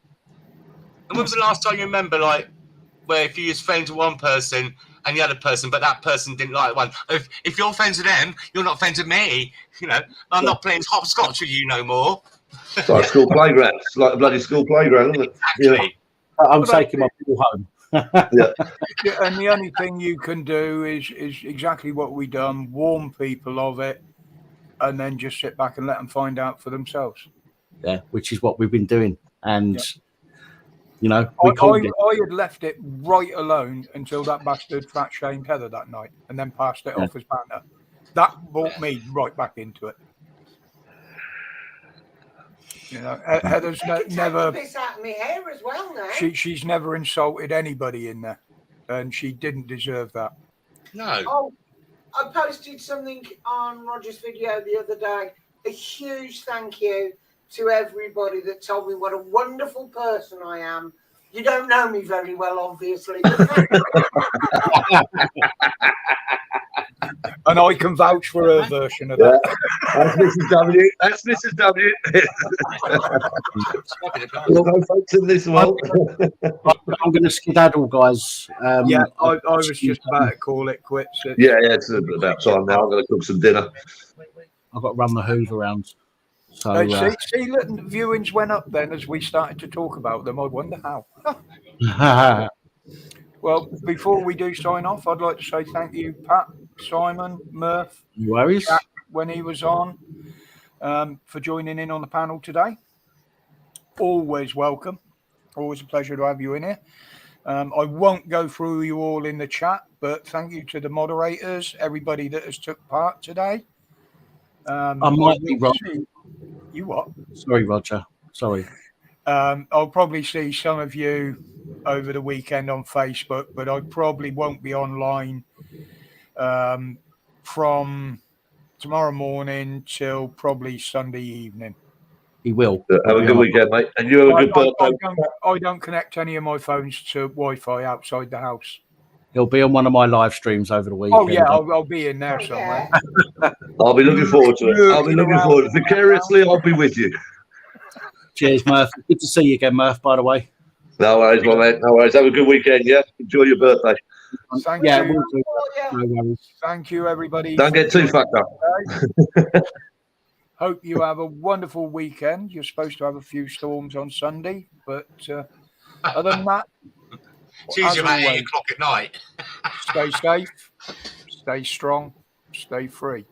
Speaker 2: And when was the last time you remember, where if you was friends with one person and the other person, but that person didn't like one? If you're friends with them, you're not friends with me. I'm not playing hopscotch with you no more.
Speaker 6: It's like a school playground. It's like a bloody school playground, isn't it?
Speaker 2: Exactly.
Speaker 7: I'm taking my people home.
Speaker 1: And the only thing you can do is exactly what we done: warn people of it, and then just sit back and let them find out for themselves.
Speaker 7: Yeah, which is what we've been doing, and we
Speaker 1: I
Speaker 7: called
Speaker 1: had left it right alone until that bastard fat shamed Heather that night, and then passed it off as banter. That brought me right back into it. Heather's never.
Speaker 9: Piss out of my hair as well now.
Speaker 1: She's never insulted anybody in there, and she didn't deserve that.
Speaker 2: No.
Speaker 9: Oh, I posted something on Roger's video the other day. A huge thank you to everybody that told me what a wonderful person I am. You don't know me very well, obviously.
Speaker 1: And I can vouch for her version of that.
Speaker 6: That's Mrs. W. That's Mrs. W. No folks in this one.
Speaker 7: I'm going to skedaddle, guys.
Speaker 1: I was just about to call it quits.
Speaker 6: It's about time now. I'm going to cook some dinner.
Speaker 7: I've got to run the Hoover around. So
Speaker 1: see, look, the viewings went up then as we started to talk about them. I wonder how. Well, before we do sign off, I'd like to say thank you, Pat, Simon, Murph,
Speaker 7: no worries.
Speaker 1: Jack, when he was on, for joining in on the panel today. Always welcome. Always a pleasure to have you in here. I won't go through you all in the chat, but thank you to the moderators, everybody that has took part today.
Speaker 7: I might be wrong.
Speaker 1: You what?
Speaker 7: Sorry, Roger. Sorry.
Speaker 1: I'll probably see some of you over the weekend on Facebook, but I probably won't be online from tomorrow morning till probably Sunday evening.
Speaker 7: He will.
Speaker 6: Have a good weekend, mate. And you have a good birthday.
Speaker 1: I don't connect any of my phones to Wi-Fi outside the house.
Speaker 7: He'll be on one of my live streams over the weekend.
Speaker 1: Oh, yeah, I'll be in there somewhere.
Speaker 6: I'll be looking forward to it. I'll be looking forward to it. Vicariously, I'll be with you.
Speaker 7: Cheers, Murph. Good to see you again, Murph, by the way.
Speaker 6: No worries, my mate. No worries. Have a good weekend, yeah? Enjoy your birthday.
Speaker 1: Thank
Speaker 7: you.
Speaker 1: We'll do. No worries. Thank you, everybody.
Speaker 6: Don't get too fucked up.
Speaker 1: Hope you have a wonderful weekend. You're supposed to have a few storms on Sunday, but other than that,
Speaker 2: it's usually about 8 o'clock at night.
Speaker 1: Stay safe, stay strong, stay free.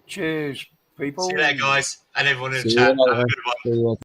Speaker 1: Cheers, people.
Speaker 2: See you later, guys, and everyone in the
Speaker 7: See
Speaker 2: chat.
Speaker 7: you
Speaker 2: Have a
Speaker 7: later.
Speaker 2: good one.
Speaker 7: See you.